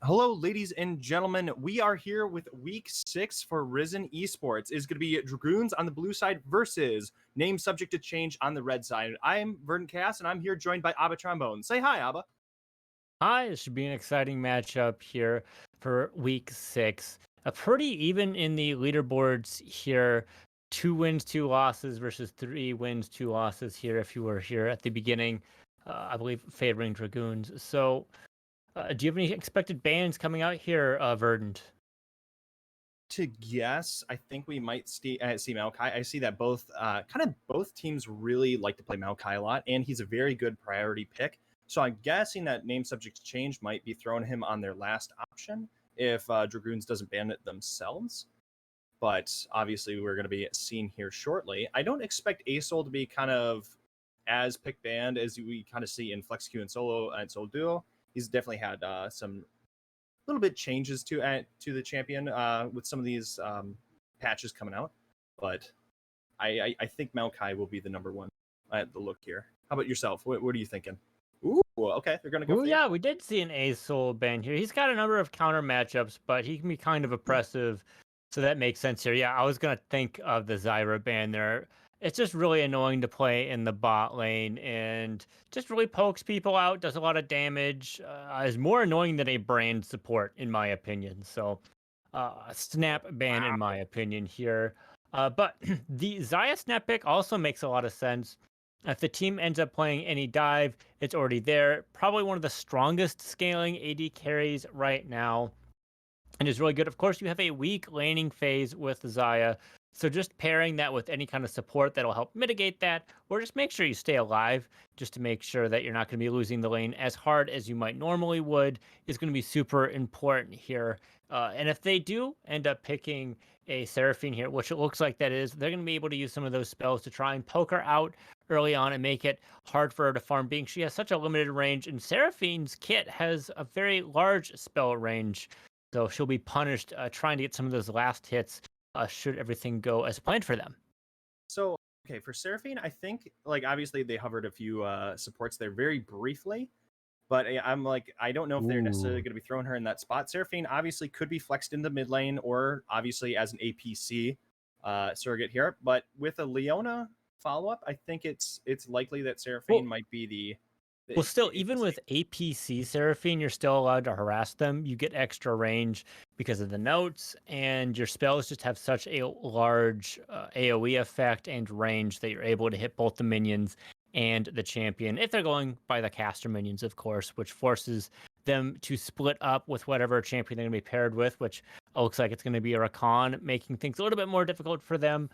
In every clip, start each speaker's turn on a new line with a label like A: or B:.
A: Hello, ladies and gentlemen. We are here with week 6 for Risen Esports. It's going to be Dragoons on the blue side versus name subject to change on the red side. I am Verdant Cass, and I'm here joined by Abba Trombone. Say hi, Abba.
B: Hi, it should be an exciting matchup here for week 6. A pretty even in the leaderboards here. 2 wins, 2 losses versus 3 wins, 2 losses here. If you were here at the beginning, I believe favoring Dragoons. So, do you have any expected bans coming out here, Verdant?
A: To guess, I think we might see Maokai. I see that both teams really like to play Maokai a lot, and he's a very good priority pick. So I'm guessing that name subject to change might be throwing him on their last option if Dragoons doesn't ban it themselves. But obviously we're going to be seeing here shortly. I don't expect ASOL to be kind of as pick banned as we kind of see in Flex Q and Solo Duo. He's definitely had some little bit changes to the champion with some of these patches coming out, but I think Maokai will be the number one at the look here. How about yourself? What are you thinking? Ooh, okay, they're gonna go
B: Oh
A: for the
B: yeah, we did see an Azul ban here. He's got a number of counter matchups, but he can be kind of oppressive, so that makes sense here. Yeah, I was gonna think of the Zyra ban there. It's just really annoying to play in the bot lane and just really pokes people out, does a lot of damage. Is more annoying than a brand support, in my opinion. So, a snap ban, in my
A: wow.
B: opinion, here. But the Zaya snap pick also makes a lot of sense. If the team ends up playing any dive, it's already there. Probably one of the strongest scaling AD carries right now. And is really good. Of course, you have a weak laning phase with Zaya. So just pairing that with any kind of support that'll help mitigate that, or just make sure you stay alive, just to make sure that you're not going to be losing the lane as hard as you might normally would, is going to be super important here. And if they do end up picking a Seraphine here, which it looks like that is, they're going to be able to use some of those spells to try and poke her out early on and make it hard for her to farm, being she has such a limited range. And Seraphine's kit has a very large spell range. So she'll be punished trying to get some of those last hits should everything go as planned for them.
A: So okay, for Seraphine, I think like obviously they hovered a few supports there very briefly. But I'm like, I don't know if they're necessarily
B: Ooh.
A: going to be throwing her in that spot. Seraphine obviously could be flexed in the mid lane or obviously as an APC surrogate here. But with a Leona follow up, I think it's likely that Seraphine
B: Well,
A: might be
B: well,
A: the
B: still, even
A: APC.
B: with APC Seraphine, you're still allowed to harass them. You get extra range because of the notes, and your spells just have such a large AoE effect and range that you're able to hit both the minions and the champion, if they're going by the caster minions, of course, which forces them to split up with whatever champion they're going to be paired with, which looks like it's going to be a Rakan, making things a little bit more difficult for them.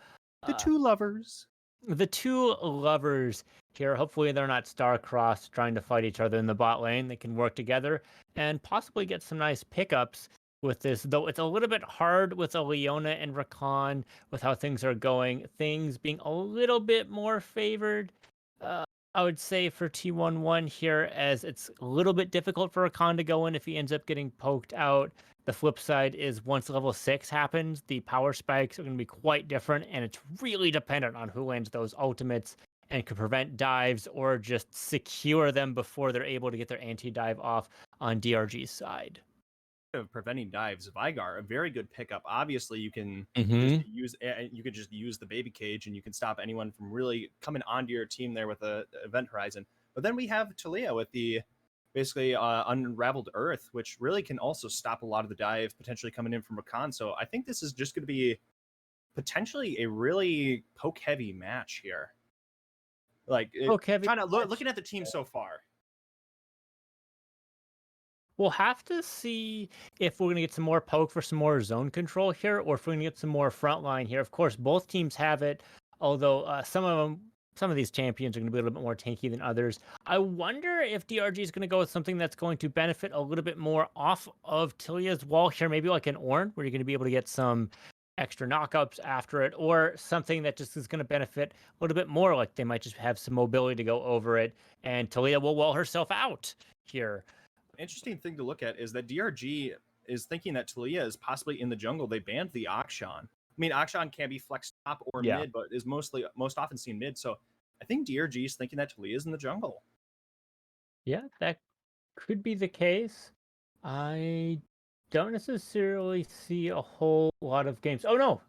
A: The
B: Uh,
A: two lovers.
B: the two lovers here, hopefully they're not star-crossed trying to fight each other in the bot lane. They can work together and possibly get some nice pickups with this, though it's a little bit hard with a Leona and Rakan with how things are going. Things being a little bit more favored, uh, I would say, for T11 here, as it's a little bit difficult for Rakan to go in if he ends up getting poked out. The flip side is once level 6 happens, the power spikes are going to be quite different, and it's really dependent on who lands those ultimates and can prevent dives or just secure them before they're able to get their anti-dive off on DRG's side.
A: Of preventing dives, Vigar, a very good pickup. Obviously,
B: Hmm.
A: you could just use the baby cage and you can stop anyone from really coming onto your team there with a event horizon. But then we have Talia with the basically unraveled earth, which really can also stop a lot of the dive potentially coming in from Rakan. So I think this is just going to be potentially a really poke heavy match here. Like
B: Okay,
A: kind of looking at the team so far.
B: we'll have to see if we're going to get some more poke for some more zone control here, or if we're going to get some more frontline here. Of course, both teams have it, although some of these champions are going to be a little bit more tanky than others. I wonder if DRG is going to go with something that's going to benefit a little bit more off of Tilia's wall here, maybe like an Ornn, where you're going to be able to get some extra knockups after it, or something that just is going to benefit a little bit more, like they might just have some mobility to go over it, and Talia will wall herself out here.
A: Interesting thing to look at is that DRG is thinking that Talia is possibly in the jungle. They banned the Akshan. I mean, Akshan can be flex top or
B: Yeah.
A: mid, but is most often seen mid. So I think DRG is thinking that Talia is in the jungle.
B: Yeah, that could be the case. I don't necessarily see a whole lot of games. Oh no,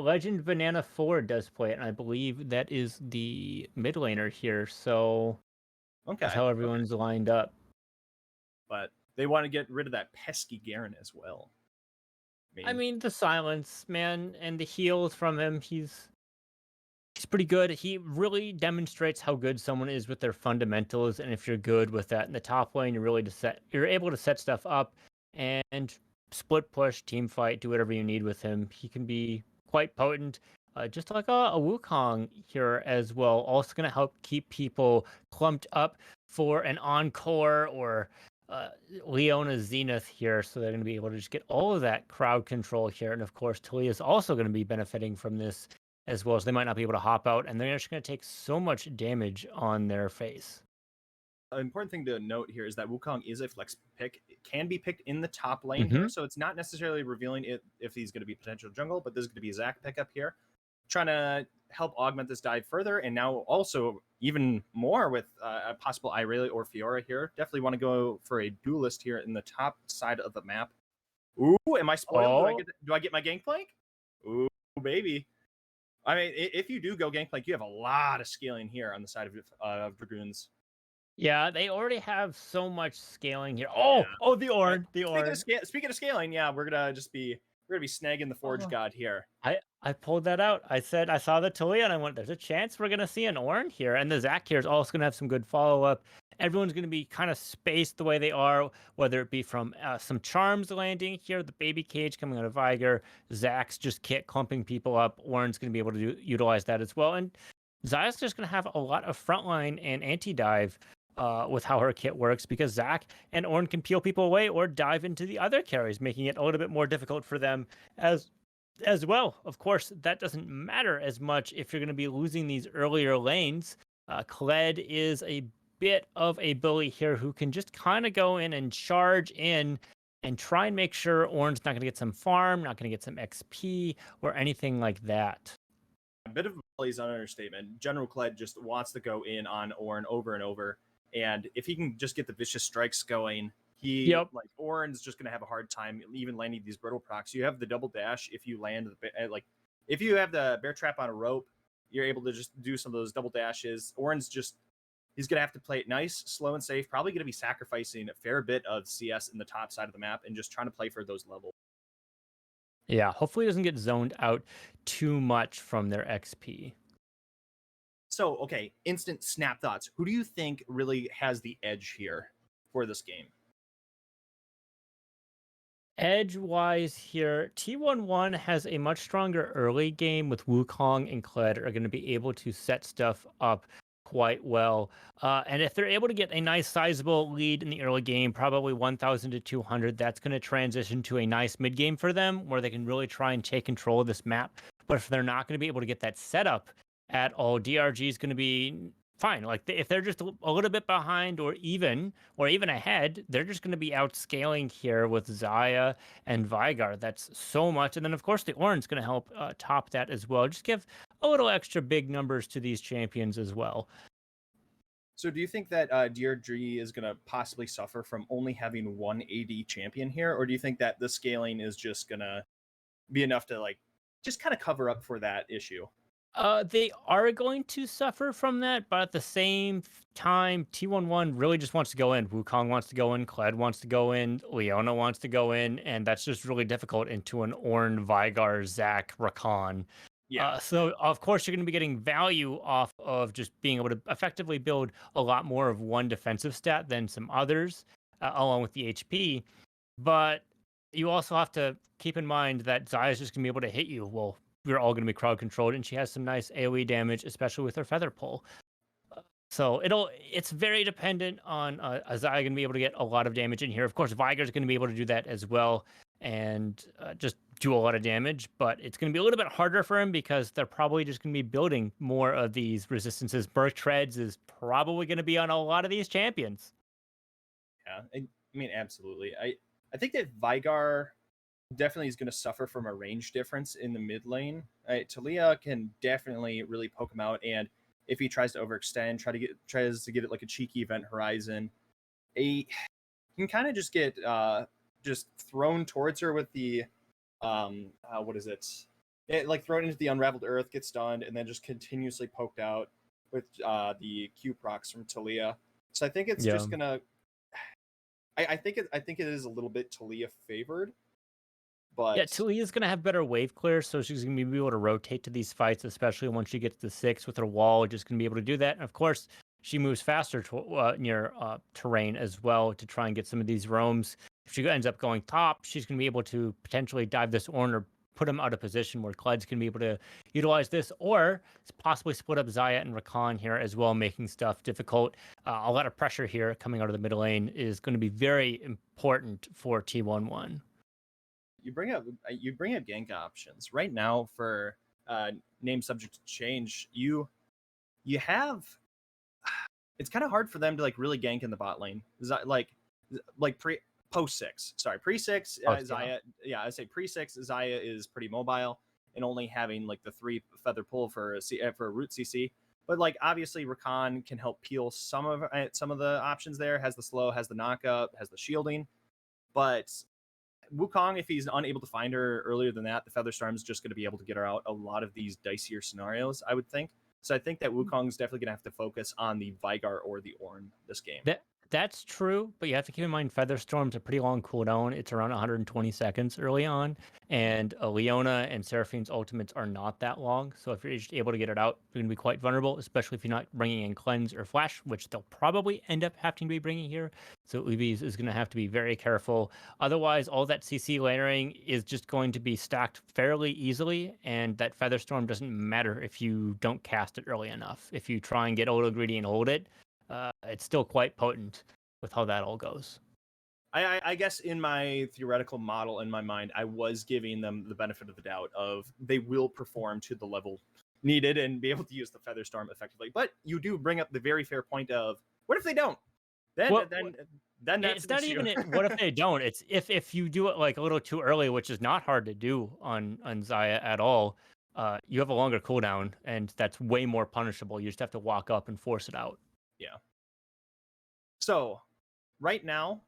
B: Legend Banana 4 does play it, and I believe that is the mid laner here. So that's
A: Okay,
B: how
A: okay,
B: everyone's lined up.
A: but they want to get rid of that pesky Garen as well. I
B: I
A: mean,
B: mean, the silence, man, and the heals from him. He's pretty good. He really demonstrates how good someone is with their fundamentals, and if you're good with that in the top lane, you're able to set stuff up and split push, team fight, do whatever you need with him. He can be quite potent, just like a Wukong here as well. Also going to help keep people clumped up for an encore or Leona Zenith here, so they're going to be able to just get all of that crowd control here. And of course, Talia is also going to be benefiting from this as well as they might not be able to hop out, and they're just going to take so much damage on their face.
A: an important thing to note here is that Wukong is a flex pick. It can be picked in the top lane
B: Mm-hmm.
A: here, so it's not necessarily revealing it if he's going to be potential jungle, but this is going to be a Zac pickup here, trying to help augment this dive further, and now also even more with a possible Irelia or Fiora here. Definitely want to go for a duelist here in the top side of the map. Ooh, am I spoiled?
B: Oh,
A: Do I get my gangplank? Ooh, baby. I mean, if you do go gangplank, you have a lot of scaling here on the side of Dragoons.
B: yeah, they already have so much scaling here.
A: Yeah.
B: Oh, the
A: Uh,
B: Ornn, the
A: speaking of
B: Ornn.
A: speaking of scaling, yeah, we're gonna be snagging the Forge
B: Oh,
A: God here.
B: I pulled that out. I said I saw the Talia and I went, there's a chance we're gonna see an Ornn here. And the Zac here is also gonna have some good follow-up. Everyone's gonna be kind of spaced the way they are, whether it be from some charms landing here, the baby cage coming out of Viger, Zac's just kit clumping people up. Ornn's gonna be able to utilize that as well. And Zaya's just gonna have a lot of frontline and anti-dive. With how her kit works, because Zac and Ornn can peel people away or dive into the other carries, making it a little bit more difficult for them as well. Of course, that doesn't matter as much if you're going to be losing these earlier lanes. Kled is a bit of a bully here who can just kind of go in and charge in and try and make sure Ornn's not going to get some farm, not going to get some XP or anything like that.
A: A bit of a bully's an understatement. General Kled just wants to go in on Ornn over and over, and if he can just get the vicious strikes going,
B: Yep.
A: Ornn's just gonna have a hard time even landing these brittle procs. You have the double dash if you land if you have the bear trap on a rope, you're able to just do some of those double dashes. Ornn's just he's gonna have to play it nice, slow, and safe. Probably gonna be sacrificing a fair bit of CS in the top side of the map and just trying to play for those levels.
B: Yeah. Hopefully, it doesn't get zoned out too much from their XP.
A: So, okay, instant snap thoughts. Who do you think really has the edge here for this game?
B: Edge wise here, T11 has a much stronger early game with Wukong and Kled are going to be able to set stuff up quite well. And if they're able to get a nice sizable lead in the early game, probably 1,000 to 200, that's going to transition to a nice mid game for them where they can really try and take control of this map. But if they're not going to be able to get that setup at all, DRG is going to be fine. Like if they're just a little bit behind or even ahead, they're just going to be outscaling here with Xayah and Vigar. That's so much. And then of course the Ornn's going to help top that as well. Just give a little extra big numbers to these champions as well.
A: So, do you think that DRG is going to possibly suffer from only having one AD champion here, or do you think that the scaling is just going to be enough to just kind of cover up for that issue?
B: They are going to suffer from that, but at the same time, T11 really just wants to go in. Wukong wants to go in, Kled wants to go in, Leona wants to go in, and that's just really difficult into an Ornn, Vigar, Zac, Rakan.
A: Yeah,
B: So of course you're going to be getting value off of just being able to effectively build a lot more of one defensive stat than some others, along with the HP. But you also have to keep in mind that Xayah is just going to be able to hit you. Well, we're all going to be crowd controlled, and she has some nice AoE damage, especially with her feather pull. So it's very dependent on Xayah going to be able to get a lot of damage in here. Of course, Vigar's going to be able to do that as well, and just do a lot of damage. But it's going to be a little bit harder for him because they're probably just going to be building more of these resistances. Burk Treads is probably going to be on a lot of these champions.
A: yeah. I mean, absolutely. I think that Vigar definitely is going to suffer from a range difference in the mid lane. Talia can definitely really poke him out, and if he tries to overextend, tries to get it like a cheeky Event Horizon, a can kind of just get just thrown towards her with the what is it? It like thrown into the unraveled earth, gets stunned, and then just continuously poked out with the Q procs from Talia. So I think it's
B: Yeah.
A: just gonna. I think it is a little bit Talia favored,
B: Yeah,
A: but
B: Talia's gonna have better wave clear, so she's gonna be able to rotate to these fights, especially once she gets to 6 with her wall. Just gonna be able to do that. And of course, she moves faster to, near terrain as well to try and get some of these roams. If she ends up going top, she's gonna be able to potentially dive this Ornn or put him out of position where Klед's gonna be able to utilize this, or possibly split up Xayah and Rakan here as well, making stuff difficult. A lot of pressure here coming out of the middle lane is going to be very important for T11.
A: you bring up gank options right now for name subject to change. You have it's kind of hard for them to like really gank in the bot lane. Like pre post 6. Sorry, pre 6 Xayah. Yeah, I say pre 6 Xayah is pretty mobile and only having like the 3 feather pull for a root CC. But like obviously Rakan can help peel some of the options there. Has the slow, has the knockup, has the shielding. But Wukong, if he's unable to find her earlier than that, the Featherstorm is just going to be able to get her out a lot of these dicier scenarios, I would think. So I think that Wukong's definitely going to have to focus on the Veigar or the Ornn this game.
B: That's true, but you have to keep in mind Featherstorm's a pretty long cooldown. It's around 120 seconds early on, and Leona and Seraphine's ultimates are not that long. So if you're just able to get it out, you're going to be quite vulnerable, especially if you're not bringing in Cleanse or Flash, which they'll probably end up having to be bringing here. So Ubi is going to have to be very careful. Otherwise, all that CC layering is just going to be stacked fairly easily, and that Featherstorm doesn't matter if you don't cast it early enough. If you try and get Auto Greedy and hold it, it's still quite potent with how that all goes.
A: I guess in my theoretical model in my mind, I was giving them the benefit of the doubt of they will perform to the level needed and be able to use the Featherstorm effectively. But you do bring up the very fair point of what if they don't? Then that's
B: it's not
A: issue.
B: even what if they don't. It's if you do it like a little too early, which is not hard to do on Xayah at all. You have a longer cooldown, and that's way more punishable. You just have to walk up and force it out.
A: Yeah. So, right now,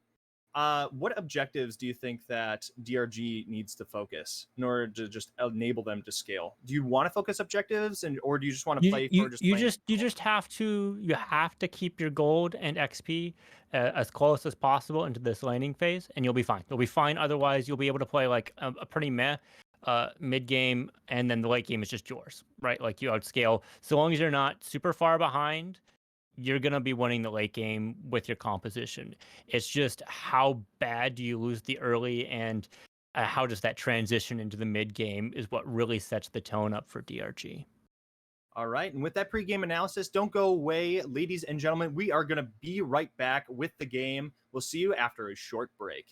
A: what objectives do you think that DRG needs to focus in order to just enable them to scale? Do you want to focus objectives, or do you just want to play for just
B: you
A: playing?
B: just have to keep your gold and XP as close as possible into this laning phase, and you'll be fine. You'll be fine. Otherwise, you'll be able to play like a pretty meh mid game, and then the late game is just yours, right? Like you outscale. So long as you're not super far behind, you're going to be winning the late game with your composition. It's just how bad do you lose the early, and how does that transition into the mid game is what really sets the tone up for DRG.
A: All right. And with that pregame analysis, don't go away, ladies and gentlemen. We are going to be right back with the game. We'll see you after a short break.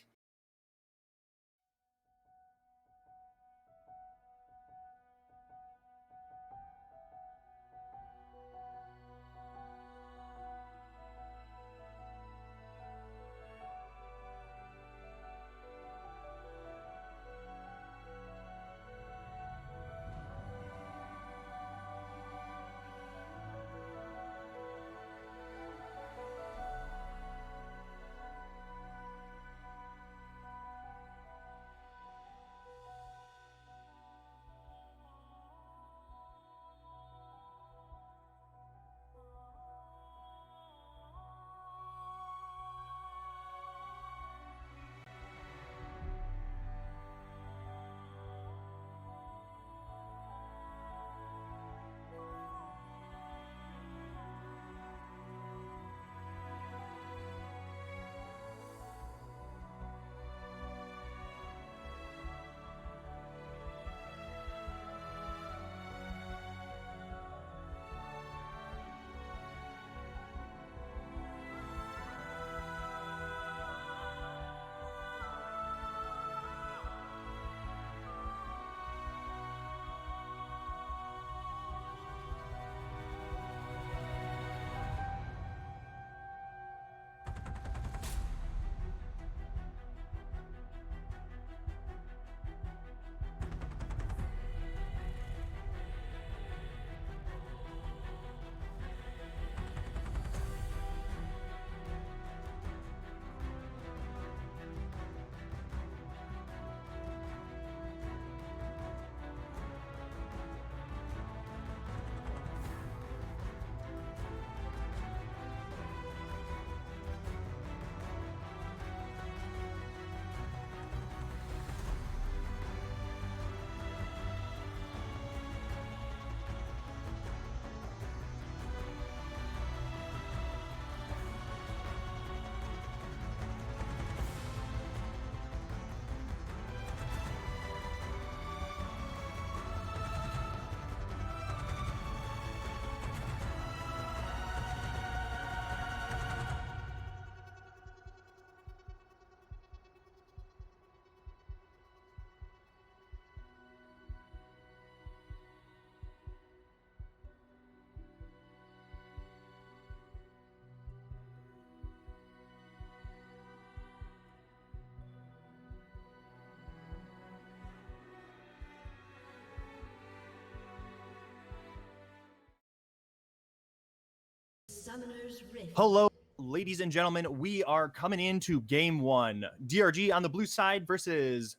A: Hello, ladies and gentlemen. We are coming into game one. DRG on the blue side versus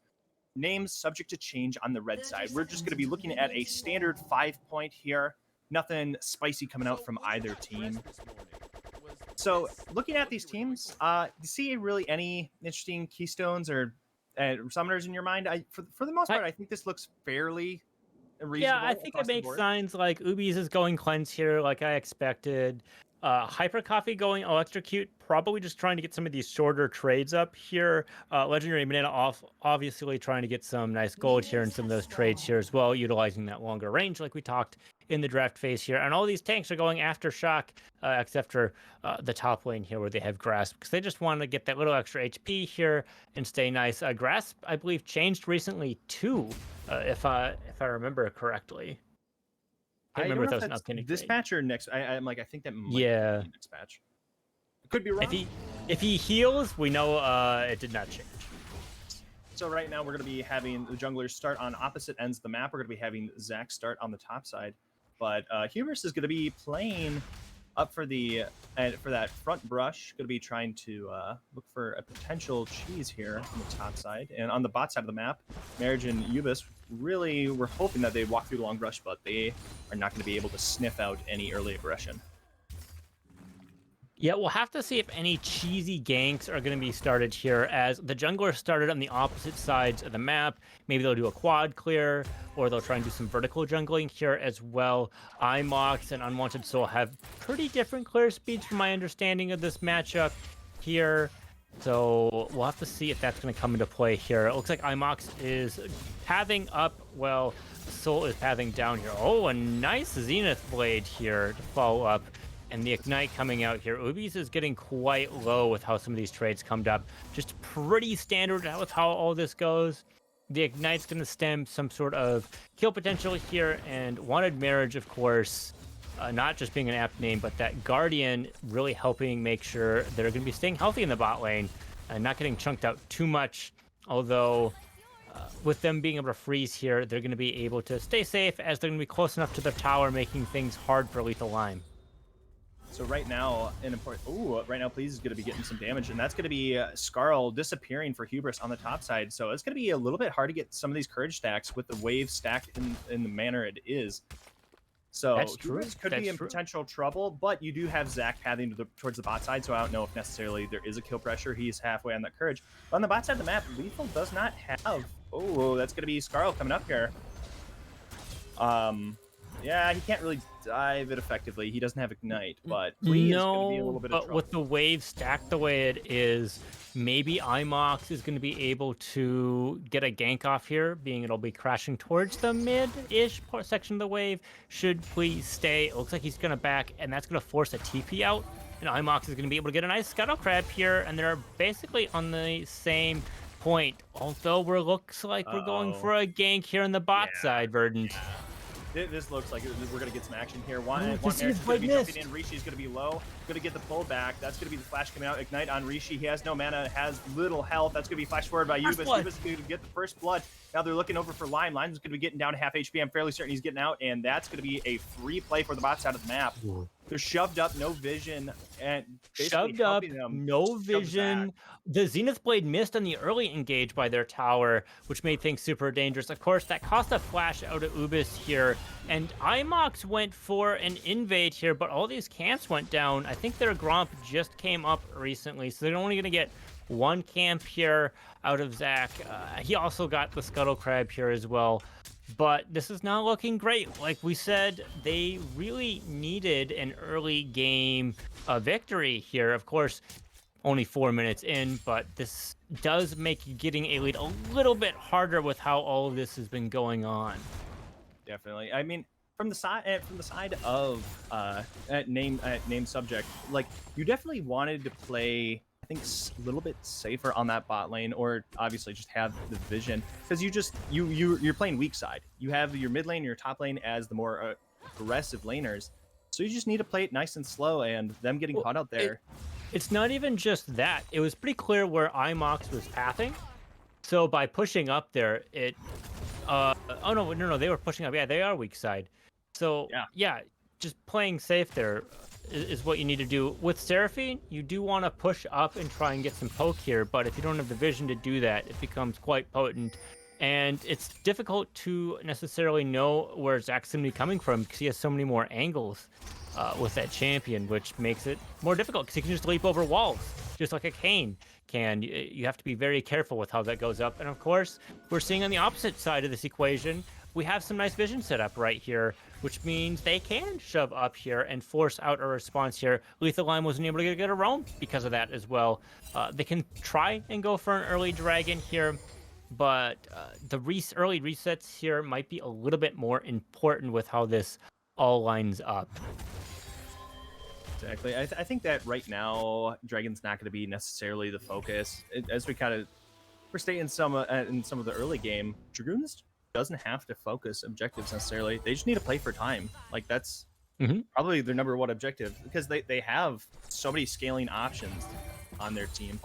A: names subject to change on the red side. We're just going to be looking at a standard 5-point here. Nothing spicy coming out from either team. So, looking at these teams, do you see really any interesting keystones or summoners in your mind? For the most part, I think this looks fairly reasonable.
B: Yeah, I think it makes signs like Ubi's is going cleanse here, like I expected. Hyper Coffee going electrocute, probably just trying to get some of these shorter trades up here. Legendary Banana off, obviously trying to get some nice gold here and some of those trades here as well, utilizing that longer range like we talked in the draft phase here. And all these tanks are going after Shock, except for the top lane here where they have Grasp, because they just want to get that little extra HP here and stay nice. Grasp, I believe, changed recently too, if I remember correctly. I remember if that was an upcoming
A: this
B: trade.
A: patch or next. I'm like, I think that might
B: Yeah.
A: be next patch. Could be wrong.
B: If he heals, we know it did not change.
A: So right now we're going to be having the junglers start on opposite ends of the map. We're going to be having Zach start on the top side, but Hubris is going to be playing up for the for that front brush. Going to be trying to look for a potential cheese here on the top side, and on the bot side of the map, Marriage and Ubis really were hoping that they'd walk through the long brush, but they are not going to be able to sniff out any early aggression.
B: Yeah, we'll have to see if any cheesy ganks are going to be started here, as the jungler started on the opposite sides of the map. Maybe they'll do a quad clear, or they'll try and do some vertical jungling here as well. Imox and Unwanted Soul have pretty different clear speeds from my understanding of this matchup here. So we'll have to see if that's going to come into play here. It looks like Imox is pathing up, well, Soul is pathing down here. Oh, a nice Zenith Blade here to follow up. And the Ignite coming out here. Ubi's is getting quite low with how some of these trades come up. Just pretty standard with how all this goes. The Ignite's going to stem some sort of kill potential here. And Wanted Marriage, of course, not just being an apt name, but that Guardian really helping make sure they're going to be staying healthy in the bot lane and not getting chunked out too much. Although, with them being able to freeze here, they're going to be able to stay safe as they're going to be close enough to the tower, making things hard for Lethal Lime.
A: So right now, right now, Please is going to be getting some damage, and that's going to be Skarl disappearing for Hubris on the top side. So it's going to be a little bit hard to get some of these courage stacks with the wave stacked in the manner it is. So Hubris could be in potential trouble, but you do have Zach pathing towards the bot side, so I don't know if necessarily there is a kill pressure. He's halfway on that courage. But on the bot side of the map, Lethal does not have... Oh, that's going to be Skarl coming up here. Yeah, he can't really dive it effectively. He doesn't have Ignite, but Flea is going to be a little bit of trouble.
B: With the wave stacked the way it is, maybe Imox is going to be able to get a gank off here, being it'll be crashing towards the mid-ish section of the wave. Should Flea stay, it looks like he's going to back, and that's going to force a TP out. And Imox is going to be able to get a nice Scuttle Crab here, and they're basically on the same point. Although looks like we're going for a gank here on the bot side, Verdant.
A: Yeah. This looks like we're going to get some action here. One Marriage is going to be jumping in. Rishi is going to be low. Going to get the pull back. That's going to be the flash coming out. Ignite on Rishi. He has no mana, has little health. That's going to be flash forward by Ubis. Ubis is going to get the first blood. Now they're looking over for Lime. Lime's going to be getting down to half HP. I'm fairly certain he's getting out, and that's going to be a free play for the bot side of the map. They're shoved up, no vision, and
B: shoved up, no vision. The Zenith Blade missed on the early engage by their tower, which made things super dangerous. Of course, that cost a flash out of Ubis here, and Imox went for an invade here, but all these camps went down. I think their Gromp just came up recently, so they're only going to get one camp here out of Zach. He also got the Scuttle Crab here as well. But this is not looking great. Like we said, they really needed an early game victory here. Of course, only 4 minutes in, but this does make getting a lead a little bit harder with how all of this has been going on.
A: Definitely. I mean, from the side of name subject, like you definitely wanted to play, I think, a little bit safer on that bot lane, or obviously just have the vision, because you're playing weak side. You have your mid lane, your top lane as the more aggressive laners, so you just need to play it nice and slow, and them getting caught out there.
B: It's not even just that. It was pretty clear where Imox was pathing, so by pushing up there, it oh no, they were pushing up. Yeah, they are weak side. So yeah, just playing safe there. is what you need to do. With Seraphine, you do want to push up and try and get some poke here, but if you don't have the vision to do that, it becomes quite potent. And it's difficult to necessarily know where Zach's going to be coming from because he has so many more angles with that champion, which makes it more difficult because he can just leap over walls, just like a Kayn can. You have to be very careful with how that goes up. And of course, we're seeing on the opposite side of this equation, we have some nice vision set up right here, which means they can shove up here and force out a response here. Lethal Lime wasn't able to get a roam because of that as well. They can try and go for an early dragon here, but the early resets here might be a little bit more important with how this all lines up.
A: Exactly. I think that right now, Dragon's not going to be necessarily the focus. As we kind of we're stating in some of the early game, Dragoons doesn't have to focus objectives necessarily. They just need to play for time. Like that's probably their number one objective because they have so many scaling options on their team.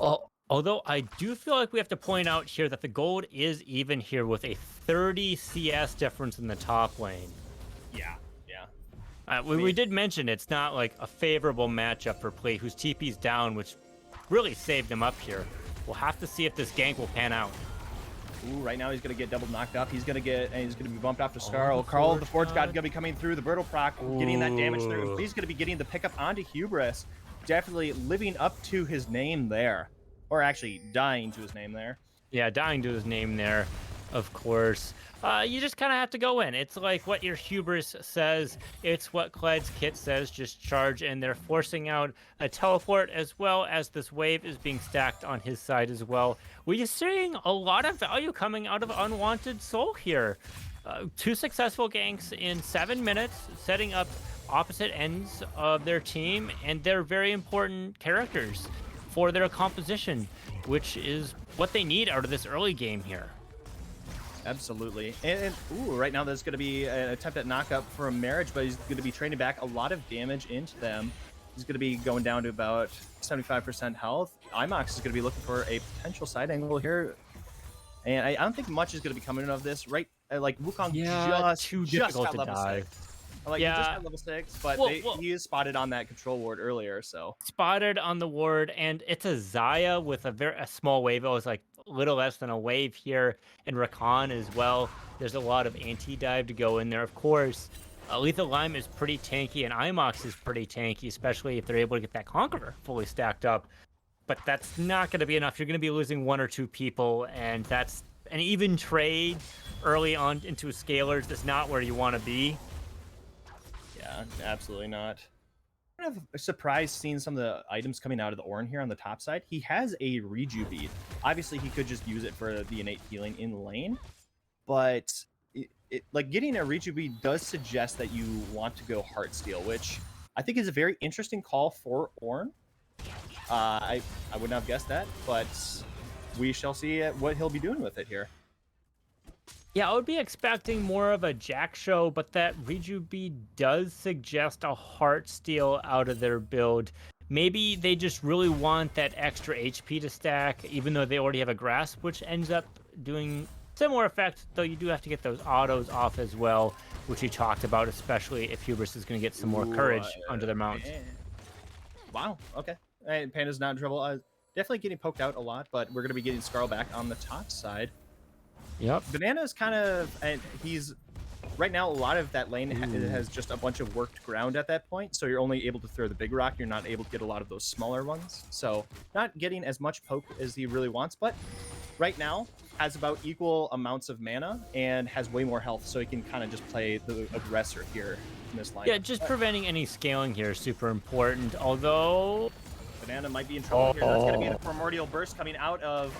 B: Although I do feel like we have to point out here that the gold is even here with a 30 CS difference in the top lane.
A: Yeah.
B: We did mention it's not like a favorable matchup for Play, whose TP's down, which really saved him up here. We'll have to see if this gank will pan out.
A: Ooh, right now he's gonna get double knocked up. He's gonna be bumped off to Skarl. Carl, the Forge God, gonna be coming through the Brittle proc, getting that damage through. He's gonna be getting the pickup onto Hubris. Definitely living up to his name there, or actually dying to his name there.
B: Yeah, dying to his name there, of course. You just kind of have to go in. It's like what your Hubris says. It's what Cled's kit says. Just charge, and they're forcing out a teleport as well as this wave is being stacked on his side as well. We're seeing a lot of value coming out of Unwanted Soul here. 2 successful ganks in 7 minutes, setting up opposite ends of their team, and they're very important characters for their composition, which is what they need out of this early game here.
A: Absolutely. And ooh, right now there's going to be an attempt at knockup from Marriage, but he's going to be training back a lot of damage into them. He's going to be going down to about 75% health. Imox is going to be looking for a potential side angle here. And I don't think much is going to be coming of this, right? Like Wukong just got level 6. Like,
B: yeah.
A: He just got level 6, but he is spotted on that control ward earlier, so.
B: Spotted on the ward, and it's a Xayah with a small wave. It was like a little less than a wave here, and Rakan as well. There's a lot of anti-dive to go in there, of course. Lethal Lime is pretty tanky, and Imox is pretty tanky, especially if they're able to get that Conqueror fully stacked up. But that's not going to be enough. You're going to be losing 1 or 2 people, and that's an even trade early on into Scalers is not where you want to be.
A: Yeah, absolutely not. I'm kind of surprised seeing some of the items coming out of the Ornn here on the top side. He has a Reju bead. Obviously, he could just use it for the innate healing in lane, but like getting a Reju bead does suggest that you want to go Heartsteel, which I think is a very interesting call for Ornn. I would not have guessed that, but we shall see what he'll be doing with it here.
B: Yeah, I would be expecting more of a Jack show, but that Reju bead does suggest a Heartsteel out of their build. Maybe they just really want that extra HP to stack, even though they already have a Grasp, which ends up doing similar effect, though you do have to get those autos off as well, which you talked about, especially if Hubris is going to get some more courage under their mount.
A: Wow, okay. And Panda's not in trouble. Definitely getting poked out a lot, but we're going to be getting Skarl back on the top side.
B: Yep.
A: Banana is kind of, and he's right now. A lot of that lane has just a bunch of worked ground at that point, so you're only able to throw the big rock. You're not able to get a lot of those smaller ones, so not getting as much poke as he really wants. But right now has about equal amounts of mana and has way more health, so he can kind of just play the aggressor here in this line.
B: Yeah, just preventing any scaling here is super important. Although
A: Banana might be in trouble here. That's going to be the Primordial Burst coming out of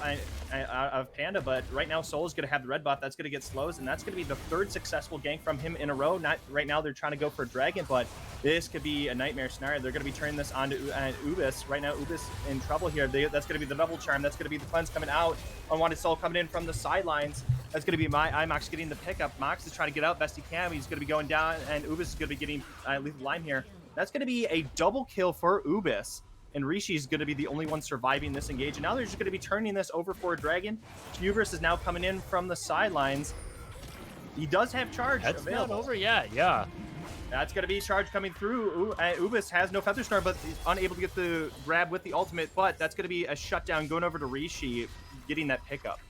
A: Panda, but right now Soul is going to have the red buff. That's going to get slows, and that's going to be the 3rd successful gank from him in a row. Not right now, they're trying to go for a Dragon, but this could be a nightmare scenario. They're going to be turning this onto Ubis. Right now, Ubis in trouble here. That's going to be the double charm. That's going to be the cleanse coming out. Unwanted Soul coming in from the sidelines. That's going to be Imox getting the pickup. Mox is trying to get out best he can. He's going to be going down, and Ubis is going to be getting Lethal Lime here. That's going to be a double kill for Ubis. And Rishi is going to be the only one surviving this engage. And now they're just going to be turning this over for a Dragon. Hubris is now coming in from the sidelines. He does have charge
B: That's
A: available.
B: not over yet, yeah.
A: That's going to be charge coming through. Ubis has no Feather Storm, but he's unable to get the grab with the ultimate. But that's going to be a shutdown going over to Rishi, getting that pickup.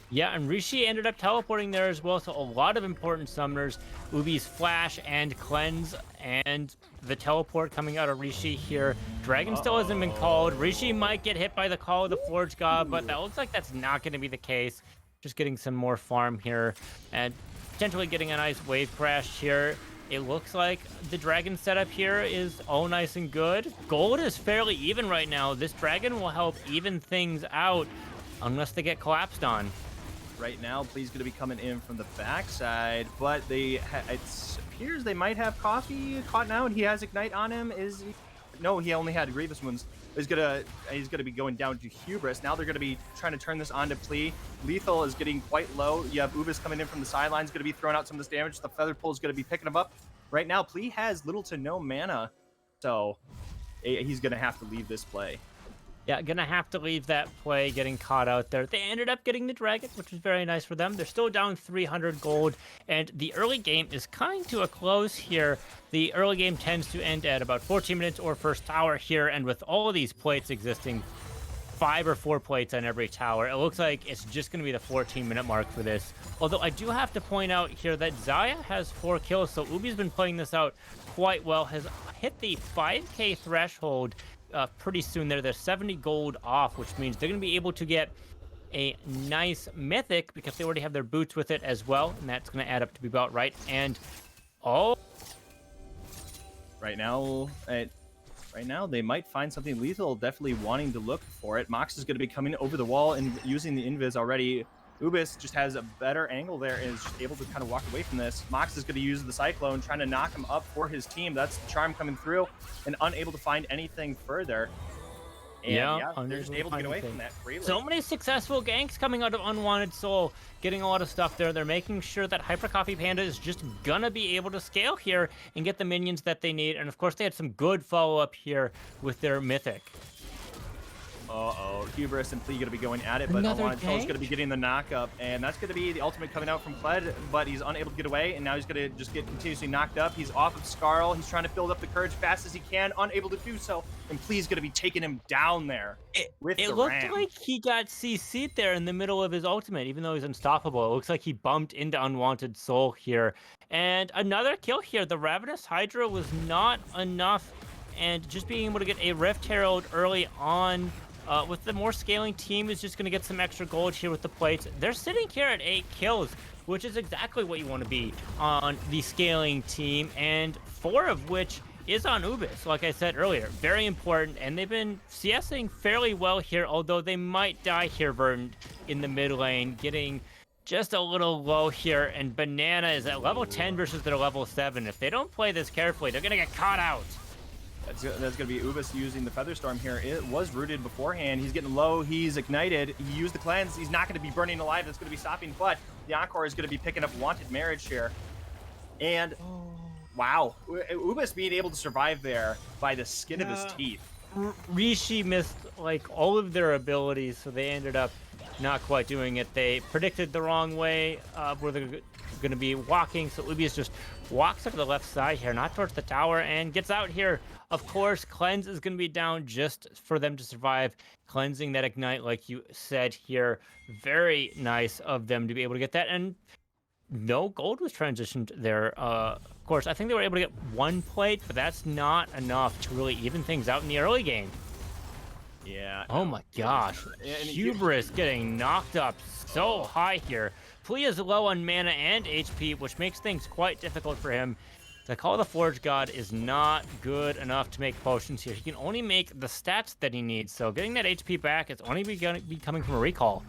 B: Yeah, and Rishi ended up teleporting there as well, so a lot of important summoners. Ubi's Flash and Cleanse, and the teleport coming out of Rishi here. Dragon still hasn't been called. Rishi might get hit by the call of the Forge God, but that looks like that's not going to be the case. Just getting some more farm here, and potentially getting a nice wave crash here. It looks like the dragon setup here is all nice and good. Gold is fairly even right now. This dragon will help even things out unless they get collapsed on.
A: Right now, Please going to be coming in from the backside, but it appears they might have Coffee caught now, and he has Ignite on him. No, he only had Grievous Wounds. He's gonna be going down to Hubris. Now they're gonna be trying to turn this on to Plea. Lethal is getting quite low. You have Ubis coming in from the sidelines, gonna be throwing out some of this damage. The Feather Pull is gonna be picking him up. Right now, Plea has little to no mana, so he's gonna have to leave this play.
B: Yeah, gonna have to leave that play, getting caught out there. They ended up getting the dragon, which was very nice for them. They're still down 300 gold, and the early game is coming to a close here. The early game tends to end at about 14 minutes or first tower here, and with all of these plates existing, 5 or 4 plates on every tower, it looks like it's just going to be the 14-minute mark for this. Although I do have to point out here that Xayah has 4 kills, so Ubi's been playing this out quite well, has hit the 5k threshold pretty soon there. They're 70 gold off, which means they're going to be able to get a nice mythic because they already have their boots with it as well, and that's going to add up to be about right. And
A: right now they might find something. Lethal definitely wanting to look for it. Mox is going to be coming over the wall and using the invis already. Ubis just has a better angle there and is just able to kind of walk away from this. Mox is going to use the Cyclone, trying to knock him up for his team. That's the Charm coming through, and unable to find anything further. And yeah, they're just able to get away from that freely.
B: So many successful ganks coming out of Unwanted Soul, getting a lot of stuff there. They're making sure that Hyper Coffee Panda is just gonna be able to scale here and get the minions that they need. And of course, they had some good follow-up here with their Mythic.
A: Hubris and Plea going to be going at it, but Unwanted Soul is going to be getting the knock-up, and that's going to be the ultimate coming out from Kled, but he's unable to get away, and now he's going to just get continuously knocked up. He's off of Skarl. He's trying to build up the courage fast as he can, unable to do so, and Plea's going to be taking him down there with the
B: looked
A: ram.
B: like he got CC'd there in the middle of his ultimate, even though he's unstoppable. It looks like he bumped into Unwanted Soul here. And another kill here. The Ravenous Hydra was not enough, and just being able to get a Rift Herald early on with the more scaling team is just going to get some extra gold here with the plates. They're sitting here at 8 kills, which is exactly what you want to be on the scaling team, and 4 of which is on Ubis, like I said earlier. Very important, and they've been CSing fairly well here, although they might die here, Verdant, in the mid lane, getting just a little low here, and Banana is at level 10 versus their level 7. If they don't play this carefully, they're going to get caught out.
A: That's going to be Ubis using the Feather Storm here. It was rooted beforehand. He's getting low. He's ignited. He used the cleanse. He's not going to be burning alive. That's going to be stopping, but the Encore is going to be picking up Wanted Marriage here. And wow, Ubis being able to survive there by the skin of his teeth.
B: Rishi missed like all of their abilities, so they ended up not quite doing it. They predicted the wrong way where they're going to be walking, so Ubius just walks to the left side here, not towards the tower, and gets out here. Of course, Cleanse is going to be down just for them to survive. Cleansing that Ignite, like you said here. Very nice of them to be able to get that. And no gold was transitioned there. Of course, I think they were able to get 1 plate, but that's not enough to really even things out in the early game.
A: Yeah.
B: Oh my gosh. Hubris getting knocked up so high here. Plea is low on mana and HP, which makes things quite difficult for him. The Call of the Forge God is not good enough to make potions here. He can only make the stats that he needs, so getting that HP back is only going to be coming from a recall.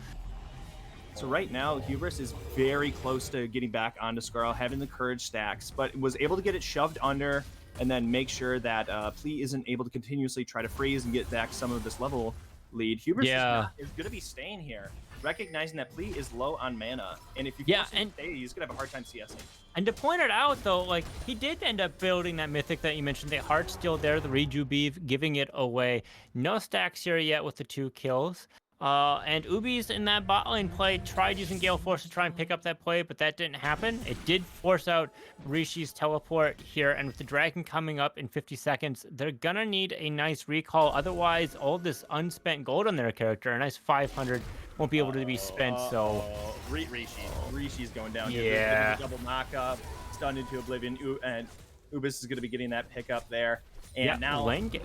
A: So right now, Hubris is very close to getting back onto Skarl, having the courage stacks, but was able to get it shoved under and then make sure that Plea isn't able to continuously try to freeze and get back some of this level lead. Hubris is going to be staying here, recognizing that Plea is low on mana, and if you force him to stay, he's going to have a hard time CSing.
B: And to point it out, though, like, he did end up building that Mythic that you mentioned. The Heart's still there, the Rejuve, giving it away. No stacks here yet with the 2 kills. And Ubi's in that bot lane play tried using Gale Force to try and pick up that play, but that didn't happen. It did force out Rishi's teleport here, and with the dragon coming up in 50 seconds, they're gonna need a nice recall. Otherwise, all this unspent gold on their character, a nice 500, won't be able to be spent. So,
A: Rishi's going down here. There's
B: yeah,
A: gonna be a double knockup, stunned into oblivion, and Ubis is gonna be getting that pickup there. And
B: yeah,
A: now
B: lane game.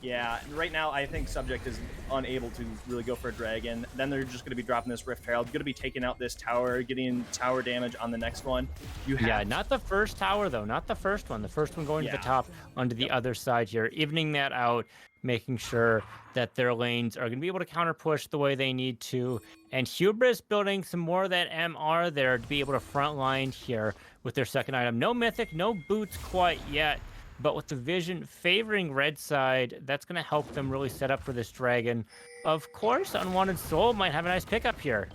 A: yeah, right now I think Subject is unable to really go for a dragon. Then they're just going to be dropping this Rift Herald, going to be taking out this tower, getting tower damage on the next one.
B: Yeah, not the first tower though, not the first one. The first one going to the top onto the other side here, evening that out, making sure that their lanes are going to be able to counter push the way they need to. And Hubris building some more of that MR there to be able to front line here with their second item. No Mythic, no boots quite yet. But with the vision favoring red side, that's going to help them really set up for this dragon. Of course, Unwanted Soul might have a nice pickup here.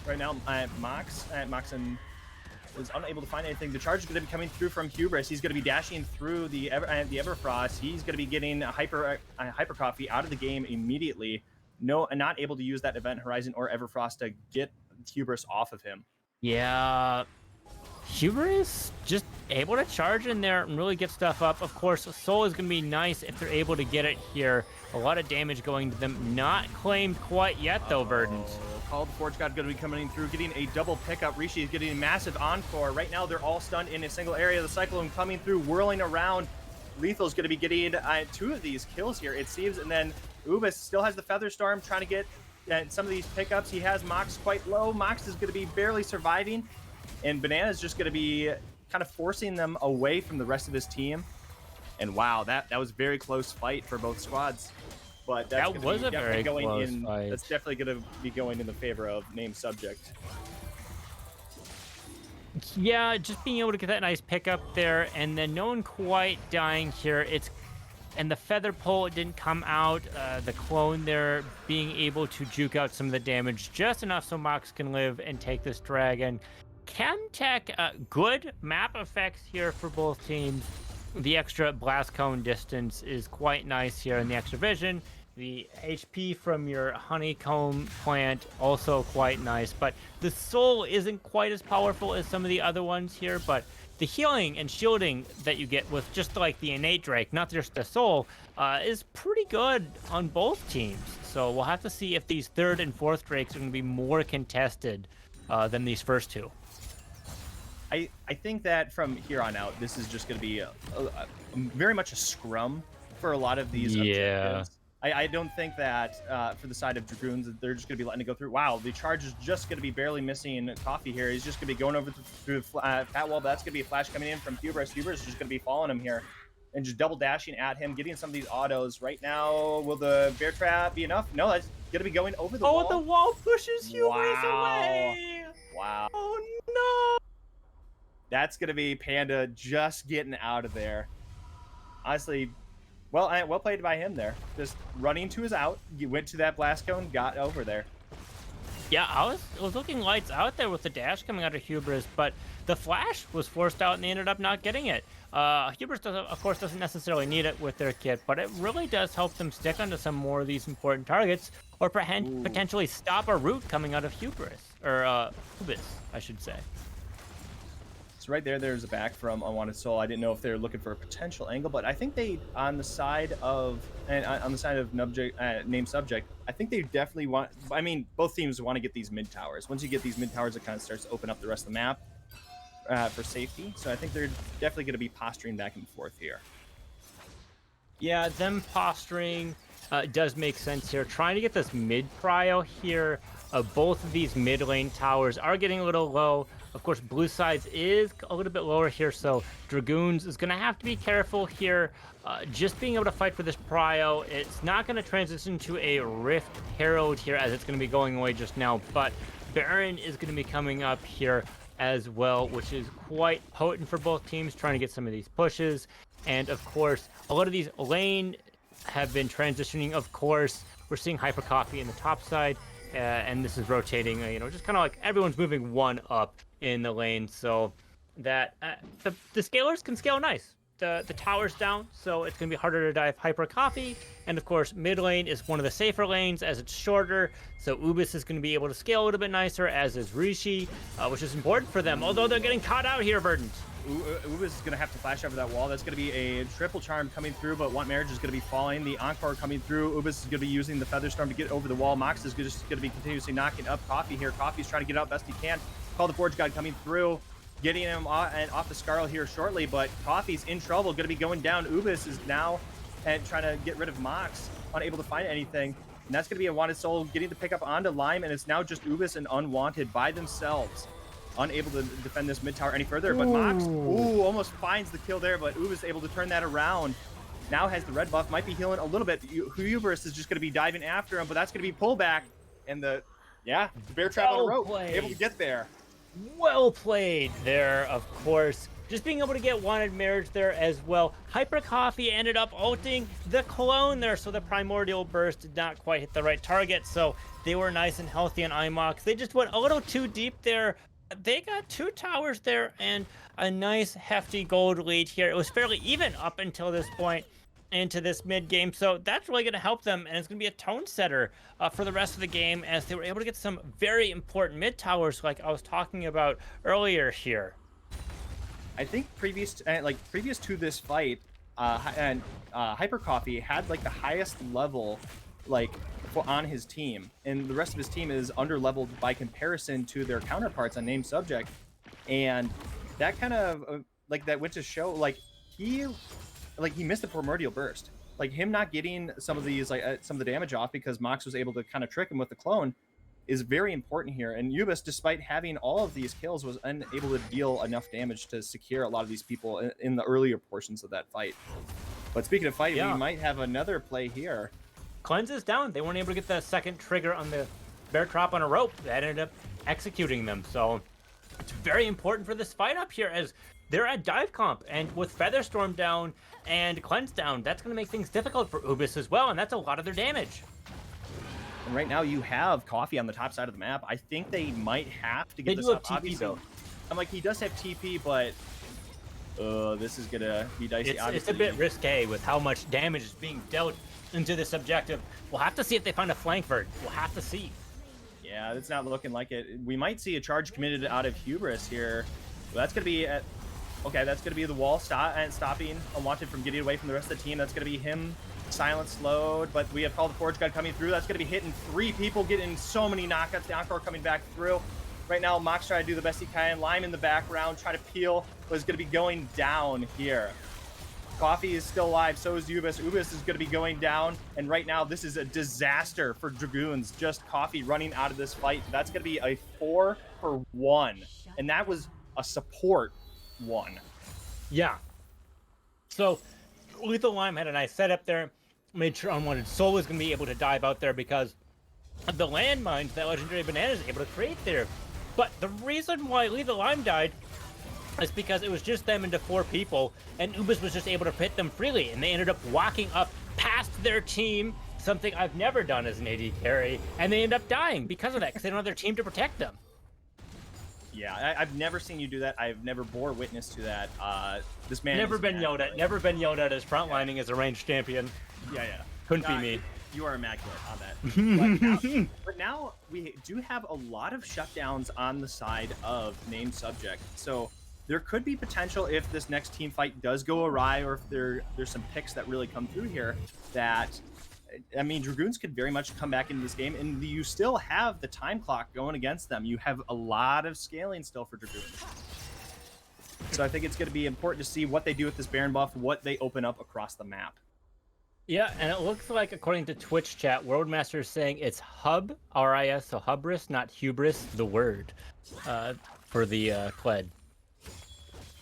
A: Right now, Moxen is unable to find anything. The charge is going to be coming through from Hubris. He's going to be dashing through the Everfrost. He's going to be getting a Hyper Coffee out of the game immediately. Not able to use that Event Horizon or Everfrost to get Hubris off of him.
B: Yeah, Hubris just able to charge in there and really get stuff up. Of course, Soul is going to be nice if they're able to get it here. A lot of damage going to them. Not claimed quite yet, though, Verdant.
A: Called Forge God going to be coming through, getting a double pickup. Rishi is getting a massive encore. Right now, they're all stunned in a single area. The Cyclone coming through, whirling around. Lethal's going to be getting 2 of these kills here, it seems. And then Ubis still has the Feather Storm trying to get some of these pickups. He has Mox quite low. Mox is going to be barely surviving. And Banana is just going to be kind of forcing them away from the rest of his team. And wow, that was a very close fight for both squads. But that was a very close fight. That's definitely going to be going in the favor of named Subject.
B: Yeah, just being able to get that nice pickup there, and then no one quite dying here. And the feather pull didn't come out. The clone there being able to juke out some of the damage just enough so Mox can live and take this dragon. Chemtech, good map effects here for both teams. The extra blast cone distance is quite nice here, and the extra vision. The HP from your honeycomb plant also quite nice, but the soul isn't quite as powerful as some of the other ones here, but the healing and shielding that you get with just like the innate Drake, not just the soul, is pretty good on both teams. So we'll have to see if these third and fourth Drakes are going to be more contested than these first two.
A: I think that from here on out, this is just going to be very much a scrum for a lot of these objectives. I don't think that for the side of Dragoons, they're just going to be letting it go through. Wow, the charge is just going to be barely missing Coffee here. He's just going to be going over through Fat Wall, but that's going to be a flash coming in from Hubris. Hubris is just going to be following him here and just double dashing at him, getting some of these autos. Right now, will the Bear Trap be enough? No, that's going to be going over the wall.
B: Oh, the wall pushes Hubris away!
A: Wow.
B: Oh, no!
A: That's going to be Panda just getting out of there. Honestly, well played by him there. Just running to his out. You went to that blast cone, got over there.
B: Yeah, I was looking lights out there with the dash coming out of Hubris, but the flash was forced out and they ended up not getting it. Hubris, of course, doesn't necessarily need it with their kit, but it really does help them stick onto some more of these important targets, or potentially stop a route coming out of Hubris, or Hubis, I should say.
A: So right there's a back from Unwanted Soul. I didn't know if they're looking for a potential angle, but I think they, on the side of named Subject, I think they definitely want, I mean, both teams want to get these mid towers. Once you get these mid towers, it kind of starts to open up the rest of the map for safety. So I think they're definitely going to be posturing back and forth here.
B: Yeah, them posturing does make sense here. Trying to get this mid prio here. Both of these mid lane towers are getting a little low. Of course, blue sides is a little bit lower here, so Dragoons is going to have to be careful here. Just being able to fight for this prio, it's not going to transition to a Rift Herald here as it's going to be going away just now, but Baron is going to be coming up here as well, which is quite potent for both teams, trying to get some of these pushes. And of course, a lot of these lane have been transitioning. Of course, we're seeing Hyper Coffee in the top side, and this is rotating, just kind of like everyone's moving one up in the lane, so that the scalers can scale nice. the towers down, so it's going to be harder to dive Hyper Coffee. And of course, mid lane is one of the safer lanes as it's shorter, so Ubis is going to be able to scale a little bit nicer, as is Rishi, which is important for them, although they're getting caught out here, Verdant.
A: Ubis is going to have to flash over that wall. That's going to be a triple charm coming through, but Want Marriage is going to be falling. The Encore coming through. Ubis is going to be using the Featherstorm to get over the wall. Mox is just going to be continuously knocking up Coffee here. Coffee's trying to get out best he can. Call the Forge God coming through, getting him off the Scarl here shortly, but Coffee's in trouble, going to be going down. Ubis is now trying to get rid of Mox, unable to find anything. And that's going to be a Wanted Soul getting to pick up onto Lime, and it's now just Ubis and Unwanted by themselves. Unable to defend this mid tower any further, but Mox, almost finds the kill there, but Ubis able to turn that around. Now has the red buff, might be healing a little bit. Hubris is just going to be diving after him, but that's going to be pullback, and the bear trap on a rope, able to get there.
B: Well played there, of course. Just being able to get Wanted Marriage there as well. Hyper Coffee ended up ulting the clone there, so the Primordial Burst did not quite hit the right target, so they were nice and healthy on IMOX. They just went a little too deep there. They got 2 towers there and a nice hefty gold lead here. It was fairly even up until this point into this mid game, so that's really going to help them, and it's going to be a tone setter for the rest of the game, as they were able to get some very important mid towers like I was talking about earlier here.
A: I think previous to this fight, Hyper Coffee had like the highest level on his team, and the rest of his team is under leveled by comparison to their counterparts on Named Subject, and that kind of that went to show he missed the Primordial Burst. Like him not getting some of these some of the damage off because Mox was able to kind of trick him with the clone is very important here. And Ubis, despite having all of these kills, was unable to deal enough damage to secure a lot of these people in the earlier portions of that fight. But speaking of fighting, we might have another play here.
B: Cleanse is down. They weren't able to get the second trigger on the bear trap on a rope. That ended up executing them. So it's very important for this fight up here, as they're at dive comp, and with Featherstorm down and Cleanse down, that's going to make things difficult for Ubis as well, and that's a lot of their damage.
A: And right now you have Coffee on the top side of the map. I think they might have to get this up.
B: TP though.
A: I'm like, he does have TP, but this is going to be dicey.
B: It's a bit risque with how much damage is being dealt into this objective. We'll have to see if they find a flank vert. We'll have to see.
A: Yeah, it's not looking like it. We might see a charge committed out of Hubris here. Well, that's going to be that's going to be the wall stopping Unwanted from getting away from the rest of the team. That's going to be him silent slowed, but we have Call the Forge God coming through. That's going to be hitting 3 people, getting so many knockouts. The Encore coming back through. Right now, Mox trying to do the best he can. Lime in the background, trying to peel, but is going to be going down here. Coffee is still alive, so is Ubis. Ubis is going to be going down, and right now this is a disaster for Dragoons. Just Coffee running out of this fight. That's going to be a 4-for-1, and that was a support 1.
B: Yeah. So Lethal Lime had a nice setup there. Made sure Unwanted Soul was going to be able to dive out there because of the landmines that Legendary Banana is able to create there. But the reason why Lethal Lime died is because it was just them into 4 people, and Ubis was just able to hit them freely, and they ended up walking up past their team, something I've never done as an AD carry, and they end up dying because of that, because they don't have their team to protect them.
A: Yeah, I've never seen you do that. I've never bore witness to that. This man
B: never been yelled at. Never been yelled at as frontlining as a ranged champion.
A: Yeah.
B: Couldn't be me.
A: You are immaculate on that. But now we do have a lot of shutdowns on the side of Named Subject. So there could be potential if this next team fight does go awry, or if there's some picks that really come through here, that, I mean, Dragoons could very much come back into this game, and you still have the time clock going against them. You have a lot of scaling still for Dragoons. So I think it's going to be important to see what they do with this Baron buff, what they open up across the map.
B: Yeah, and it looks like, according to Twitch chat, Worldmaster is saying it's hub, R-I-S, so hubris, not hubris, the word, for the Kled.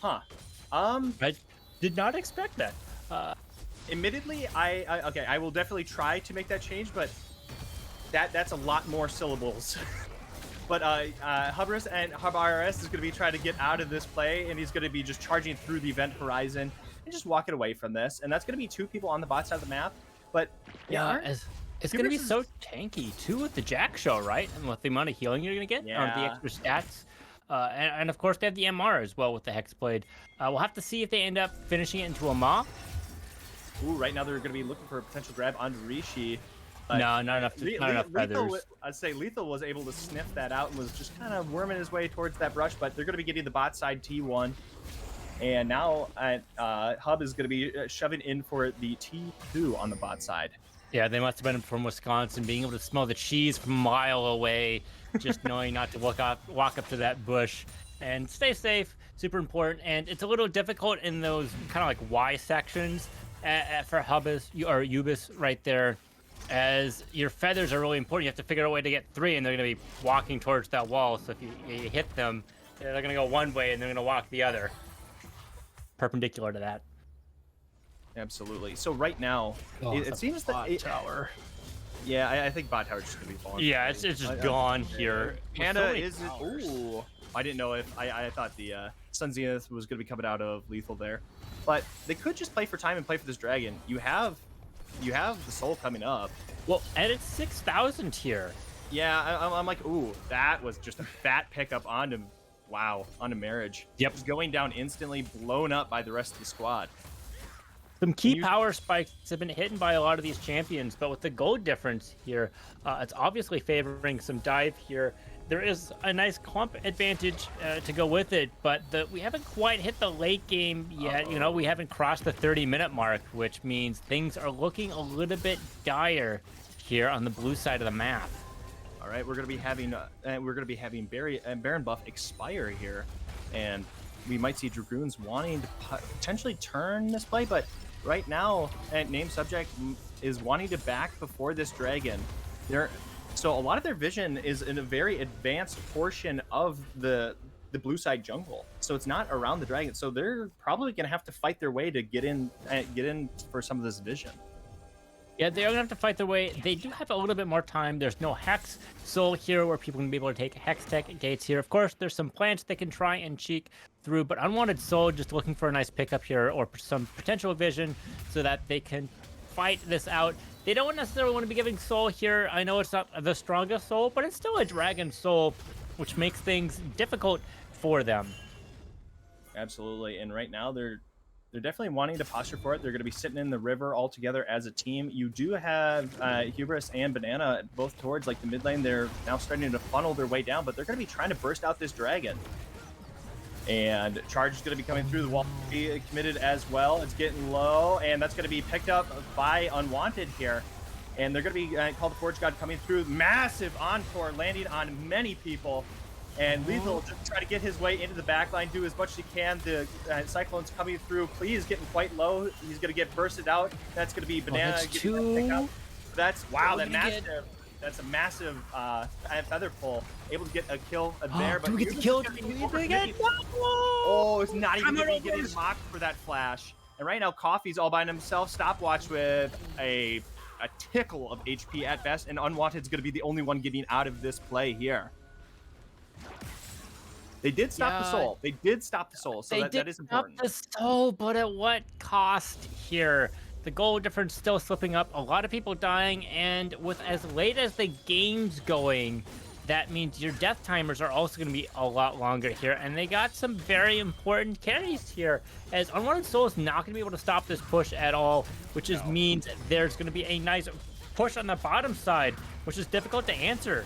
A: Huh.
B: I did not expect that.
A: Admittedly, I will definitely try to make that change, but that's a lot more syllables. But Hubris and Hub RS is going to be trying to get out of this play, and he's going to be just charging through the event horizon and just walking away from this. And that's going to be 2 people on the bot side of the map. But
B: yeah, it's going to be so tanky too with the Jack Show, right? And with the amount of healing you're going to get, or the extra stats. And of course, they have the MR as well with the Hexblade. We'll have to see if they end up finishing it into a Maw.
A: Ooh, right now they're going to be looking for a potential grab onto Rishi. But
B: No, not enough. Not enough feathers.
A: I'd say Lethal was able to sniff that out and was just kind of worming his way towards that brush, but they're going to be getting the bot side T1. And now Hub is going to be shoving in for the T2 on the bot side.
B: Yeah, they must have been from Wisconsin, being able to smell the cheese from a mile away, just knowing not to walk up to that bush and stay safe. Super important, and it's a little difficult in those kind of like Y sections for Ubis right there, as your feathers are really important. You have to figure out a way to get 3, and they're going to be walking towards that wall. So if you hit them, they're going to go one way, and they're going to walk the other, perpendicular to that.
A: Absolutely. So right now, it seems that
C: tower.
A: Yeah, I think bot tower is just gonna be falling.
B: Yeah, it's just gone here.
A: Panda is. Ooh, I didn't know if I thought the Sun Zenith was gonna be coming out of lethal there, but they could just play for time and play for this dragon. You have the soul coming up.
B: Well, and it's 6,000 here.
A: Yeah, I'm like, ooh, that was just a fat pickup onto marriage.
B: Yep.
A: Just going down instantly, blown up by the rest of the squad.
B: Some key power spikes have been hidden by a lot of these champions, but with the gold difference here, it's obviously favoring some dive here. There is a nice clump advantage to go with it, but we haven't quite hit the late game yet. You know, we haven't crossed the 30-minute mark, which means things are looking a little bit dire here on the blue side of the map.
A: All right, we're gonna be having Baron buff expire here, and we might see Dragoons wanting to potentially turn this play, but right now, Name Subject is wanting to back before this dragon. So a lot of their vision is in a very advanced portion of the blue side jungle, so it's not around the dragon. So they're probably gonna have to fight their way to get in for some of this vision.
B: Yeah, they're gonna have to fight their way. They do have a little bit more time. There's no Hex Soul here where people can be able to take Hex Tech gates here. Of course, there's some plants they can try and cheek through, but Unwanted Soul just looking for a nice pickup here or some potential vision so that they can fight this out. They don't necessarily want to be giving Soul here. I know it's not the strongest Soul, but it's still a Dragon Soul, which makes things difficult for them.
A: Absolutely, and right now they're definitely wanting to posture for it. They're going to be sitting in the river all together as a team. You do have Hubris and Banana both towards like the mid lane. They're now starting to funnel their way down, but they're going to be trying to burst out this dragon. And Charge is going to be coming through the wall. Be committed as well. It's getting low, and that's going to be picked up by Unwanted here. And they're going to be called the Forge God coming through. Massive encore landing on many people. And Lethal just try to get his way into the backline, do as much as he can. The Cyclone's coming through. Klee is getting quite low. He's going to get bursted out. That's going to be Banana getting that pick up. That's a massive feather pull. Able to get a kill there.
B: Do we get the kill?
A: Oh, it's not even going to be getting mocked for that flash. And right now, Coffee's all by himself. Stopwatch with a tickle of HP at best. And Unwanted's going to be the only one getting out of this play here. They did stop the soul. They did stop the soul, so that is important.
B: They did stop the soul, but at what cost here? The goal difference still slipping up. A lot of people dying, and with as late as the game's going, that means your death timers are also going to be a lot longer here. And they got some very important carries here, as Unwanted Soul is not going to be able to stop this push at all, which means there's going to be a nice push on the bottom side, which is difficult to answer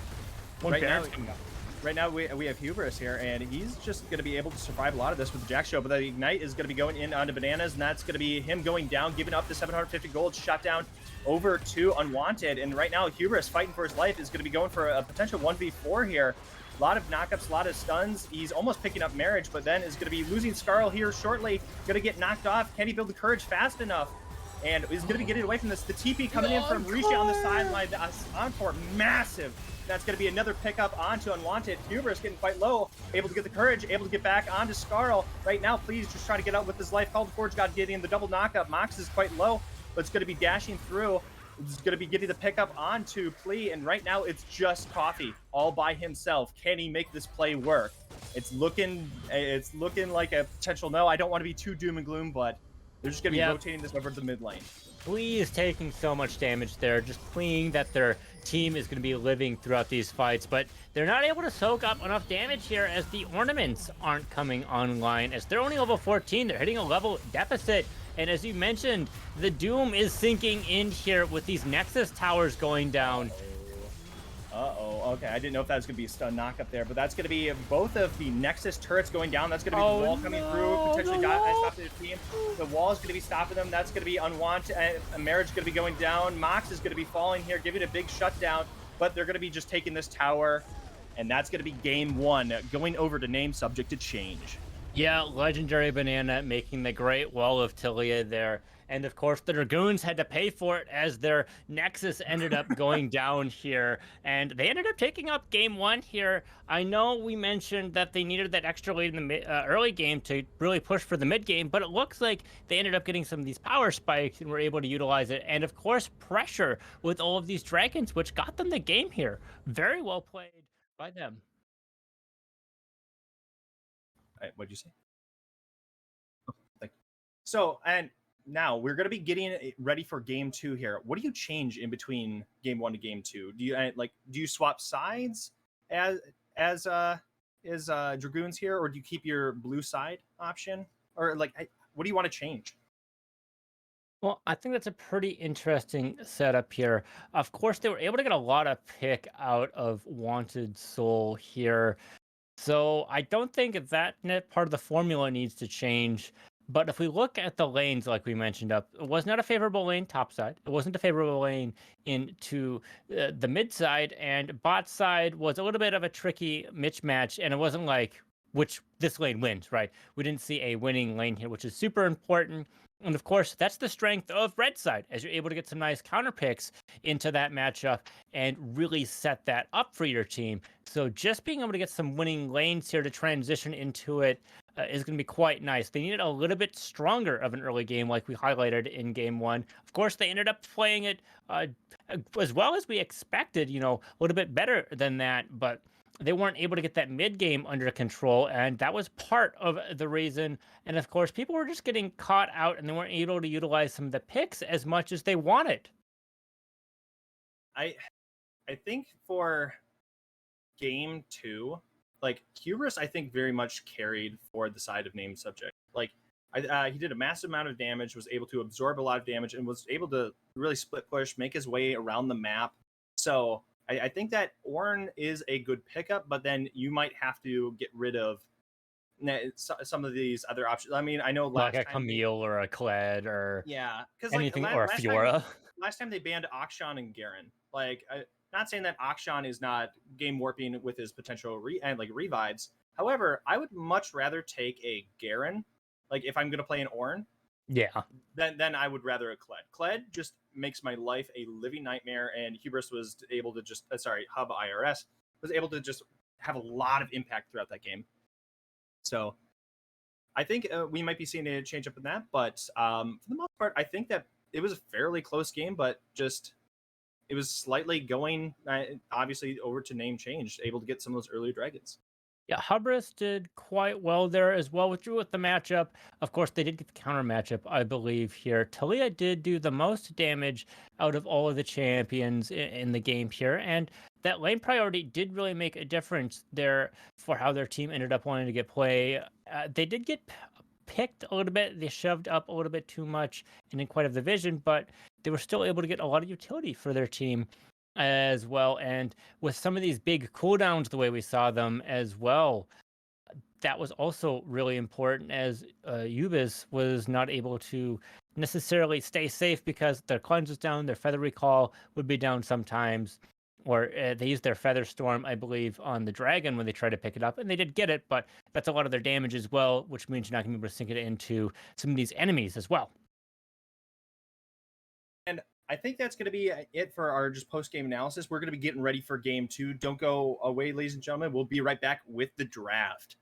B: when Baron's coming up.
A: Right now, we have Hubris here, and he's just going to be able to survive a lot of this with the Jack Show, but the Ignite is going to be going in onto Bananas, and that's going to be him going down, giving up the 750 gold, shot down over to Unwanted, and right now, Hubris, fighting for his life, is going to be going for a potential 1v4 here. A lot of knockups, a lot of stuns. He's almost picking up Marriage, but then is going to be losing Skarl here shortly, going to get knocked off. Can he build the courage fast enough? And he's going to be getting away from this. The TP coming in from Rishi on the sideline. The Encore, massive. That's going to be another pickup onto Unwanted. Hubris getting quite low, able to get the courage, able to get back onto Skarl. Right now, please just trying to get out with his life. Called the Forge God getting the double knockup. Mox is quite low, but it's going to be dashing through. It's going to be getting the pickup onto Plea, and right now it's just Coffee all by himself. Can he make this play work? It's looking like a potential no. I don't want to be too doom and gloom, but they're just going to be rotating this over to the mid lane.
B: Flea is taking so much damage there, just pleading that their team is going to be living throughout these fights, but they're not able to soak up enough damage here as the ornaments aren't coming online. As they're only level 14, they're hitting a level deficit. And as you mentioned, the Doom is sinking in here with these Nexus towers going down.
A: Uh-oh. Okay, I didn't know if that was going to be a stun knock up there, but that's going to be both of the Nexus turrets going down. That's going to be the wall coming through, potentially stopping the team. The wall is going to be stopping them. That's going to be unwanted. Marriage is going to be going down. Mox is going to be falling here, giving a big shutdown, but they're going to be just taking this tower, and that's going to be game one, going over to name subject to change.
B: Yeah, Legendary Banana making the Great Wall of Tilia there. And of course, the Dragoons had to pay for it as their Nexus ended up going down here. And they ended up taking up game one here. I know we mentioned that they needed that extra lead in the early game to really push for the mid game, but it looks like they ended up getting some of these power spikes and were able to utilize it. And of course, pressure with all of these dragons, which got them the game here. Very well played by them.
A: What'd you say? So, and now we're going to be getting ready for game two here. What do you change in between game one to game two? Do you swap sides as Dragoons here, or do you keep your blue side option, or what do you want to change?
B: Well, I think that's a pretty interesting setup here. Of course, they were able to get a lot of pick out of Wanted Soul here. So I don't think that part of the formula needs to change. But if we look at the lanes, like we mentioned up, it was not a favorable lane topside. It wasn't a favorable lane into the mid side, and bot side was a little bit of a tricky mismatch. And it wasn't like which this lane wins, right? We didn't see a winning lane here, which is super important. And of course, that's the strength of red side, as you're able to get some nice counter picks into that matchup and really set that up for your team. So just being able to get some winning lanes here to transition into it is going to be quite nice. They needed a little bit stronger of an early game, like we highlighted in game one. Of course, they ended up playing it as well as we expected, a little bit better than that, but they weren't able to get that mid game under control, and that was part of the reason. And of course, people were just getting caught out, and they weren't able to utilize some of the picks as much as they wanted.
A: I think for game two, Hubris, I think very much carried for the side of name subject. He did a massive amount of damage, was able to absorb a lot of damage, and was able to really split push, make his way around the map. So I think that Ornn is a good pickup, but then you might have to get rid of some of these other options. I mean, I know
B: like a Camille or a Kled or
A: because
B: anything, or a Fiora.
A: Last time they banned Akshan and Garen. Not saying that Akshan is not game warping with his potential revives. However, I would much rather take a Garen, if I'm going to play an Ornn.
B: Yeah.
A: Then I would rather a Kled. Kled just makes my life a living nightmare, and Hubris was able to just Hub IRS was able to just have a lot of impact throughout that game. So I think we might be seeing a change up in that, but for the most part, I think that it was a fairly close game, but just it was slightly going obviously over to name change, able to get some of those earlier dragons.
B: Yeah, Hubris did quite well there as well with the matchup. Of course, they did get the counter matchup, I believe, here. Taliyah did do the most damage out of all of the champions in the game here, and that lane priority did really make a difference there for how their team ended up wanting to get play. They did get picked a little bit. They shoved up a little bit too much and didn't quite have the vision, but they were still able to get a lot of utility for their team as well. And with some of these big cooldowns, the way we saw them as well, that was also really important, as Ubis was not able to necessarily stay safe because their cleanse was down, their feather recall would be down sometimes, or they used their feather storm, I believe, on the dragon when they tried to pick it up, and they did get it, but that's a lot of their damage as well, which means you're not going to be able to sink it into some of these enemies as well.
A: And I think that's going to be it for our just post-game analysis. We're going to be getting ready for game two. Don't go away, ladies and gentlemen. We'll be right back with the draft.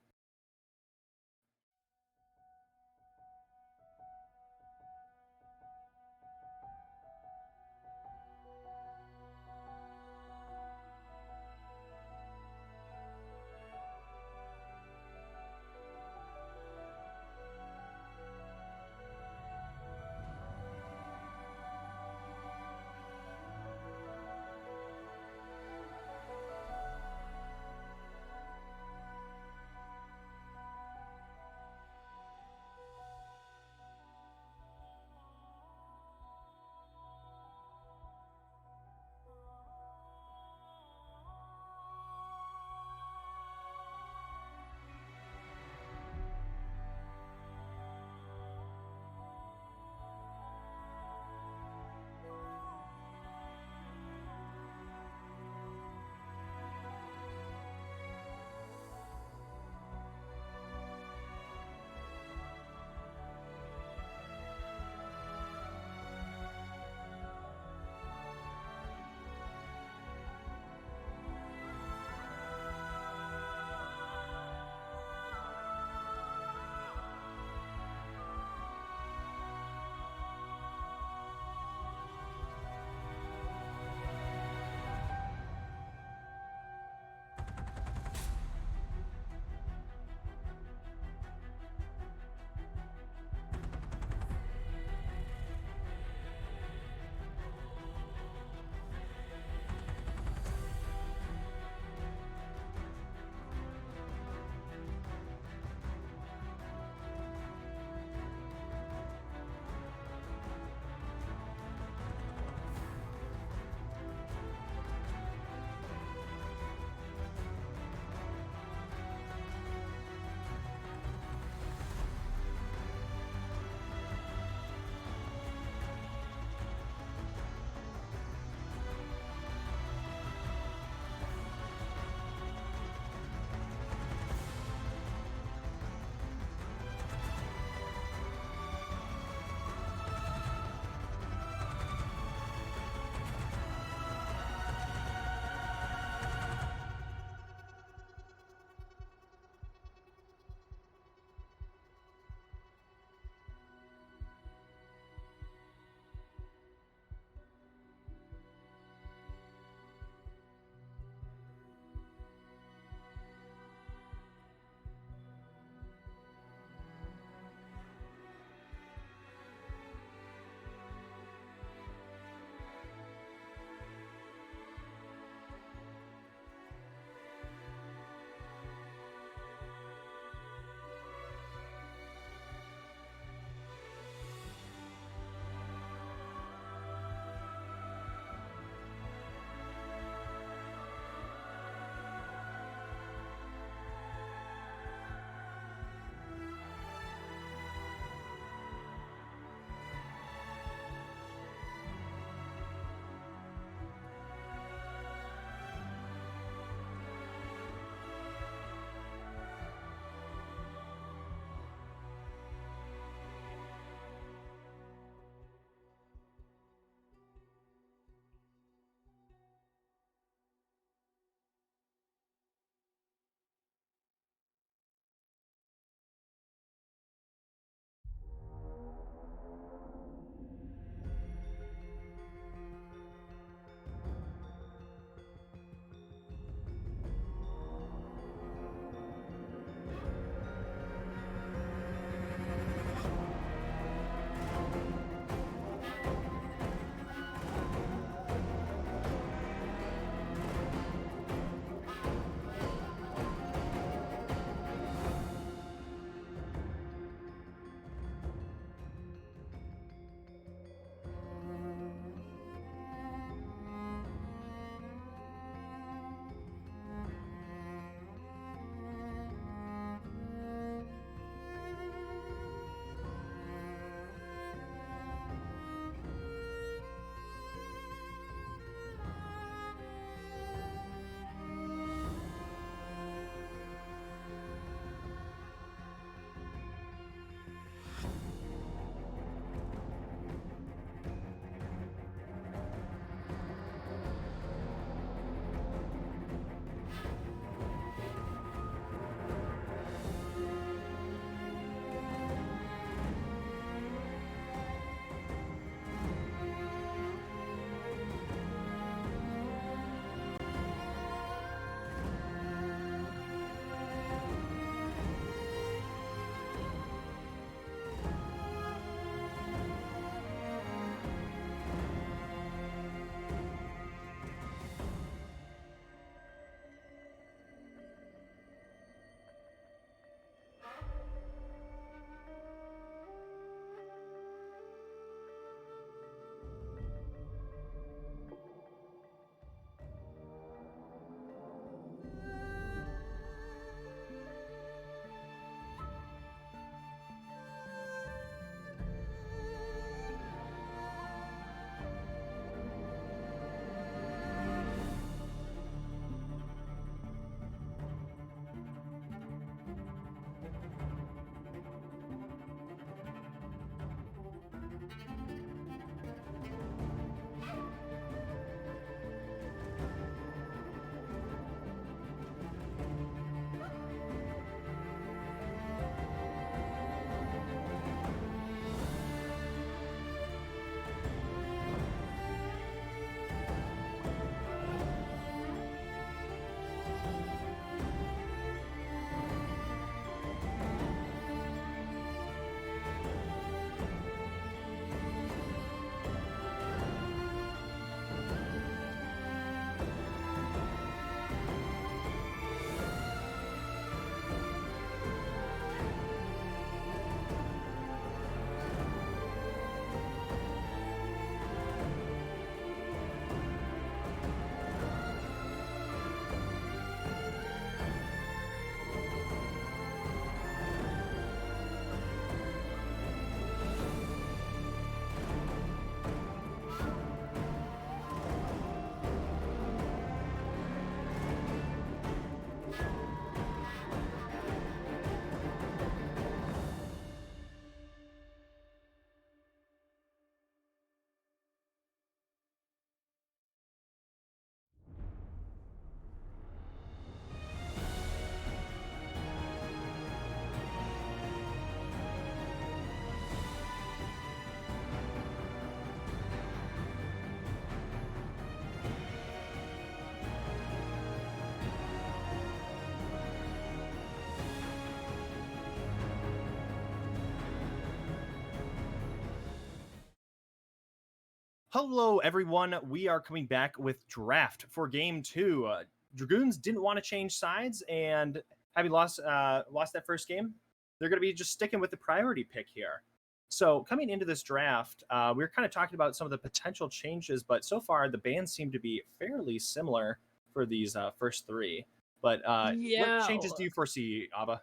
A: Hello, everyone. We are coming back with draft for game 2. Dragoons didn't want to change sides, and having lost that first game, they're going to be just sticking with the priority pick here. So coming into this draft, we were kind of talking about some of the potential changes, but so far the bands seem to be fairly similar for these first three. But what
B: Yeah.
A: changes do you foresee, Abba?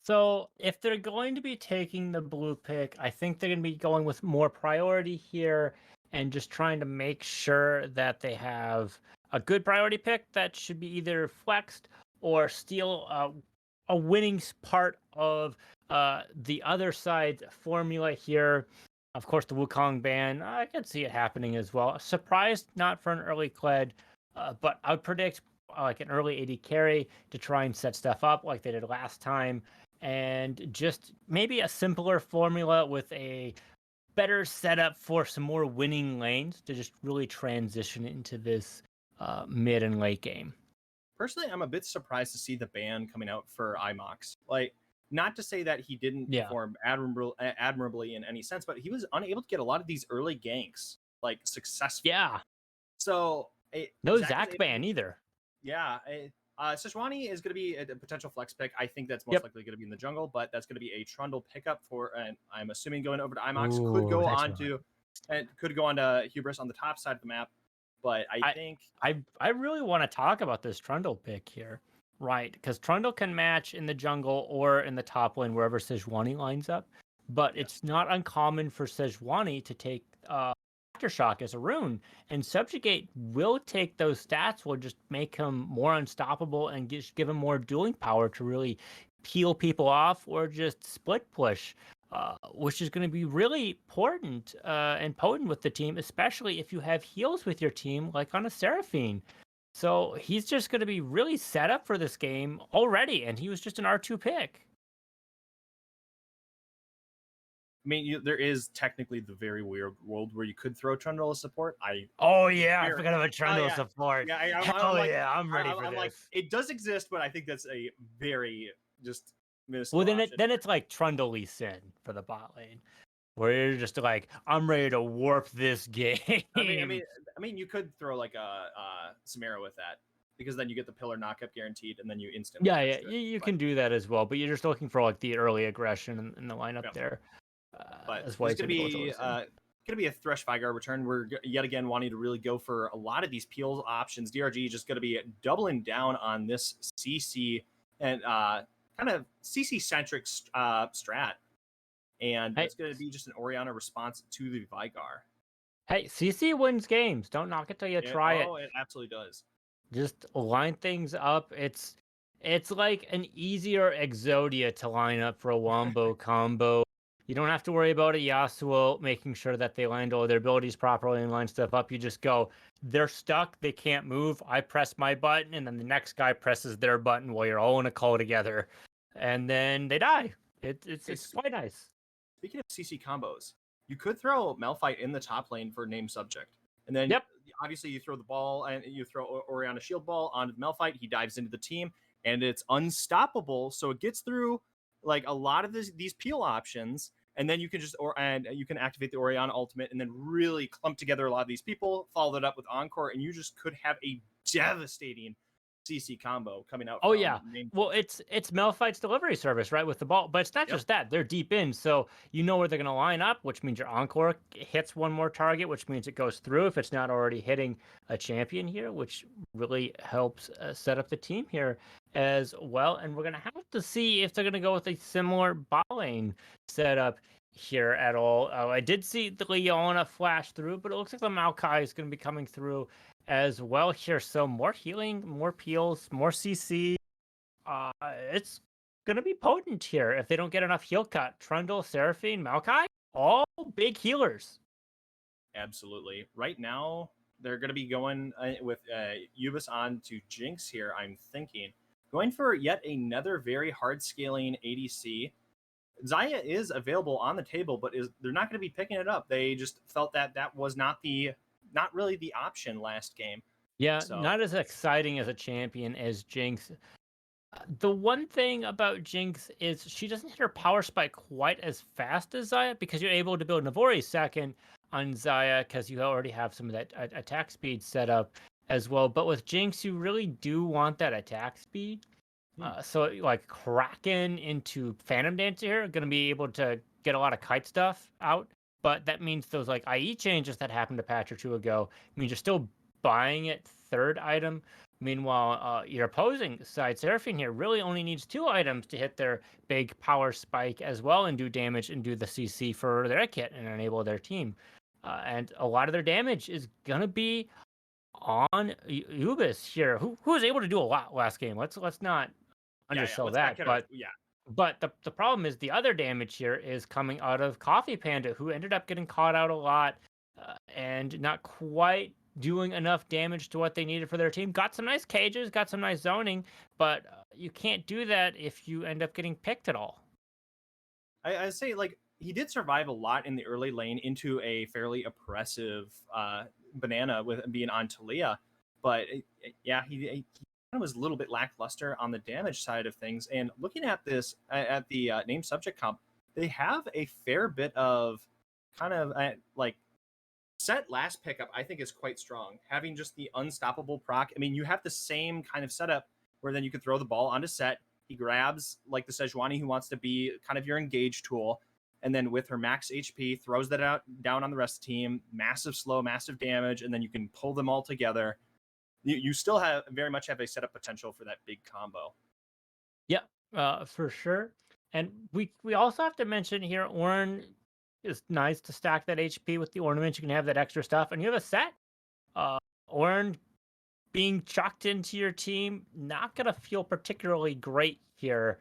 B: So if they're going to be taking the blue pick, I think they're going to be going with more priority here and just trying to make sure that they have a good priority pick that should be either flexed or steal a winning part of the other side's formula here. Of course, the Wukong ban, I could see it happening as well. Surprised not for an early Kled, but I would predict like an early AD carry to try and set stuff up like they did last time, and just maybe a simpler formula with a better setup for some more winning lanes to just really transition into this mid and late game.
A: Personally, I'm a bit surprised to see the ban coming out for IMOX. Like, not to say that he didn't
B: Yeah.
A: perform admirably in any sense, but he was unable to get a lot of these early ganks like successful.
B: Yeah.
A: So
B: No
A: Zach is
B: Zach
A: able
B: ban
A: to-
B: either.
A: Yeah, Sejuani is going to be a potential flex pick. I think that's most likely going to be in the jungle, but that's going to be a Trundle pickup for, and I'm assuming going over to IMOX could
B: Ooh,
A: go
B: that's
A: on to, and could go on to Hubris on the top side of the map. But I think
B: I really want to talk about this Trundle pick here, right? Because Trundle can match in the jungle or in the top lane wherever Sejuani lines up, but it's not uncommon for Sejuani to take Aftershock as a rune, and Subjugate will take those stats, will just make him more unstoppable and just give him more dueling power to really peel people off or just split push. Which is going to be really important and potent with the team, especially if you have heals with your team, like on a Seraphine. So he's just going to be really set up for this game already, and he was just an R2 pick.
A: I mean, there is technically the very weird world where you could throw Trundle as support.
B: Oh yeah, I
A: Fair.
B: forgot about Trundle
A: Yeah.
B: support.
A: Yeah,
B: Hell
A: like,
B: yeah, I'm ready for
A: I'm
B: this.
A: like, it does exist, but I think that's a very just minuscule
B: Well, then
A: option.
B: then it's like Trundle Lee Sin for the bot lane, where you're just like, I'm ready to warp this game.
A: I mean, you could throw like a Samara with that because then you get the pillar knockup guaranteed, and then you instantly.
B: Yeah, you can do that as well, but you're just looking for like the early aggression in the lineup there.
A: But
B: That's why
A: it's gonna be a Thresh Vigar return. We're yet again wanting to really go for a lot of these peel options. DRG just gonna be doubling down on this CC and kind of CC centric strat, and it's gonna be just an Orianna response to the Vigar.
B: Hey, CC wins games. Don't knock it till you try it.
A: Oh, it absolutely does.
B: Just line things up. It's like an easier Exodia to line up for a wombo combo. You don't have to worry about a Yasuo making sure that they land all their abilities properly and line stuff up. You just go, they're stuck, they can't move. I press my button, and then the next guy presses their button while you're all in a call together, and then they die. It's quite nice.
A: Speaking of CC combos, you could throw Malphite in the top lane for name subject, and then obviously you throw the ball and you throw Orianna shield ball onto the Malphite. He dives into the team, and it's unstoppable. So it gets through like a lot of these peel options, and then you can you can activate the Orianna ultimate, and then really clump together a lot of these people. Follow that up with Encore, and you just could have a devastating CC combo coming out.
B: Oh yeah, well it's Malphite's delivery service, right, with the ball, but it's not just that. They're deep in, so you know where they're going to line up, which means your Encore hits one more target, which means it goes through if it's not already hitting a champion here, which really helps set up the team here as well. And we're going to have to see if they're going to go with a similar bot lane setup here at all. I did see the Leona flash through, but it looks like the Maokai is going to be coming through as well here. So more healing, more peels, more CC. It's gonna be potent here if they don't get enough heal cut. Trundle, Seraphine, Maokai, all big healers.
A: Absolutely. Right now, they're going to be going with Ubis on to Jinx here, I'm thinking. Going for yet another very hard scaling ADC. Xayah is available on the table, but they're not going to be picking it up. They just felt that was not really the option last game.
B: Yeah, so. Not as exciting as a champion as Jinx. The one thing about Jinx is she doesn't hit her power spike quite as fast as Xayah because you're able to build Navori second. on Zaya because you already have some of that attack speed set up as well. But with Jinx, you really do want that attack speed. So like Kraken into Phantom Dancer here are going to be able to get a lot of kite stuff out, but that means those like IE changes that happened a patch or two ago means you're still buying it third item. Meanwhile, your opposing side, Seraphine here, really only needs 2 items to hit their big power spike as well and do damage and do the CC for their kit and enable their team. And a lot of their damage is gonna be on Ubis here, who was able to do a lot last game. Let's not
A: Yeah.
B: undersell
A: Let's not
B: that.
A: get
B: But
A: yeah.
B: the problem is the other damage here is coming out of Coffee Panda, who ended up getting caught out a lot and not quite doing enough damage to what they needed for their team. Got some nice cages, got some nice zoning, but you can't do that if you end up getting picked at all.
A: I'd say like he did survive a lot in the early lane into a fairly oppressive banana with being on Talia, but yeah, he kind of was a little bit lackluster on the damage side of things. And looking at this at the name subject comp, they have a fair bit of kind of like set last pickup. I think is quite strong. Having just the unstoppable proc. I mean, you have the same kind of setup where then you could throw the ball onto set. He grabs like the Sejuani who wants to be kind of your engage tool. And then with her max HP, throws that out down on the rest of the team. Massive slow, massive damage, and then you can pull them all together. You still have very much have a setup potential for that big combo.
B: Yeah, for sure. And we also have to mention here, Ornn is nice to stack that HP with the ornaments. You can have that extra stuff, and you have a set. Ornn being chucked into your team, not gonna feel particularly great here,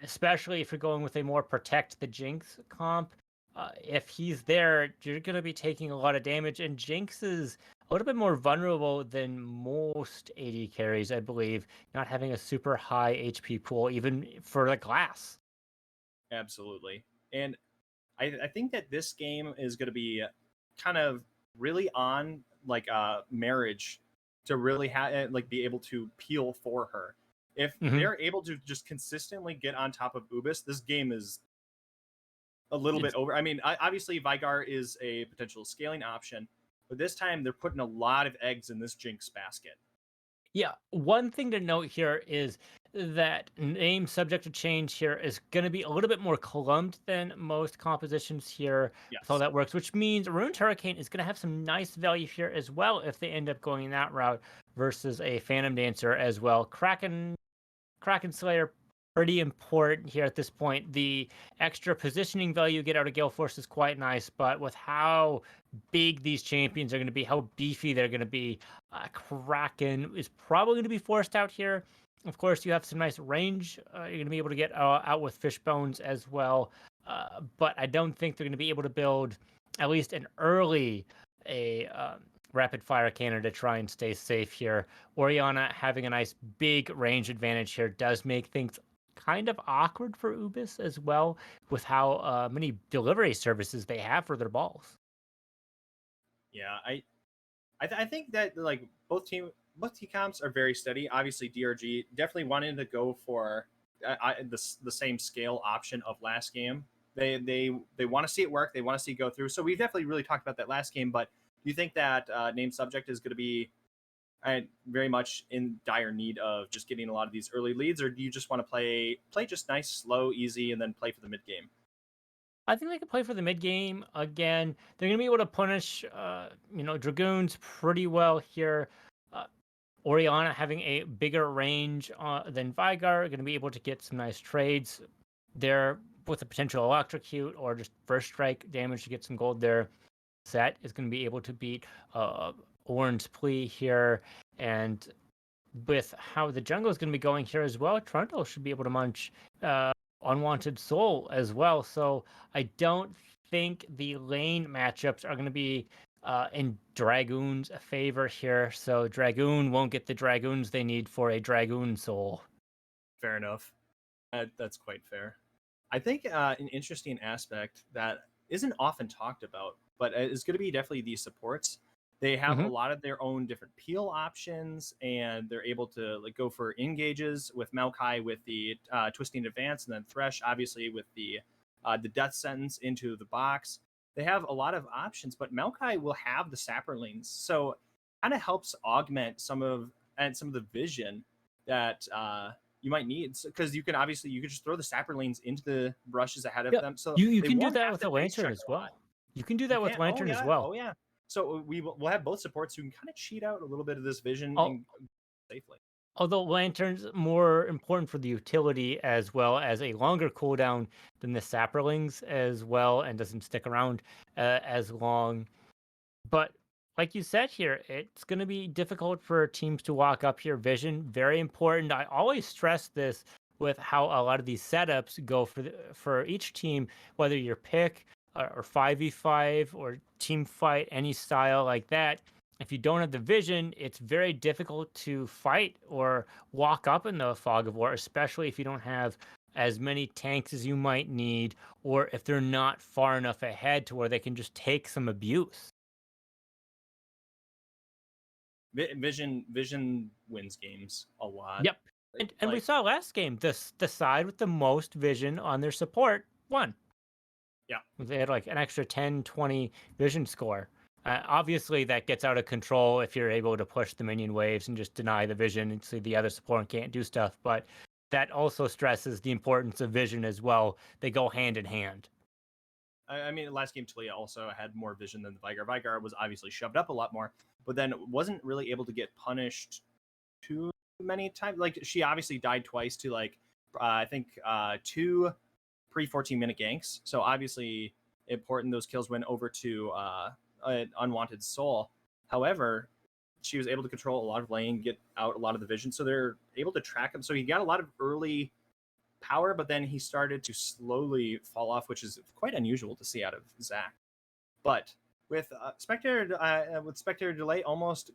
B: especially if you're going with a more protect the Jinx comp. If he's there, you're gonna be taking a lot of damage, and Jinx is a little bit more vulnerable than most AD carries, I believe, not having a super high HP pool, even for the glass.
A: Absolutely. And I think that this game is going to be kind of really on like marriage to really have like be able to peel for her. If
B: Hmm.
A: they're able to just consistently get on top of Ubis, this game is a little bit
B: It's
A: over. I mean, obviously Vigar is a potential scaling option, but this time they're putting a lot of eggs in this Jinx basket.
B: Yeah, one thing to note here is that name subject to change here is going to be a little bit more clumped than most compositions here with how
A: Yes.
B: that works, which means Ruined Hurricane is going to have some nice value here as well if they end up going that route versus a Phantom Dancer as well. Kraken Slayer, pretty important here at this point. The extra positioning value you get out of Gale Force is quite nice, but with how big these champions are going to be, how beefy they're going to be, Kraken is probably going to be forced out here. Of course, you have some nice range. You're going to be able to get out with Fishbones as well, but I don't think they're going to be able to build at least an early a rapid fire cannon to try and stay safe here. Orianna having a nice big range advantage here does make things kind of awkward for Ubis as well, with how many delivery services they have for their balls.
A: Yeah, I think that like both T comps are very steady. Obviously, DRG definitely wanted to go for the same scale option of last game. They want to see it work. They want to see it go through. So we definitely really talked about that last game. But do you think that name subject is going to be very much in dire need of just getting a lot of these early leads, or do you just want to play just nice, slow, easy, and then play for the mid game?
B: I think they can play for the mid game again. They're going to be able to punish, Dragoons pretty well here. Uh, Orianna having a bigger range than Vigar, going to be able to get some nice trades there with a potential electrocute or just first strike damage to get some gold there. Set is going to be able to beat Ornn's plea here, and with how the jungle is going to be going here as well, Trundle should be able to munch Unwanted Soul as well. So I don't think the lane matchups are going to be in Dragoon's favor here. So Dragoon won't get the Dragoons they need for a Dragoon Soul.
A: Fair enough. That's quite fair. I think an interesting aspect that isn't often talked about, but is going to be definitely the supports. They have a
B: Hmm.
A: lot of their own different peel options, and they're able to like go for engages with Maokai with the twisting advance, and then Thresh obviously with the death sentence into the box. they have a lot of options, but Maokai will have the Saproings, so kind of helps augment some of the vision that you might need, because you can obviously you can just throw the Saproings into the brushes ahead of
B: Yeah,
A: them, so
B: you
A: they
B: can do
A: won't
B: that
A: have
B: with
A: to
B: a
A: base
B: lantern
A: check
B: as
A: a lot.
B: well. You can do
A: You
B: that with
A: can. Oh
B: lantern as
A: yeah.
B: well.
A: Oh yeah. So we'll have both supports who can kind of cheat out a little bit of this vision
B: Al-
A: and safely.
B: Although lantern's more important for the utility as well as a longer cooldown than the saprolings as well, and doesn't stick around as long. But like you said here, it's going to be difficult for teams to walk up here. Vision, very important. I always stress this with how a lot of these setups go for each team, whether you're pick or 5v5 or team fight, any style like that. If you don't have the vision, it's very difficult to fight or walk up in the fog of war, especially if you don't have as many tanks as you might need, or if they're not far enough ahead to where they can just take some abuse.
A: Vision wins games a lot.
B: Yep. And we
A: Like
B: saw last game, the side with the most vision on their support won.
A: yeah.
B: They had like an extra 10, 20 vision score. Obviously, that gets out of control if you're able to push the minion waves and just deny the vision and see the other support can't do stuff. But that also stresses the importance of vision as well. They go hand in hand.
A: I mean, last game Talia also had more vision than the Vigar. Vigar was obviously shoved up a lot more, but then wasn't really able to get punished too many times. Like she obviously died twice to like I think two pre 14-minute ganks. So obviously important those kills went over to an unwanted soul. However, she was able to control a lot of lane, get out a lot of the vision, so they're able to track him. So he got a lot of early power, but then he started to slowly fall off, which is quite unusual to see out of Zach. But with Spectator Delay almost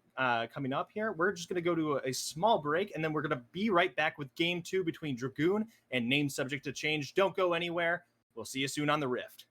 A: coming up here, we're just going to go to a small break, and then we're going to be right back with Game 2 between Dragoon and Name Subject to Change. Don't go anywhere. We'll see you soon on the Rift.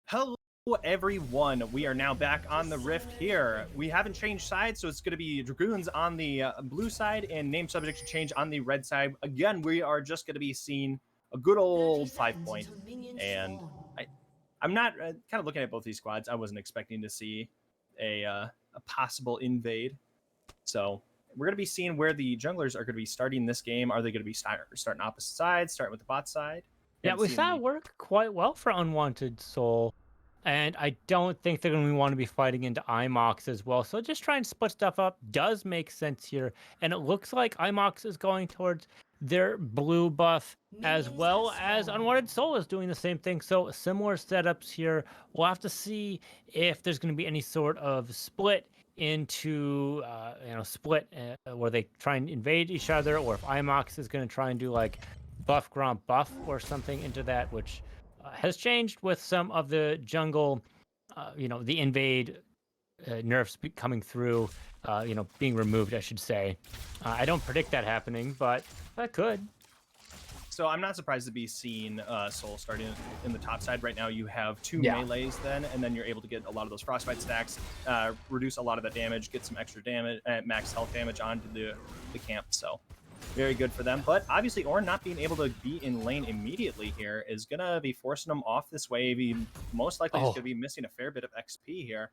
A: Hello. Hello, everyone. We are now back on the Rift here. We haven't changed sides, so it's going to be Dragoons on the blue side and name subject to change on the red side. Again, we are just going to be seeing a good old 5-point. And I'm not kind of looking at both these squads. I wasn't expecting to see a possible invade. So we're going to be seeing where the junglers are going to be starting this game. Are they going to be starting opposite sides, starting with the bot side?
B: Yeah, we saw it work quite well for Unwanted Soul. And I don't think they're going to want to be fighting into IMOX as well. So just trying to split stuff up does make sense here. And it looks like IMOX is going towards their blue buff as well as Unwanted Soul is doing the same thing. So similar setups here. We'll have to see if there's going to be any sort of split into, where they try and invade each other, or if IMOX is going to try and do like buff Gromp buff or something into that, which has changed with some of the jungle, the invade nerfs coming through, being removed, I should say. I don't predict that happening, but that could.
A: So I'm not surprised to be seeing Soul starting in the top side. Right now you have two melees then, and then you're able to get a lot of those frostbite stacks, reduce a lot of that damage, get some extra damage, max health damage onto the camp. So very good for them. But obviously Ornn not being able to be in lane immediately here is going to be forcing him off this wave. He most likely is going to be missing a fair bit of XP here.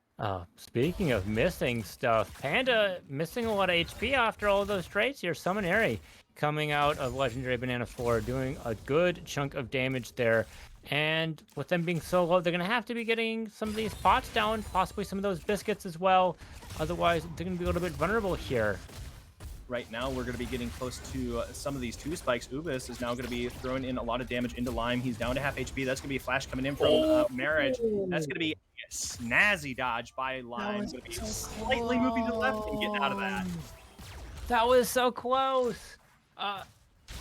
B: Speaking of missing stuff, Panda missing a lot of HP after all of those traits here. Summonary coming out of Legendary Banana 4, doing a good chunk of damage there. And with them being so low, they're going to have to be getting some of these pots down, possibly some of those biscuits as well. Otherwise, they're going to be a little bit vulnerable here.
A: Right now, we're going to be getting close to some of these two spikes. Ubis is now going to be throwing in a lot of damage into Lime. He's down to half HP. That's going to be a flash coming in from Marriage. That's going to be a snazzy dodge by Lime. Going to be slightly moving to the left and getting out of that.
B: That was so close.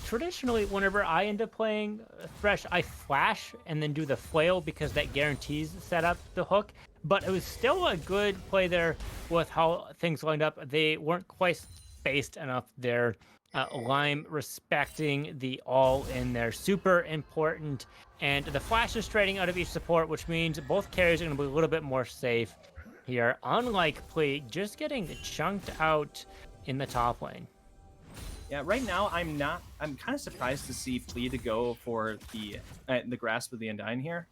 B: Traditionally, whenever I end up playing Thresh, I flash and then do the flail because that guarantees set up the hook. But it was still a good play there with how things lined up. They weren't quite spaced enough there. Lime respecting the all in there. Super important. And the flash is trading out of each support, which means both carries are going to be a little bit more safe here. Unlike Plea, just getting chunked out in the top lane.
A: Yeah, right now I'm kind of surprised to see Flea to go for the grasp of the Undying here.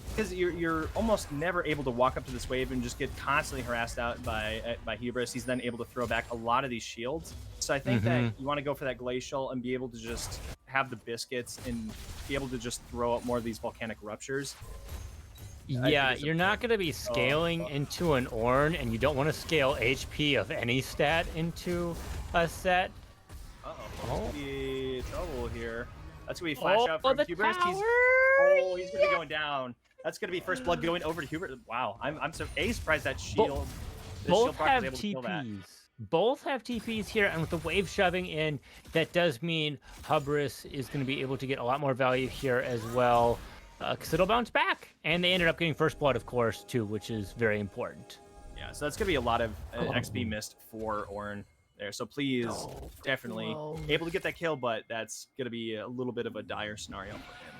A: Because you're almost never able to walk up to this wave and just get constantly harassed out by Hubris. He's then able to throw back a lot of these shields. So I think that you want to go for that Glacial and be able to just have the biscuits and be able to just throw up more of these volcanic ruptures.
B: Yeah, you're not going to be scaling into an Ornn, and you don't want to scale HP of any stat into a set.
A: That's going to be trouble here. That's going to be flash out from Hubris. He's going to be going down. That's going to be first blood going over to Hubris. Wow, I'm so surprised that shield.
B: Both have TPs. Both have TPs here, and with the wave shoving in, that does mean Hubris is going to be able to get a lot more value here as well. Because it'll bounce back. And they ended up getting first blood, of course, too, which is very important.
A: Yeah, so that's going to be a lot of XP missed for Ornn there. So please, definitely able to get that kill, but that's going to be a little bit of a dire scenario for him.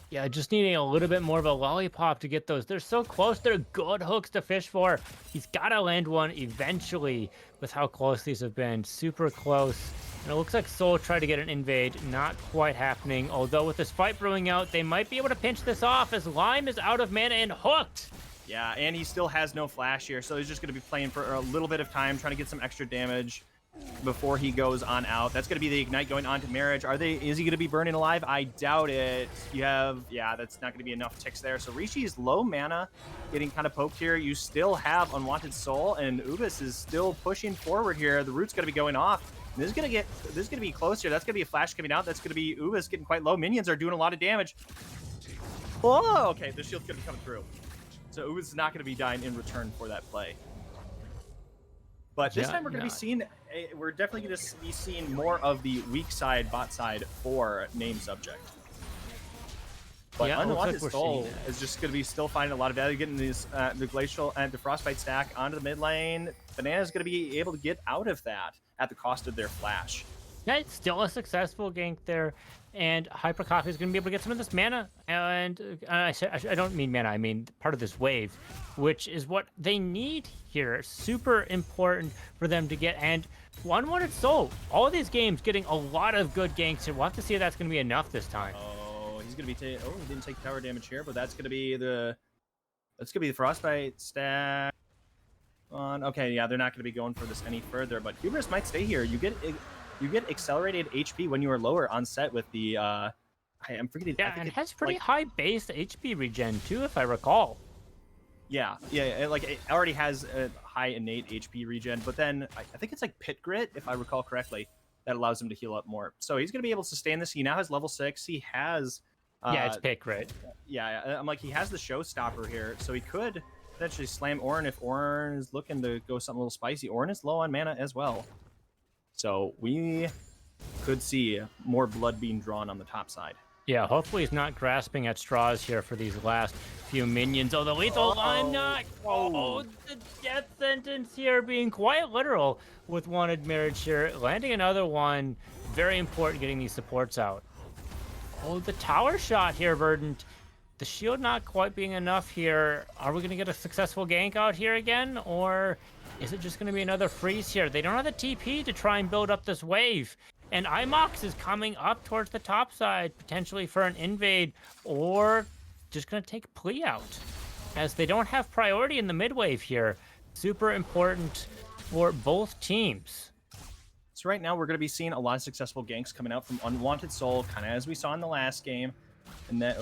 B: Yeah, just needing a little bit more of a lollipop to get those. They're so close. They're good hooks to fish for. He's got to land one eventually with how close these have been. Super close. And it looks like Soul tried to get an invade. Not quite happening. Although with this fight brewing out, they might be able to pinch this off as Lime is out of mana and hooked.
A: Yeah, and he still has no flash here, so he's just going to be playing for a little bit of time, trying to get some extra damage before he goes on out. That's going to be the Ignite going on to Marriage. Is he going to be burning alive? I doubt it. That's not going to be enough ticks there. So Rishi is low mana, getting kind of poked here. You still have Unwanted Soul, and Ubis is still pushing forward here. The root's going to be going off. This is gonna be close here. That's gonna be a flash coming out. That's gonna be Ubis getting quite low. Minions are doing a lot of damage. Oh, okay. The shield's gonna be coming through. So Ubis is not gonna be dying in return for that play. But this time we're gonna be seeing. We're definitely gonna be seeing more of the weak side, bot side for name subject. But Unwanted Soul is just going to be still finding a lot of value, getting these the Glacial and the Frostbite stack onto the mid lane. Banana's going to be able to get out of that at the cost of their flash.
B: Yeah, it's still a successful gank there, and Hyper Coffee is going to be able to get some of this mana. And I don't mean mana, I mean part of this wave, which is what they need here. Super important for them to get. And Unwanted Soul, all of these games getting a lot of good ganks here. We'll have to see if that's going to be enough this time.
A: Oh, he's gonna be he didn't take tower damage here, but that's gonna be the frostbite stack on. Okay, yeah, they're not gonna be going for this any further, but Hubris might stay here. You get accelerated HP when you are lower on set with the I'm forgetting.
B: Yeah, and it has pretty high base HP regen too, if I recall.
A: Yeah, like it already has a high innate HP regen, but then I think it's like Pit Grit, if I recall correctly, that allows him to heal up more. So he's gonna be able to sustain this. He now has level 6. He has
B: yeah, it's Pit Grit.
A: Yeah, I'm like, he has the showstopper here, so he could potentially slam Ornn if Ornn is looking to go something a little spicy. Ornn is low on mana as well, so we could see more blood being drawn on the top side.
B: Yeah, hopefully he's not grasping at straws here for these last few minions. Oh, the lethal line not. Oh, the death sentence here being quite literal with Wanted Marriage here. Landing another one. Very important getting these supports out. Oh, the tower shot here, Verdant. The shield not quite being enough here. Are we going to get a successful gank out here again? Or is it just going to be another freeze here? They don't have the TP to try and build up this wave. And Imox is coming up towards the top side, potentially for an invade, or just going to take Plea out, as they don't have priority in the mid wave here. Super important for both teams.
A: So right now we're going to be seeing a lot of successful ganks coming out from Unwanted Soul, kind of as we saw in the last game. And then,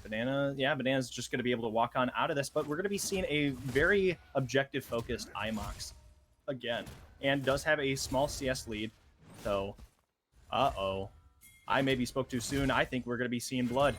A: Banana, yeah, Banana's just going to be able to walk on out of this, but we're going to be seeing a very objective-focused Imox again, and does have a small CS lead. So, I maybe spoke too soon. I think we're going to be seeing blood.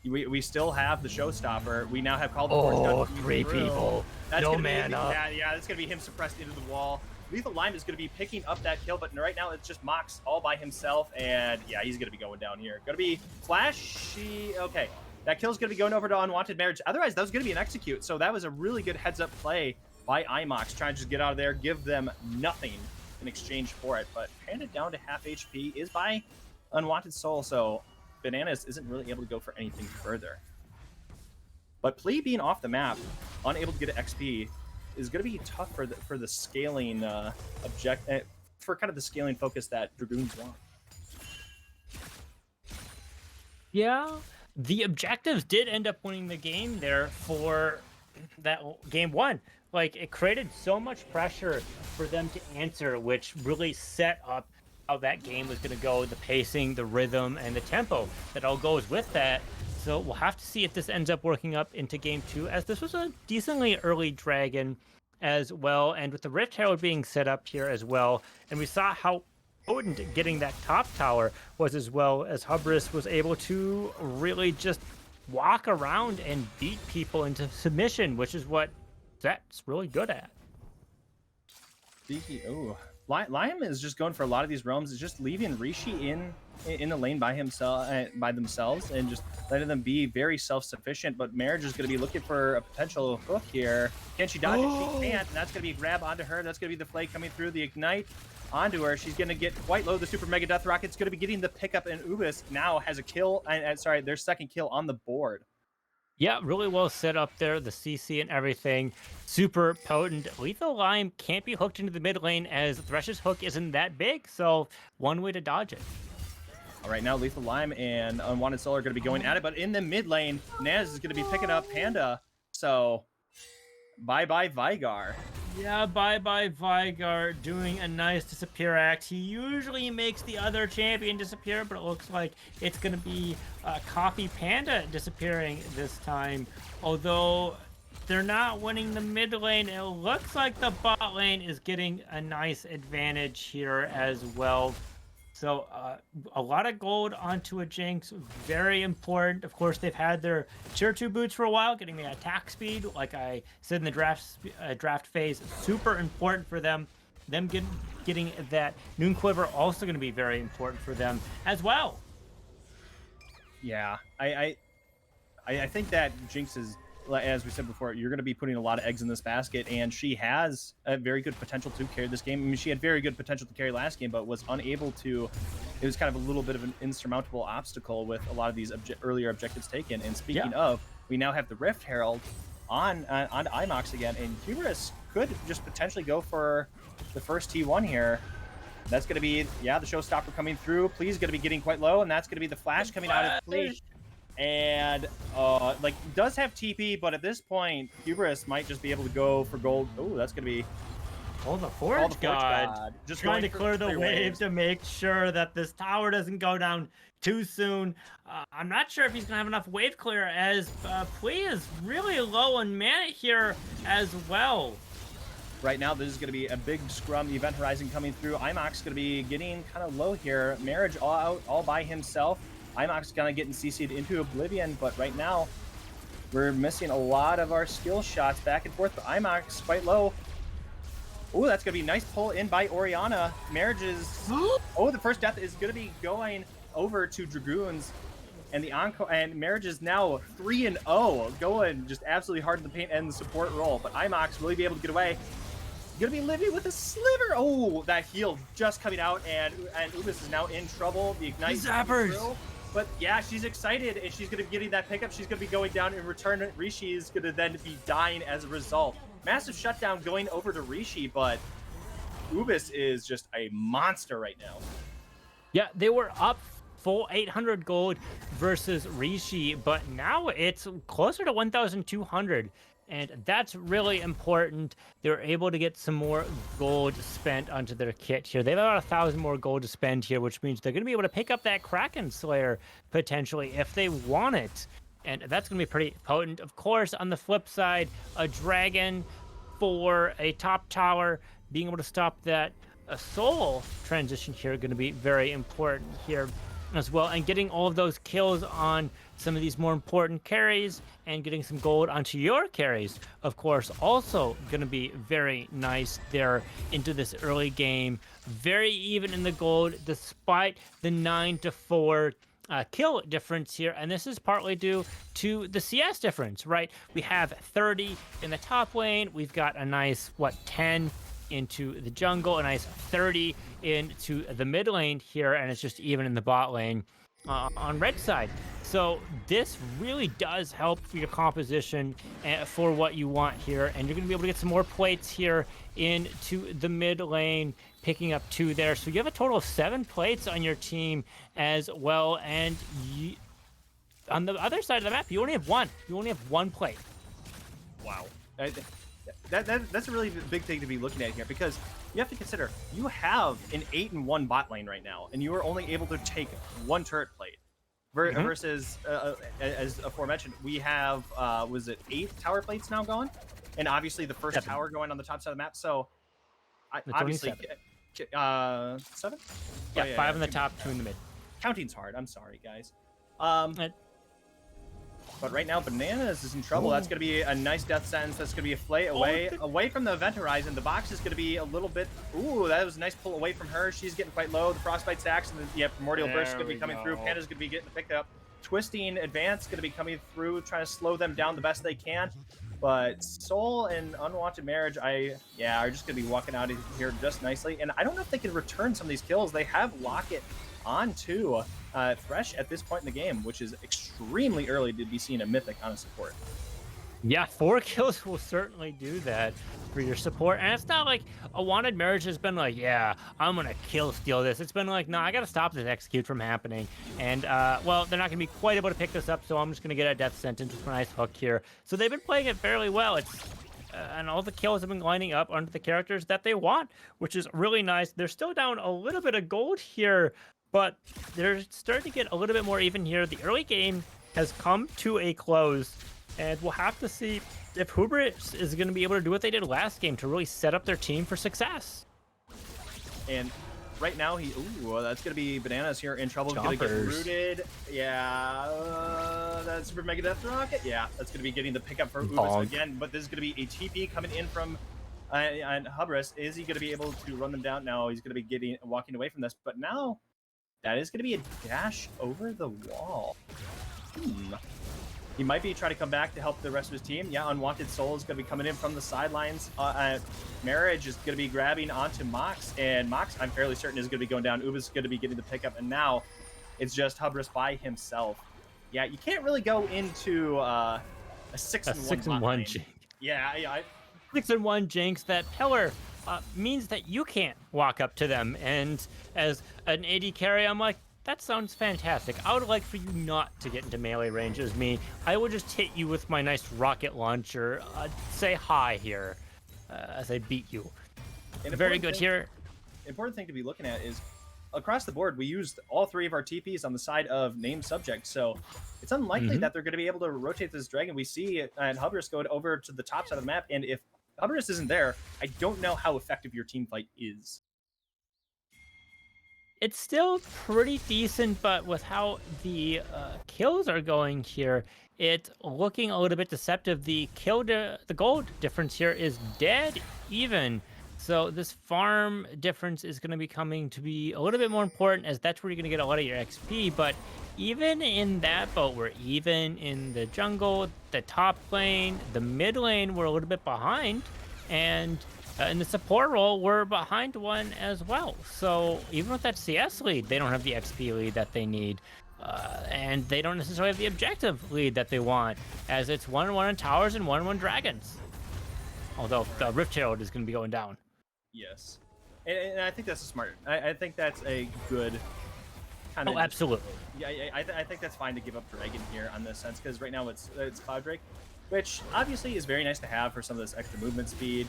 A: We still have the showstopper. We now have called the force.
B: Three people.
A: That's
B: no
A: gonna
B: mana.
A: Yeah, that's going to be him suppressed into the wall. Lethal Lime is going to be picking up that kill, but right now it's just Mox all by himself, and yeah, he's going to be going down here. Going to be flashy. Okay, that kill's going to be going over to Unwanted Marriage. Otherwise, that was going to be an execute, so that was a really good heads-up play by Imox, trying to just get out of there, give them nothing in exchange for it. But Panda down to half HP is by Unwanted Soul, so Bananas isn't really able to go for anything further. But Plea being off the map, unable to get XP, is going to be tough for the scaling for kind of the scaling focus that Dragoons want.
B: Yeah, the objectives did end up winning the game there for that game one. Like, it created so much pressure for them to answer, which really set up how that game was going to go, the pacing, the rhythm, and the tempo that all goes with that. So we'll have to see if this ends up working up into game two, as this was a decently early dragon as well, and with the Rift Herald being set up here as well. And we saw how potent getting that top tower was, as well as Hubris was able to really just walk around and beat people into submission, which is what Zet's really good at.
A: Liam is just going for a lot of these roams. Is just leaving Rishi in the lane by themselves, and just letting them be very self-sufficient. But Marriage is going to be looking for a potential hook here. Can she dodge it? She can't, and that's going to be a grab onto her. That's going to be the flay coming through, the ignite onto her. She's going to get quite low. The Super Mega Death Rocket's going to be getting the pickup, and Ubis now has a kill. Sorry, their second kill on the board.
B: Yeah, really well set up there. The CC and everything, super potent. Lethal Lime can't be hooked into the mid lane, as Thresh's hook isn't that big, so one way to dodge it.
A: All right, now Lethal Lime and Unwanted Soul are going to be going at it, but in the mid lane, Naz is going to be picking up Panda. So, bye-bye Vigar.
B: Yeah, bye-bye Vigar, doing a nice disappear act. He usually makes the other champion disappear, but it looks like it's going to be Coffee Panda disappearing this time. Although they're not winning the mid lane, it looks like the bot lane is getting a nice advantage here as well. So a lot of gold onto a Jinx, very important. Of course, they've had their tier 2 boots for a while, getting the attack speed, like I said in the draft phase, super important for them. Them getting that Noon Quiver also going to be very important for them as well.
A: Yeah, I think that Jinx is as we said before, you're going to be putting a lot of eggs in this basket, and she has a very good potential to carry this game. I mean, she had very good potential to carry last game, but was unable to. It was kind of a little bit of an insurmountable obstacle with a lot of these earlier objectives taken. And speaking of, we now have the Rift Herald on IMOX again, and Hubris could just potentially go for the first T1 here. That's going to be, the showstopper coming through. Please going to be getting quite low, and that's going to be the flash coming out of Fleet. And, does have TP, but at this point, Hubris might just be able to go for gold. Oh, that's going to be...
C: Oh, the Forge God. Just trying to clear the wave to make sure that this tower doesn't go down too soon. I'm not sure if he's going to have enough wave clear, as Pui is really low on mana here as well.
A: Right now, this is going to be a big scrum. Event Horizon coming through. IMOX is going to be getting kind of low here. Marriage all out, all by himself. IMOX is kind of getting CC'd into oblivion, but right now, we're missing a lot of our skill shots back and forth. But IMOX quite low. Oh, that's going to be a nice pull in by Orianna. Marriage is... Oh, the first death is going to be going over to Dragoons. And the Encore, and Marriage is now 3-0, going just absolutely hard in the paint and the support role. But IMOX will he be able to get away? Gonna be Livy with a sliver. Oh, that heal just coming out, and Ubis is now in trouble. The Ignite
C: zappers.
A: But yeah, she's excited, and she's gonna be getting that pickup. She's gonna be going down in return. Rishi is gonna then be dying as a result. Massive shutdown going over to Rishi, but Ubis is just a monster right now.
B: Yeah, they were up full 800 gold versus Rishi, but now it's closer to 1,200. And that's really important. They're able to get some more gold spent onto their kit here. They have about 1,000 more gold to spend here, which means they're going to be able to pick up that Kraken Slayer potentially if they want it. And that's going to be pretty potent. Of course, on the flip side, a dragon for a top tower, being able to stop that soul transition here, going to be very important here as well. And getting all of those kills on some of these more important carries and getting some gold onto your carries, of course, also going to be very nice there into this early game. Very even in the gold, despite the 9-4 kill difference here. And this is partly due to the CS difference, right? We have 30 in the top lane. We've got a nice, 10 into the jungle, a nice 30 into the mid lane here, and it's just even in the bot lane on red side. So this really does help for your composition for what you want here, and you're going to be able to get some more plates here into the mid lane, picking up 2 there. So you have a total of 7 plates on your team as well, and on the other side of the map, you only have 1. You only have 1 plate.
A: Wow. That's a really big thing to be looking at here, because you have to consider you have an 8-1 bot lane right now, and you are only able to take 1 turret plate. Versus, as aforementioned, we have, was it 8 tower plates now gone? And obviously the first tower going on the top side of the map, so obviously... 7?
B: Yeah, 5 in the top, 2 in the mid.
A: Counting's hard, I'm sorry, guys. But right now, Bananas is in trouble. That's going to be a nice death sentence. That's going to be a flay away from the event horizon. The box is going to be a little bit... Ooh, that was a nice pull away from her. She's getting quite low. The Frostbite stacks, and the Primordial Burst is going to be coming through. Panda's going to be getting the pickup. Twisting Advance is going to be coming through, trying to slow them down the best they can. But Soul and Unwanted Marriage, are just going to be walking out of here just nicely. And I don't know if they can return some of these kills. They have Locket onto Thresh at this point in the game, which is extremely early to be seeing a Mythic on a support.
B: Yeah, 4 kills will certainly do that for your support. And it's not like a Wanted Marriage has been like, yeah, I'm going to kill steal this. It's been like, no, I got to stop this execute from happening. And, well, they're not going to be quite able to pick this up, so I'm just going to get a death sentence with a nice hook here. So they've been playing it fairly well. And all the kills have been lining up onto the characters that they want, which is really nice. They're still down a little bit of gold here, but they're starting to get a little bit more even here. The early game has come to a close, and we'll have to see if Hubris is going to be able to do what they did last game to really set up their team for success.
A: And right now, that's going to be Bananas here in trouble. Going to get rooted. Yeah, that's Super Mega Death Rocket. Yeah, that's going to be getting the pickup for Hubris again, but this is going to be a TP coming in from and Hubris. Is he going to be able to run them down? No, he's going to be walking away from this, but now that is going to be a dash over the wall. He might be trying to come back to help the rest of his team. Yeah, Unwanted Soul is going to be coming in from the sidelines. Marriage is going to be grabbing onto Mox, and Mox, I'm fairly certain, is going to be going down. Ubis is going to be getting the pickup, and now it's just Hubris by himself. Yeah, you can't really go into a 6-1
B: Jinx.
A: Yeah,
B: 6-1 Jinx. That pillar means that you can't walk up to them. And as an AD carry, I'm like, that sounds fantastic. I would like for you not to get into melee range as me. I will just hit you with my nice rocket launcher. Say hi here as I beat you. Very good here.
A: Important thing to be looking at is across the board, we used all 3 of our TPs on the side of named subject. So it's unlikely that they're going to be able to rotate this dragon. We see Hubris go over to the top side of the map. And if Hubris isn't there, I don't know how effective your team fight is.
B: It's still pretty decent, but with how the kills are going here, it's looking a little bit deceptive. The gold difference here is dead even. So this farm difference is going to be coming to be a little bit more important, as that's where you're going to get a lot of your XP. But even in that boat, we're even in the jungle, the top lane, the mid lane, we're a little bit behind. And in the support role, we're behind one as well. So even with that CS lead, they don't have the XP lead that they need. And they don't necessarily have the objective lead that they want, as it's 1-1 on towers and 1-1 dragons. Although the Rift Herald is going to be going down.
A: Yes. And I think that's smart. I think that's a good kind of...
B: Oh, absolutely.
A: Yeah, I think that's fine to give up Dragon here on this sense, because right now it's Cloud Drake, which obviously is very nice to have for some of this extra movement speed.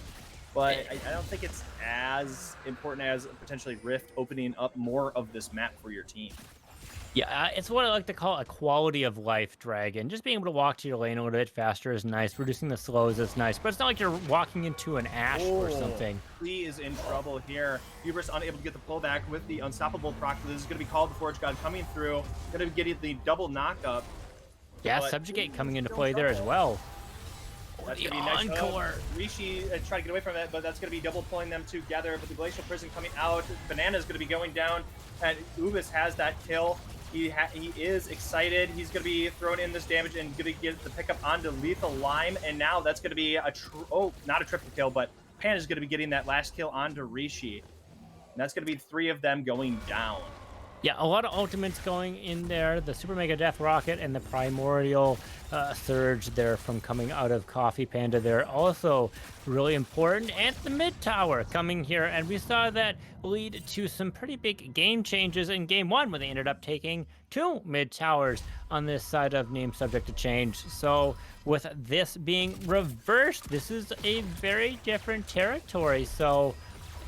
A: But I don't think it's as important as potentially Rift opening up more of this map for your team.
B: Yeah, it's what I like to call a quality of life dragon. Just being able to walk to your lane a little bit faster is nice. Reducing the slows is nice. But it's not like you're walking into an Ashe or something.
A: Lee is in trouble here. Hubris unable to get the pullback with the Unstoppable proc. This is going to be called the Forge God coming through. Going to be getting the double knockup.
B: Yeah, Subjugate coming into play there as well.
A: That's going to be a nice encore. Rishi tried to get away from it, but that's going to be double pulling them together. But the Glacial Prison coming out. Banana is going to be going down, and Ubis has that kill. He is excited. He's going to be throwing in this damage and going to get the pickup onto Lethal Lime. And now that's going to be not a triple kill, but Pan is going to be getting that last kill onto Rishi. And that's going to be 3 of them going down.
B: Yeah, a lot of ultimates going in there. The Super Mega Death Rocket and the Primordial Surge there from coming out of Coffee Panda there. Also really important. And the mid tower coming here. And we saw that lead to some pretty big game changes in Game 1 when they ended up taking 2 mid towers on this side of Name Subject to Change. So with this being reversed, this is a very different territory. So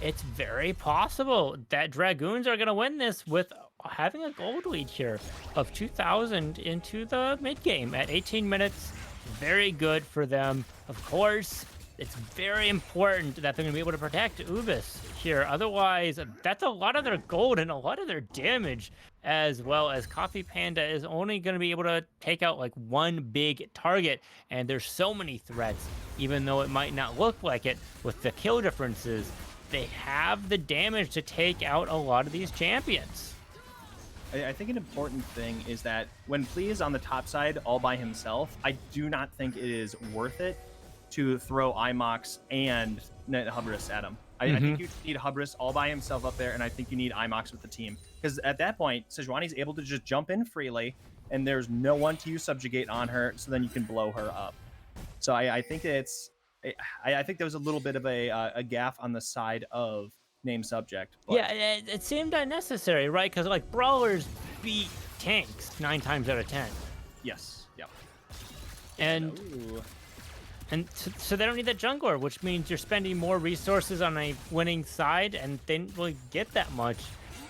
B: it's very possible that Dragoons are going to win this with having a gold lead here of 2,000 into the mid game at 18 minutes. Very good for them. Of course, it's very important that they're going to be able to protect Ubis here. Otherwise, that's a lot of their gold and a lot of their damage, as well as Coffee Panda is only going to be able to take out like one big target. And there's so many threats, even though it might not look like it with the kill differences. They have the damage to take out a lot of these champions.
A: I think an important thing is that when Plee is on the top side all by himself, I do not think it is worth it to throw Imox and Hubris at him. I think you need Hubris all by himself up there, and I think you need Imox with the team. Because at that point, Sejuani's able to just jump in freely, and there's no one to use Subjugate on her, so then you can blow her up. So I think it's... I think there was a little bit of a gaffe on the side of Name Subject. But...
B: Yeah, it seemed unnecessary, right? Because like brawlers beat tanks 9 times out of 10.
A: Yes. Yeah.
B: And so they don't need that jungler, which means you're spending more resources on a winning side, and they didn't really get that much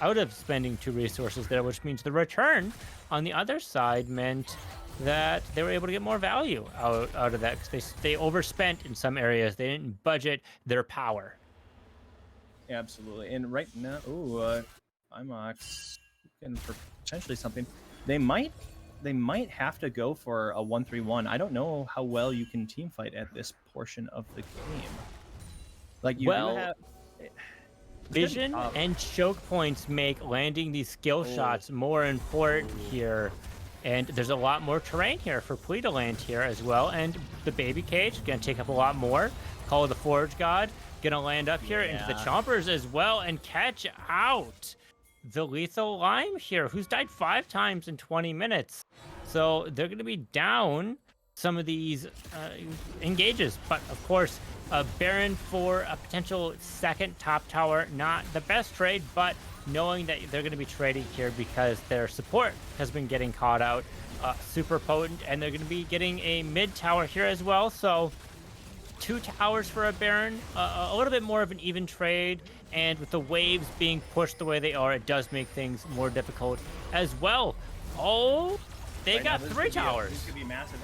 B: out of spending 2 resources there, which means the return on the other side meant that they were able to get more value out of that, because they overspent in some areas. They didn't budget their power.
A: Absolutely. And right now, Imox and potentially something. They might have to go for a 1-3-1. I don't know how well you can team fight at this portion of the game. Like you do have
B: vision and choke points make landing these skill shots more important here. And there's a lot more terrain here for Pui to land here as well. And the baby cage gonna take up a lot more. Call of the Forge God gonna land up here into the chompers as well and catch out the Lethal Lime here, who's died 5 times in 20 minutes. So they're gonna be down some of these engages. But of course, Baron for a potential second top tower, not the best trade, but knowing that they're going to be trading here because their support has been getting caught out super potent, and they're going to be getting a mid tower here as well. So 2 towers for a Baron, a little bit more of an even trade, and with the waves being pushed the way they are, it does make things more difficult as well. Oh, they got 3 towers.
A: This is going to be massive.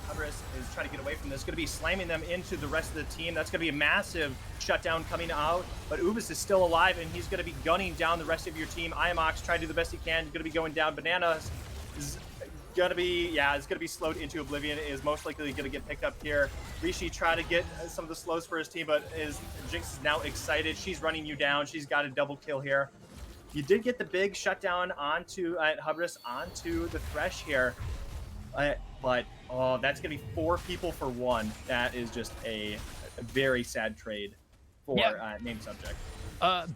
A: Hubris is trying to get away from this. Going to be slamming them into the rest of the team. That's going to be a massive shutdown coming out. But Ubis is still alive, and he's going to be gunning down the rest of your team. Imox trying to do the best he can. He's going to be going down. Banana is going to be, it's going to be slowed into oblivion. It is most likely going to get picked up here. Rishi trying to get some of the slows for his team, but Jinx is now excited. She's running you down. She's got a double kill here. You did get the big shutdown onto Hubris onto the Thresh here. But that's going to be 4 people for 1. That is just a very sad trade for name subject.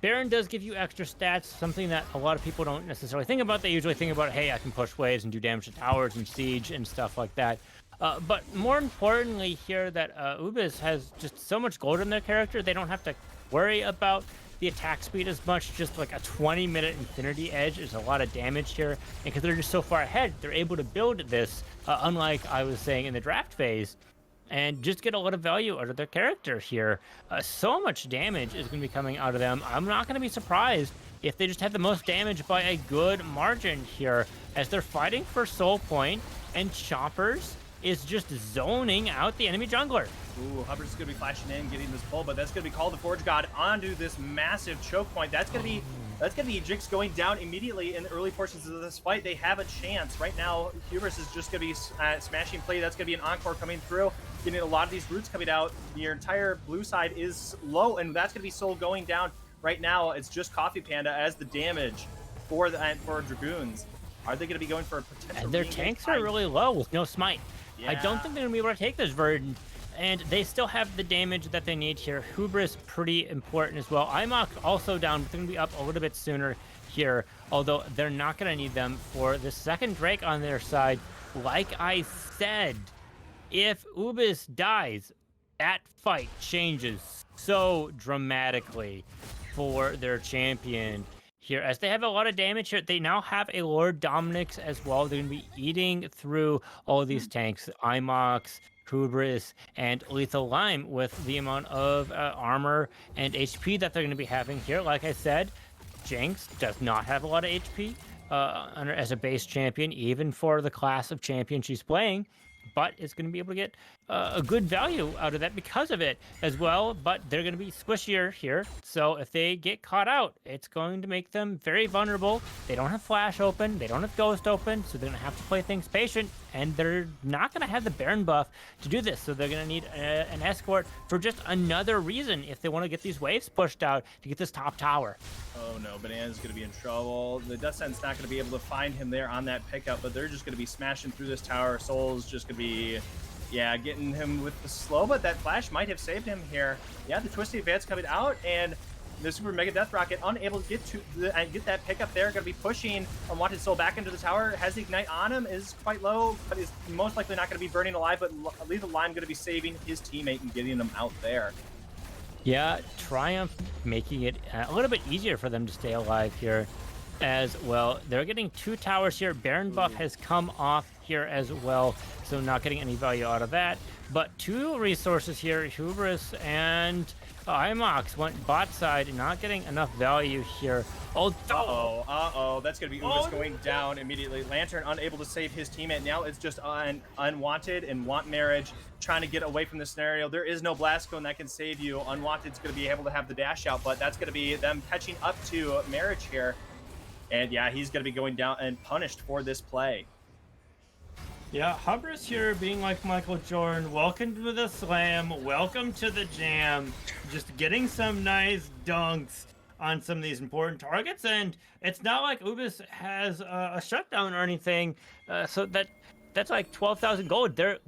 B: Baron does give you extra stats, something that a lot of people don't necessarily think about. They usually think about, hey, I can push waves and do damage to towers and siege and stuff like that. But more importantly here, that Ubis has just so much gold in their character, they don't have to worry about the attack speed as much. Just like a 20-minute Infinity Edge is a lot of damage here, and because they're just so far ahead, they're able to build this, unlike I was saying in the draft phase, and just get a lot of value out of their character here. So much damage is going to be coming out of them. I'm not going to be surprised if they just have the most damage by a good margin here, as they're fighting for Soul Point, and Chompers is just zoning out the enemy jungler.
A: Ooh, Hubbard's going to be flashing in, getting this pull, but that's going to be Call of the Forge God onto this massive choke point. That's going to be Jinx going down immediately in the early portions of this fight. They have a chance. Right now, Hubris is just going to be smashing play. That's going to be an encore coming through, getting a lot of these roots coming out. Your entire blue side is low, and that's going to be Soul going down. Right now, it's just Coffee Panda as the damage for Dragoons. Are they going to be going for a potential?
B: And their tanks are really low with no smite. I don't think they're going to be able to take this Verdant, and they still have the damage that they need here. Hubris pretty important as well. Imox also down, but they're going to be up a little bit sooner here, although they're not going to need them for the second Drake on their side. Like I said, if Ubis dies, that fight changes so dramatically for their champion here, as they have a lot of damage here. They now have a Lord Dominix as well. They're going to be eating through all of these tanks, Imox, Hubris, and Lethal Lime, with the amount of armor and HP that they're going to be having here. Like I said, Jinx does not have a lot of HP as a base champion, even for the class of champion she's playing, but is going to be able to get a good value out of that because of it as well. But they're going to be squishier here, so if they get caught out, it's going to make them very vulnerable. They don't have Flash open, they don't have Ghost open, so they're going to have to play things patient, and they're not going to have the Baron buff to do this, so they're going to need an escort for just another reason if they want to get these waves pushed out to get this top tower.
A: Oh no, Banana's going to be in trouble. The Death Sent's not going to be able to find him there on that pickup, but they're just going to be smashing through this tower. Soul's just going to be, getting him with the slow, but that flash might have saved him here. Yeah, the Twisty Advance coming out, and the Super Mega Death Rocket unable to get that pickup there. Going to be pushing Unwanted Soul back into the tower. Has the Ignite on him, is quite low, but is most likely not going to be burning alive, but Lethal Lime going to be saving his teammate and getting him out there.
B: Yeah, Triumph making it a little bit easier for them to stay alive here as well. They're getting 2 towers here. Baron buff has come off here as well, so not getting any value out of that. But 2 resources here, Hubris and Imox went bot side, not getting enough value here.
A: Uh-oh, that's going to be Ubis going down immediately. Lantern unable to save his teammate. Now it's just Unwanted and Want Marriage trying to get away from the scenario. There is no Blast Cone that can save you. Unwanted's going to be able to have the dash out, but that's going to be them catching up to Marriage here. And yeah, he's going to be going down and punished for this play.
C: Yeah, Hubris here being like Michael Jordan. Welcome to the slam. Welcome to the jam. Just getting some nice dunks on some of these important targets, and it's not like Ubis has a shutdown or anything, so that's like 12,000 gold. They're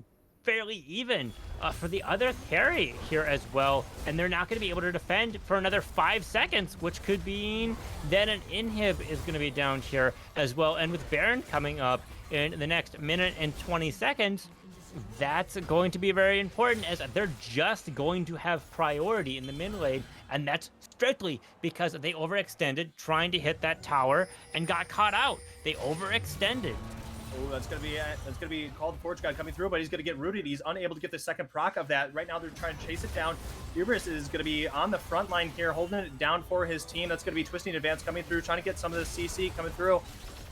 C: fairly even for the other carry here as well, and they're not going to be able to defend for another 5 seconds, which could mean that an inhib is going to be down here as well. And with Baron coming up in the next minute and 20 seconds, that's going to be very important, as they're just going to have priority in the mid lane, and that's strictly because they overextended trying to hit that tower and got caught out. They overextended.
A: Oh, that's gonna be called the Forge God coming through, but he's gonna get rooted. He's unable to get the second proc of that. Right now, they're trying to chase it down. Hubris is gonna be on the front line here, holding it down for his team. That's gonna be Twisting Advance coming through, trying to get some of the CC coming through,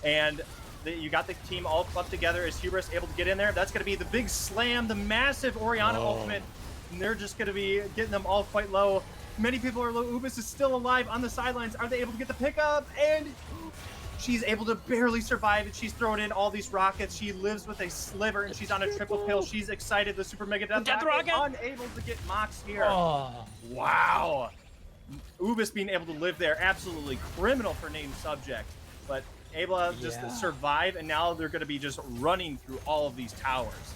A: and you got the team all clubbed together. Is Hubris able to get in there? That's gonna be the big slam, the massive Orianna ultimate, and they're just gonna be getting them all quite low. Many people are low. Ubis is still alive on the sidelines. Are they able to get the pickup? And she's able to barely survive it. She's throwing in all these rockets. She lives with a sliver, and she's on a triple kill. She's excited. The Super Mega Death Rocket unable to get Mox here.
C: Oh,
A: wow. Ubis being able to live there, absolutely criminal for named subject, but able to just survive, and now they're going to be just running through all of these towers.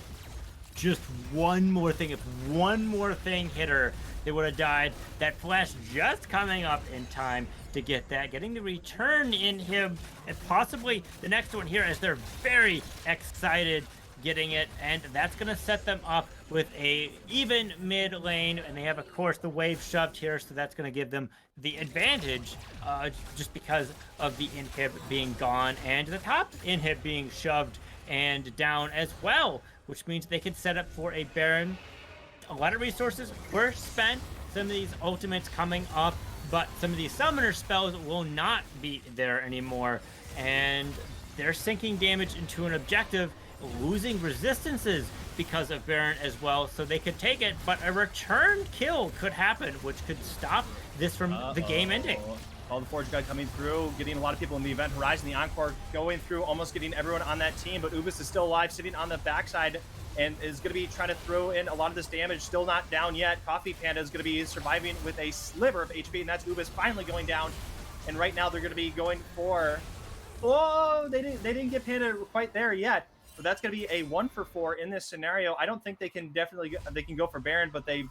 C: Just one more thing. If one more thing hit her, they would have died. That flash just coming up in time to get that, getting the return in him, and possibly the next one here, as they're very excited getting it, and that's going to set them up with a even mid lane, and they have, of course, the wave shoved here, so that's going to give them the advantage just because of the inhib being gone and the top inhib being shoved and down as well, which means they can set up for a Baron. A lot of resources were spent, some of these ultimates coming up, but some of these summoner spells will not be there anymore, and they're sinking damage into an objective, losing resistances because of Baron as well, so they could take it, but a return kill could happen, which could stop this from the game ending.
A: All the Forge God coming through, getting a lot of people in the event horizon. The Encore going through, almost getting everyone on that team, but Ubis is still alive, sitting on the backside, and is going to be trying to throw in a lot of this damage. Still not down yet. Coffee Panda is going to be surviving with a sliver of HP, and that's Ubis finally going down. And right now they're going to be going for... Oh, they didn't get Panda quite there yet. So that's going to be a 1-for-4 in this scenario. I don't think they can go for Baron, but they...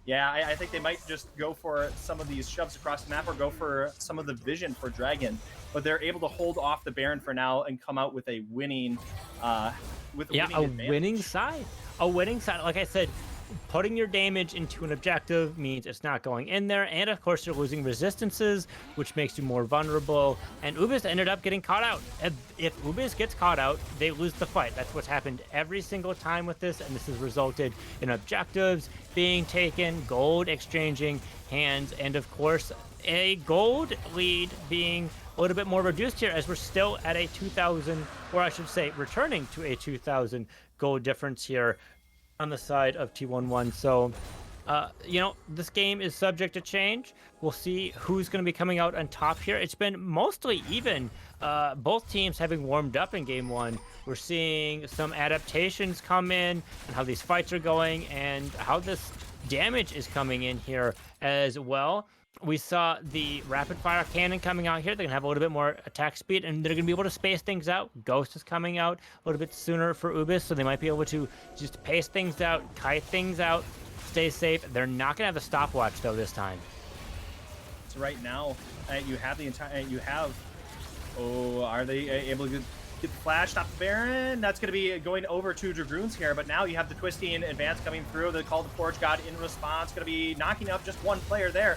A: Yeah, I think they might just go for some of these shoves across the map or go for some of the vision for Dragon. But they're able to hold off the Baron for now and come out with a winning
B: winning side. A winning side. Like I said, putting your damage into an objective means it's not going in there, and of course you're losing resistances, which makes you more vulnerable, and Ubis ended up getting caught out. If Ubis gets caught out, they lose the fight. That's what's happened every single time with this, and this has resulted in objectives being taken, gold exchanging hands, and of course a gold lead being a little bit more reduced here, as we're still at a 2,000, or I should say returning to a 2,000 gold difference here on the side of T11. So, this game is subject to change. We'll see who's going to be coming out on top here. It's been mostly even. Both teams having warmed up in Game 1. We're seeing some adaptations come in, and how these fights are going, and how this damage is coming in here as well. We saw the rapid fire cannon coming out here. They're going to have a little bit more attack speed, and they're going to be able to space things out. Ghost is coming out a little bit sooner for Ubis, so they might be able to just pace things out, kite things out, stay safe. They're not going to have the stopwatch, though, this time.
A: So right now, you have the entire... are they able to get the flash, stop the Baron? That's going to be going over to Dragoons here, but now you have the Twisting Advance coming through. They call the Forge God in response, going to be knocking up just one player there.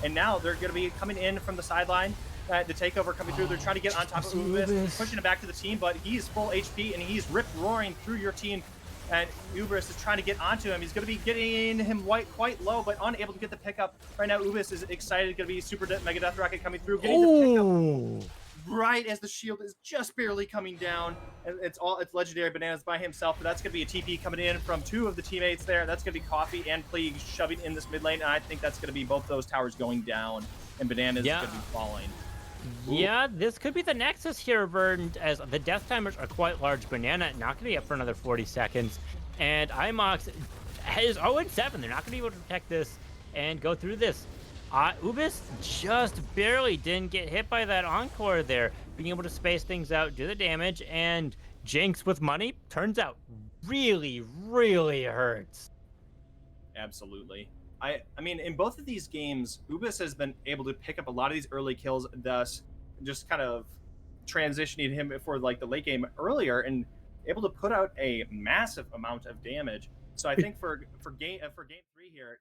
A: And now they're going to be coming in from the sideline. The takeover coming through. They're trying to get on top of Ubis, pushing it back to the team, but he's full HP, and he's rip-roaring through your team. And Ubis is trying to get onto him. He's going to be getting him quite low, but unable to get the pickup. Right now, Ubis is excited. Going to be Super Mega Death Rocket coming through, getting the pickup right as the shield is just barely coming down. And it's Legendary Bananas by himself, but that's going to be a TP coming in from two of the teammates there. That's going to be Coffee and Plague shoving in this mid lane, and I think that's going to be both those towers going down, and Bananas is going to be falling.
B: Yeah, this could be the Nexus here, Verdant, as the death timers are quite large. Banana not going to be up for another 40 seconds, and IMOX is 0-7. They're not going to be able to protect this and go through this. Ubis just barely didn't get hit by that Encore there, being able to space things out, do the damage, and Jinx with money turns out really, really hurts.
A: Absolutely. I mean, in both of these games, Ubis has been able to pick up a lot of these early kills, thus just kind of transitioning him for like the late game earlier and able to put out a massive amount of damage. So I think for game 3 here,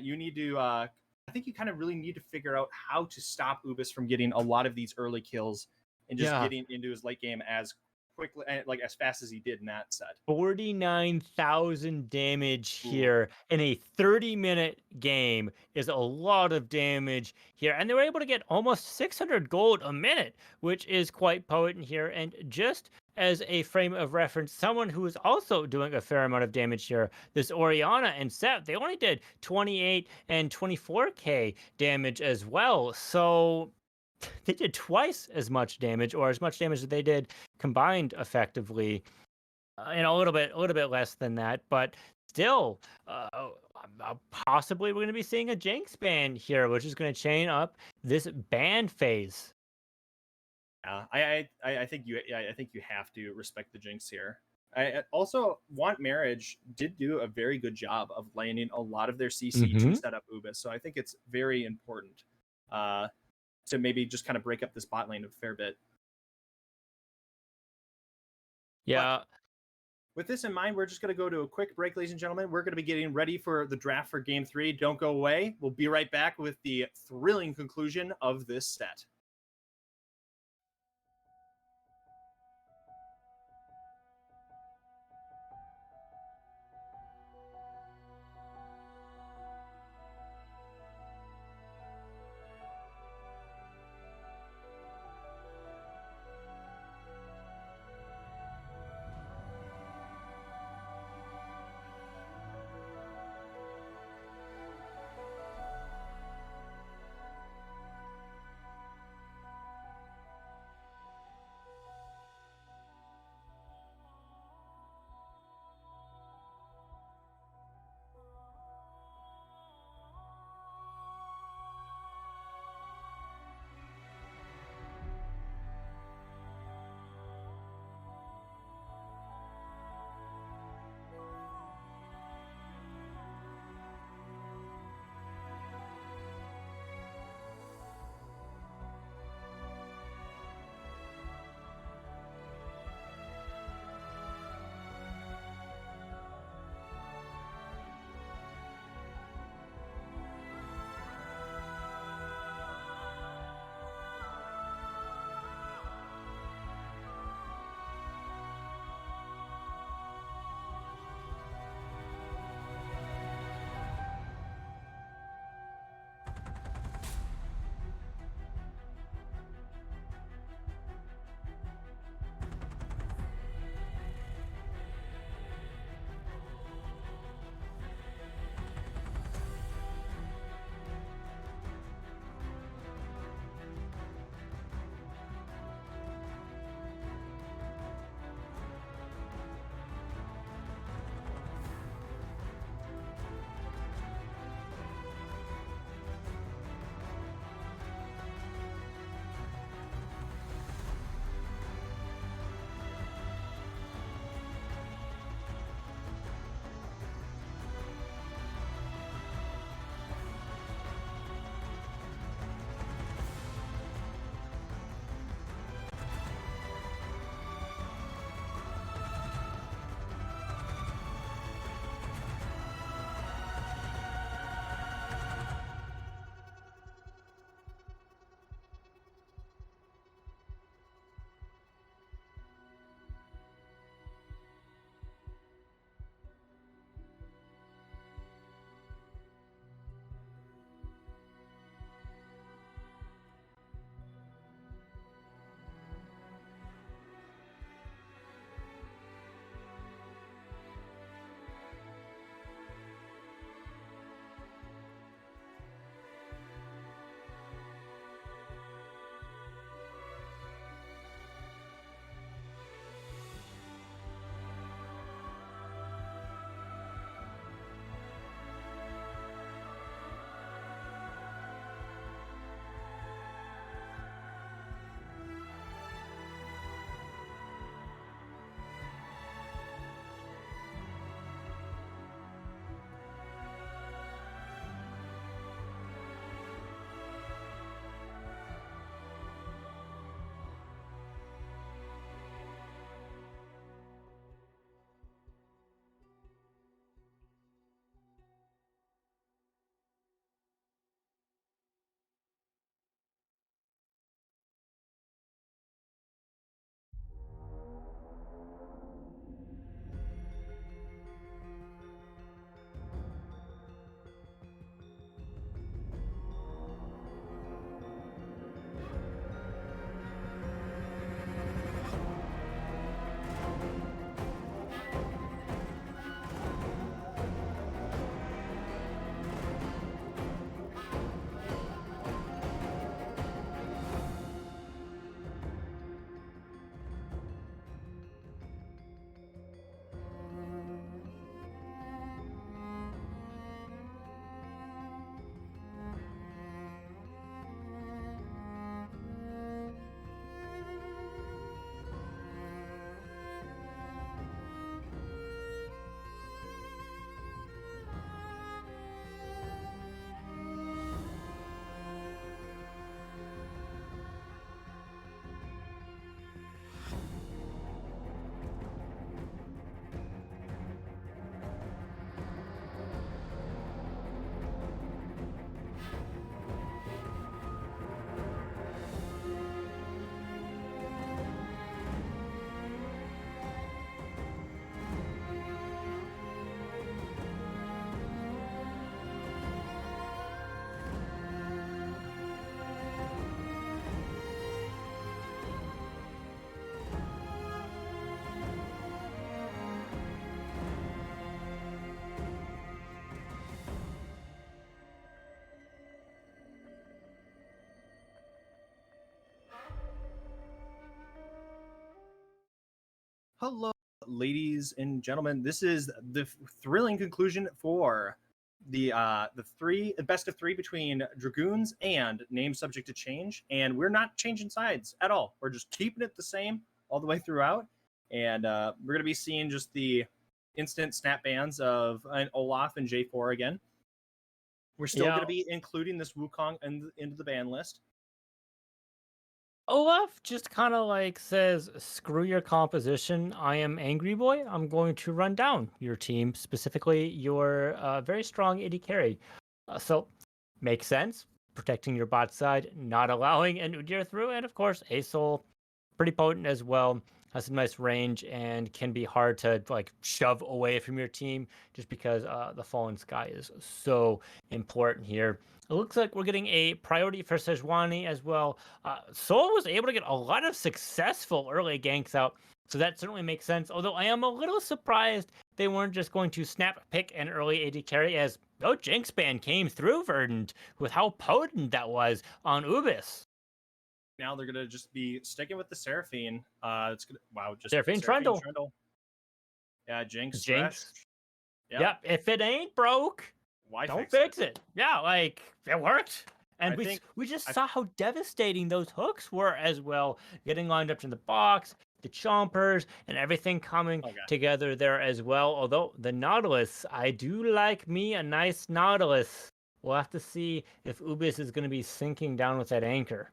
A: you need to I think you kind of really need to figure out how to stop Ubis from getting a lot of these early kills and just getting into his late game as quickly, like as fast as he did in that set.
B: 49,000 damage here in a 30-minute game is a lot of damage here. And they were able to get almost 600 gold a minute, which is quite potent here. And just as a frame of reference, someone who is also doing a fair amount of damage here, this Orianna and Seth, they only did 28 and 24k damage as well. So they did twice as much damage, or as much damage that they did combined effectively, and a little bit less than that, but still, possibly we're going to be seeing a Jinx ban here, which is going to chain up this ban phase.
A: I think you have to respect the Jinx here. I also Want Marriage did do a very good job of landing a lot of their CC to set up Ubis, so I think it's very important to maybe just kind of break up this bot lane a fair bit.
B: Yeah.
A: But with this in mind, we're just going to go to a quick break, ladies and gentlemen. We're going to be getting ready for the draft for Game 3. Don't go away. We'll be right back with the thrilling conclusion of this set. Hello, ladies and gentlemen. This is the thrilling conclusion for the best of three between Dragoons and Name Subject to Change, and we're not changing sides at all. We're just keeping it the same all the way throughout, and we're gonna be seeing just the instant snap bans of Olaf and J4 again. We're still gonna be including this Wukong into the ban list.
B: Olaf just kind of like says, screw your composition. I am Angry Boy. I'm going to run down your team, specifically your very strong AD carry. So, makes sense. Protecting your bot side, not allowing an Udyr through. And of course, Asol, pretty potent as well. Has a nice range and can be hard to like shove away from your team just because the Fallen Sky is so important here. It looks like we're getting a priority for Sejuani as well. Soul was able to get a lot of successful early ganks out, so that certainly makes sense. Although I am a little surprised they weren't just going to snap pick an early AD carry, as Jinx ban came through Verdant with how potent that was on Ubis.
A: Now they're gonna just be sticking with the Seraphine. It's gonna just
B: Seraphine Trundle.
A: Yeah, Jinx.
B: Yep. If it ain't broke,
A: why
B: don't fix it? Yeah, like it worked. And we just saw how devastating those hooks were as well, getting lined up to the box, the chompers, and everything coming together there as well. Although the Nautilus, I do like me a nice Nautilus. We'll have to see if Ubis is going to be sinking down with that anchor.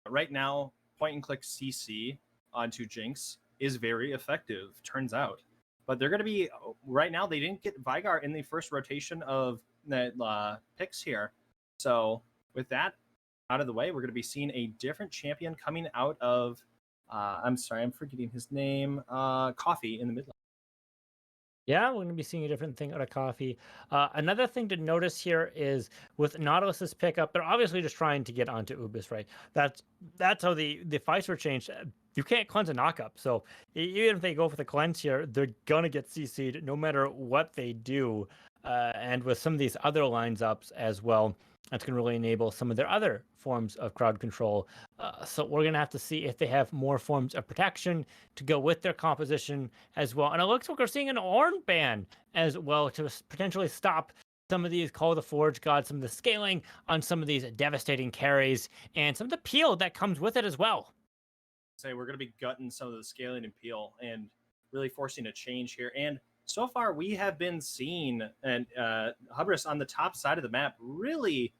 A: Right now, point and click CC onto Jinx is very effective, turns out. But they're going to be, right now, they didn't get Veigar in the first rotation of the picks here. So with that out of the way, we're going to be seeing a different champion coming out of, I'm sorry, I'm forgetting his name, Coffee in the mid lane.
B: Yeah, we're going to be seeing a different thing out of Coffee. Another thing to notice here is with Nautilus's pickup, they're obviously just trying to get onto Ubis, right? That's how the fights were changed. You can't cleanse a knockup. So even if they go for the cleanse here, they're going to get CC'd no matter what they do. And with some of these other lines ups as well, that's going to really enable some of their other forms of crowd control. So we're going to have to see if they have more forms of protection to go with their composition as well. And it looks like we're seeing an Ornn ban as well to potentially stop some of these Call of the Forge gods, some of the scaling on some of these devastating carries, and some of the peel that comes with it as well.
A: Say we're going to be gutting some of the scaling and peel and really forcing a change here. And so far, we have been seeing Hubris on the top side of the map really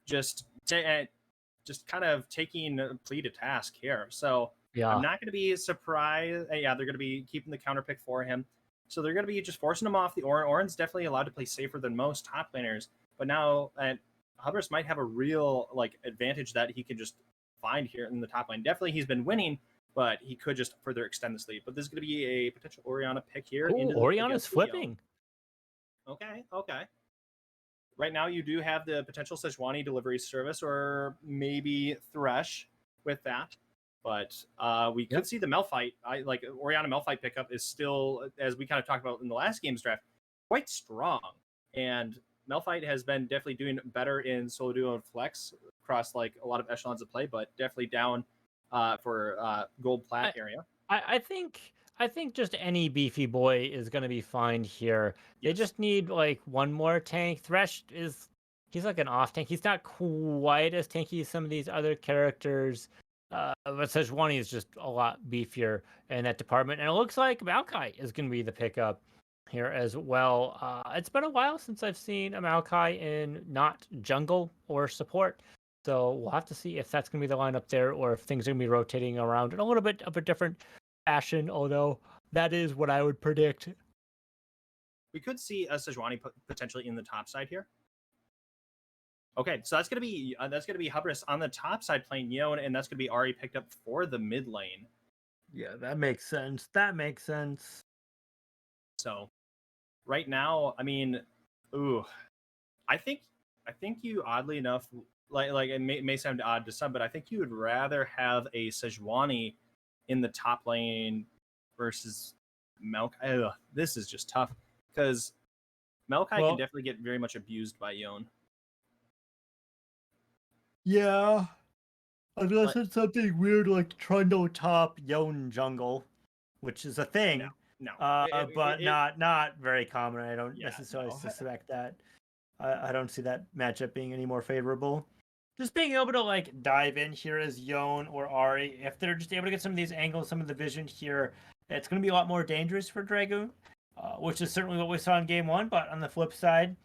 A: just kind of taking Plea to task here. So yeah. I'm not going to be surprised. Yeah, they're going to be keeping the counter pick for him. So they're going to be just forcing him off the Ornn. Ornn's definitely allowed to play safer than most top laners. But now Hubris might have a real advantage that he can just find here in the top lane. Definitely he's been winning, but he could just further extend this lead. But this is going to be a potential Orianna pick here.
B: Ooh, Orianna's flipping.
A: Okay. Right now, you do have the potential Sejuani delivery service, or maybe Thresh with that. But we could see the Malphite. Orianna Malphite pickup is still, as we kind of talked about in the last game's draft, quite strong. And Malphite has been definitely doing better in solo duo and flex across a lot of echelons of play, but definitely down for gold plat area.
B: I think just any beefy boy is going to be fine here. Yes. They just need one more tank. Thresh he's like an off tank. He's not quite as tanky as some of these other characters. But Sejuani is just a lot beefier in that department. And it looks like Maokai is going to be the pickup here as well. It's been a while since I've seen a Maokai in not jungle or support. So we'll have to see if that's going to be the lineup there or if things are going to be rotating around in a little bit of a different fashion, although that is what I would predict.
A: We could see a Sejuani potentially in the top side here. Okay, so that's gonna be Hubris on the top side playing Yone, and that's gonna be Ahri picked up for the mid lane.
C: Yeah, that makes sense.
A: So, right now, I mean, I think you oddly enough, it may sound odd to some, but I think you would rather have a Sejuani in the top lane versus Maokai. This is just tough because Maokai can definitely get very much abused by Yone.
C: Yeah, unless it's something weird like Trundle top, Yone jungle. which is a thing.
A: No.
C: But not very common. I don't necessarily
A: no.
C: suspect that. I don't see that matchup being any more favorable. Just being able to like dive in here as Yone or Ahri, if they're just able to get some of these angles, some of the vision here, it's going to be a lot more dangerous for Dragoon, which is certainly what we saw in game 1. But on the flip side,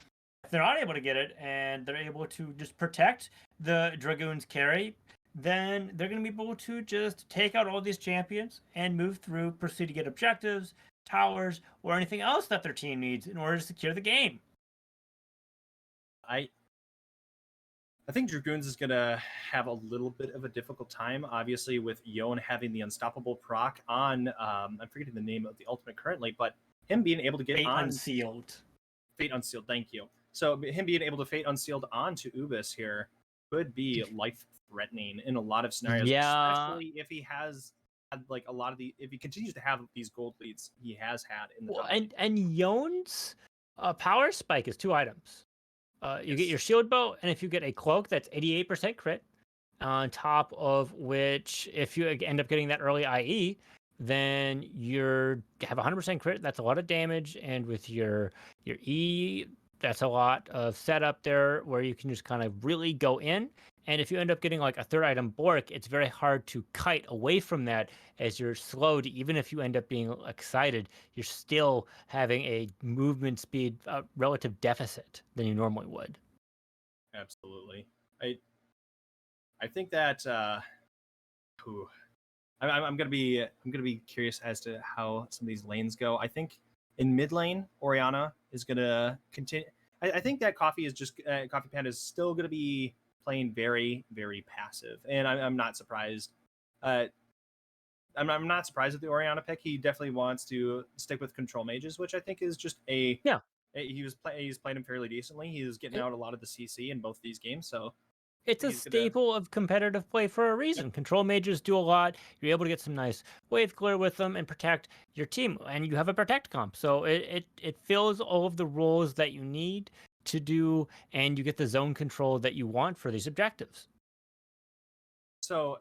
C: if they're not able to get it and they're able to just protect the Dragoon's carry, then they're going to be able to just take out all these champions and move through, proceed to get objectives, towers, or anything else that their team needs in order to secure the game.
A: I think Dragoons is going to have a little bit of a difficult time, obviously, with Yone having the unstoppable proc on, I'm forgetting the name of the ultimate currently, but him being able to get
C: Fate
A: on...
C: Unsealed.
A: Fate Unsealed, thank you. So him being able to Fate Unsealed onto Ubis here could be life-threatening in a lot of scenarios, especially if he has like a lot of if he continues to have these gold leads he has had in the top.
B: And Yone's power spike is 2 items. You get your shield bow, and if you get a cloak, that's 88% crit. On top of which, if you end up getting that early IE, then you have 100% crit. That's a lot of damage, and with your E, that's a lot of setup there where you can just kind of really go in. And if you end up getting like a 3rd item Bork, it's very hard to kite away from that as you're slowed. Even if you end up being excited, you're still having a movement speed relative deficit than you normally would.
A: Absolutely. I think that I'm gonna be curious as to how some of these lanes go. I think in mid lane, Orianna is gonna continue. I think that Coffee Panda is still gonna be playing very, very passive, and I'm not surprised. I'm not surprised at the Orianna pick. He definitely wants to stick with control mages, which I think is just he's playing him fairly decently. He's getting out a lot of the CC in both these games, so
B: it's a staple of competitive play for a reason. Control mages do a lot. You're able to get some nice wave clear with them and protect your team, and you have a protect comp, so it fills all of the roles that you need to do, and you get the zone control that you want for these objectives.
A: So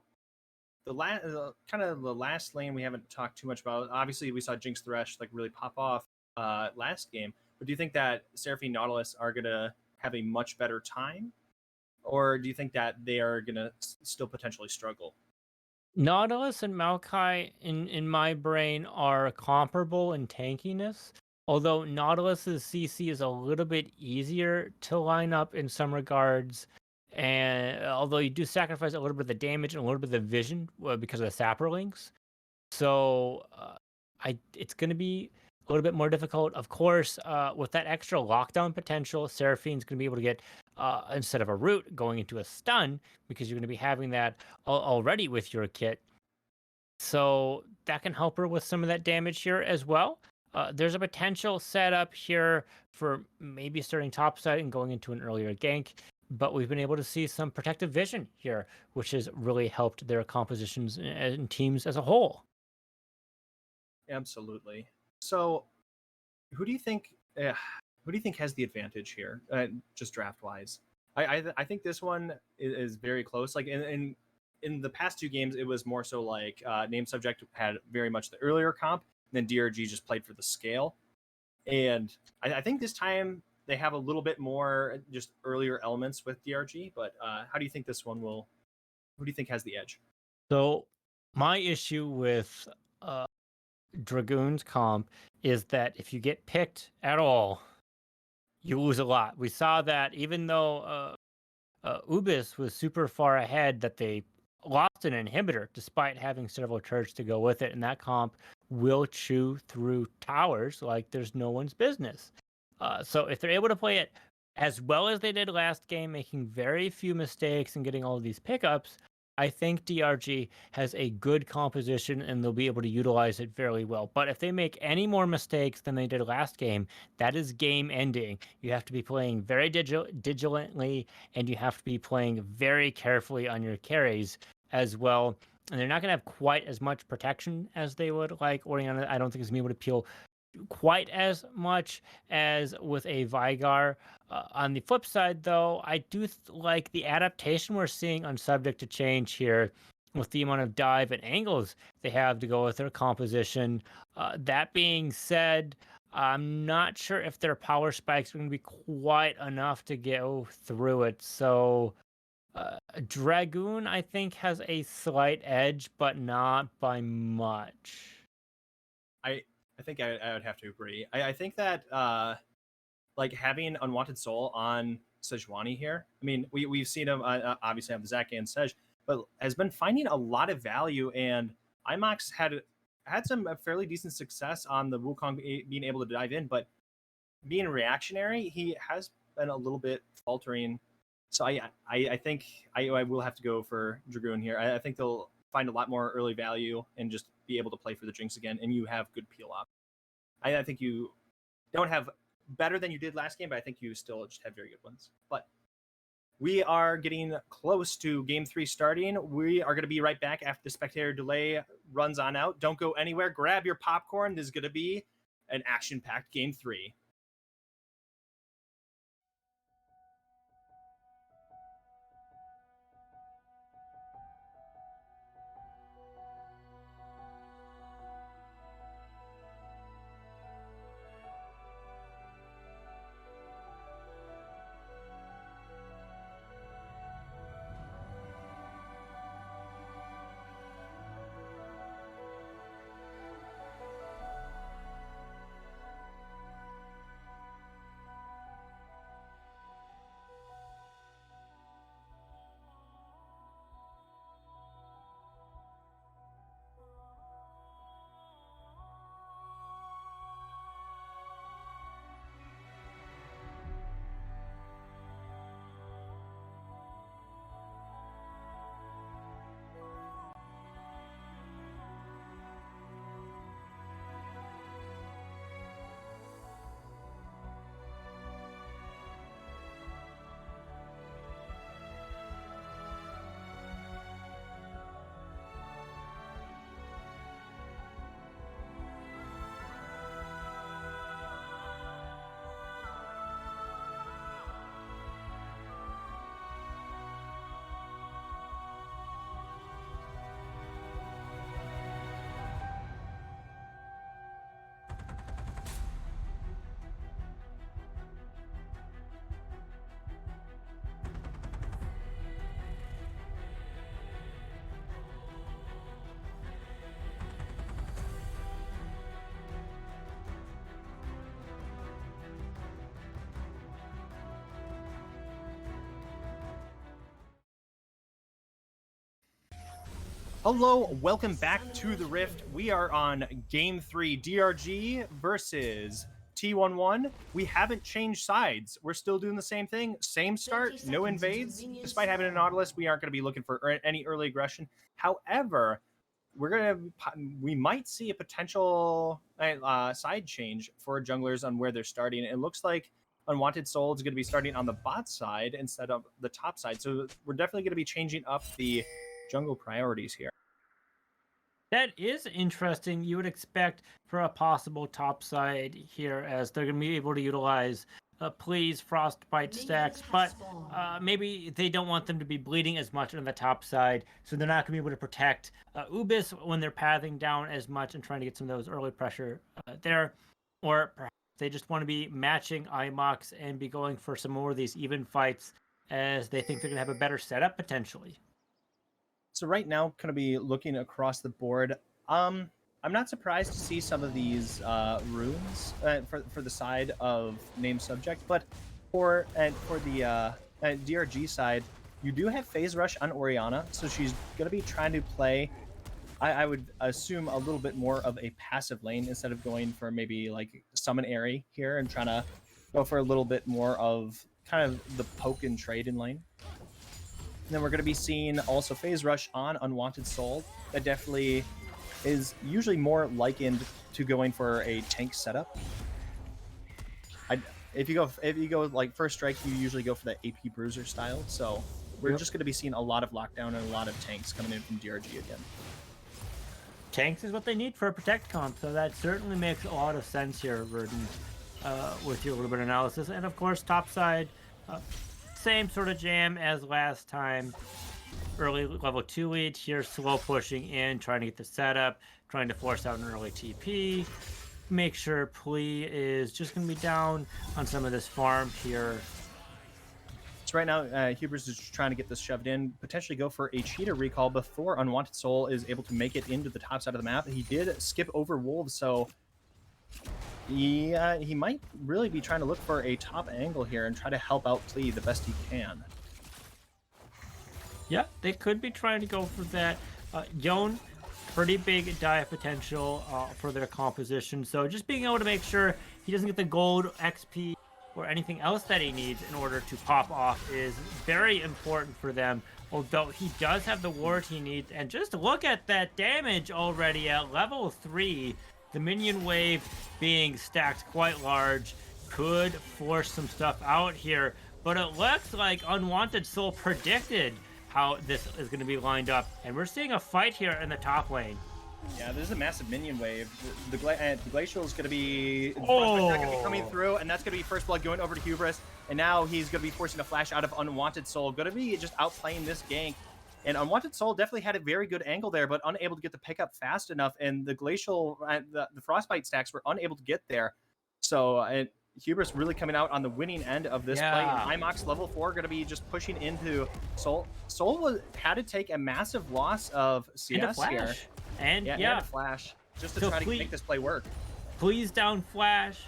A: the last lane we haven't talked too much about. Obviously, we saw Jinx Thresh like really pop off last game, but do you think that Seraphine Nautilus are gonna have a much better time, or do you think that they are gonna still potentially struggle?
B: Nautilus and Maokai, in my brain, are comparable in tankiness. Although Nautilus's CC is a little bit easier to line up in some regards, and although you do sacrifice a little bit of the damage and a little bit of the vision because of the Saprolinks, so it's going to be a little bit more difficult. Of course, with that extra lockdown potential, Seraphine's going to be able to get instead of a root going into a stun because you're going to be having that already with your kit, so that can help her with some of that damage here as well. There's a potential setup here for maybe starting topside and going into an earlier gank, but we've been able to see some protective vision here, which has really helped their compositions and teams as a whole.
A: Absolutely. So, who do you think has the advantage here, just draft wise? I think this one is very close. Like in the past 2 games, it was more so like Name Subject had very much the earlier comp. Then DRG just played for the scale, and I think this time they have a little bit more just earlier elements with DRG. But how do you think this one will? Who do you think has the edge?
B: So my issue with Dragoon's comp is that if you get picked at all, you lose a lot. We saw that even though Ubis was super far ahead, that they lost an inhibitor despite having several turrets to go with it, and that comp will chew through towers like there's no one's business. So if they're able to play it as well as they did last game, making very few mistakes and getting all of these pickups, I think DRG has a good composition and they'll be able to utilize it very well. But if they make any more mistakes than they did last game, that is game ending. You have to be playing very vigilantly, and you have to be playing very carefully on your carries as well. And they're not going to have quite as much protection as they would like. Orianna, I don't think, is going to be able to peel quite as much as with a Veigar. On the flip side, though, I do like the adaptation we're seeing on Subject to Change here with the amount of dive and angles they have to go with their composition. That being said, I'm not sure if their power spikes are going to be quite enough to go through it. So Dragoon, I think, has a slight edge, but not by much.
A: I think I would have to agree. I think that like having Unwanted Soul on Sejuani here. I mean, we've seen him obviously have the Zach and Sej, but has been finding a lot of value. And IMOX had some fairly decent success on the Wukong being able to dive in, but being reactionary, he has been a little bit faltering. So I think I will have to go for Dragoon here. I think they'll find a lot more early value and just be able to play for the Jinx again, and you have good peel off. I think you don't have better than you did last game, but I think you still just have very good ones. But we are getting close to Game 3 starting. We are going to be right back after the spectator delay runs on out. Don't go anywhere. Grab your popcorn. This is going to be an action-packed Game 3. Hello, welcome back to the Rift. We are on Game 3, DRG versus T11. We haven't changed sides. We're still doing the same thing. Same start, no invades. Despite having a Nautilus, we aren't going to be looking for any early aggression. However, we might see a potential side change for junglers on where they're starting. It looks like Unwanted Soul is going to be starting on the bot side instead of the top side. So we're definitely going to be changing up the jungle priorities here.
C: That is interesting. You would expect for a possible top side here, as they're going to be able to utilize Please Frostbite stacks, but maybe they don't want them to be bleeding as much on the top side, so they're not going to be able to protect Ubis when they're pathing down as much and trying to get some of those early pressure there, or perhaps they just want to be matching IMOX and be going for some more of these even fights as they think they're going to have a better setup potentially.
A: So right now, going to be looking across the board. I'm not surprised to see some of these runes for the side of name subject, but for the DRG side, you do have Phase Rush on Orianna, so she's going to be trying to play, I would assume, a little bit more of a passive lane instead of going for maybe like Summon Aerie here and trying to go for a little bit more of kind of the poke and trade in lane. And then we're going to be seeing also Phase Rush on Unwanted Soul. That definitely is usually more likened to going for a tank setup. If you go like first strike, you usually go for the AP Bruiser style. So we're just going to be seeing a lot of lockdown and a lot of tanks coming in from DRG again.
C: Tanks is what they need for a protect comp, so that certainly makes a lot of sense here, Verdant, with your little bit of analysis. And of course, topside, same sort of jam as last time. early level 2 lead here, slow pushing in, trying to get the setup, trying to force out an early TP. Make sure Plee is just going to be down on some of this farm here.
A: So right now, Hubris is just trying to get this shoved in, potentially go for a cheetah recall before Unwanted Soul is able to make it into the top side of the map. He did skip over Wolves, so he might really be trying to look for a top angle here and try to help out Plee the best he can.
C: Yeah, they could be trying to go for that. Yone, pretty big dive potential for their composition, so just being able to make sure he doesn't get the gold, XP, or anything else that he needs in order to pop off is very important for them, although he does have the ward he needs. And just look at that damage already at level 3. The minion wave being stacked quite large could force some stuff out here, but it looks like Unwanted Soul predicted how this is going to be lined up, and we're seeing a fight here in the top lane.
A: Yeah, there's a massive minion wave. The Glacial is going to be coming through, and that's going to be first blood going over to Hubris. And now he's going to be forcing a flash out of Unwanted Soul. Going to be just outplaying this gank. And Unwanted Soul definitely had a very good angle there, but unable to get the pickup fast enough. And the Glacial, the Frostbite stacks were unable to get there. So Hubris really coming out on the winning end of this play. And Imox level 4 going to be just pushing into Soul. Soul had to take a massive loss of CS here.
C: And
A: and a flash just to try to make this play work.
C: Please down flash,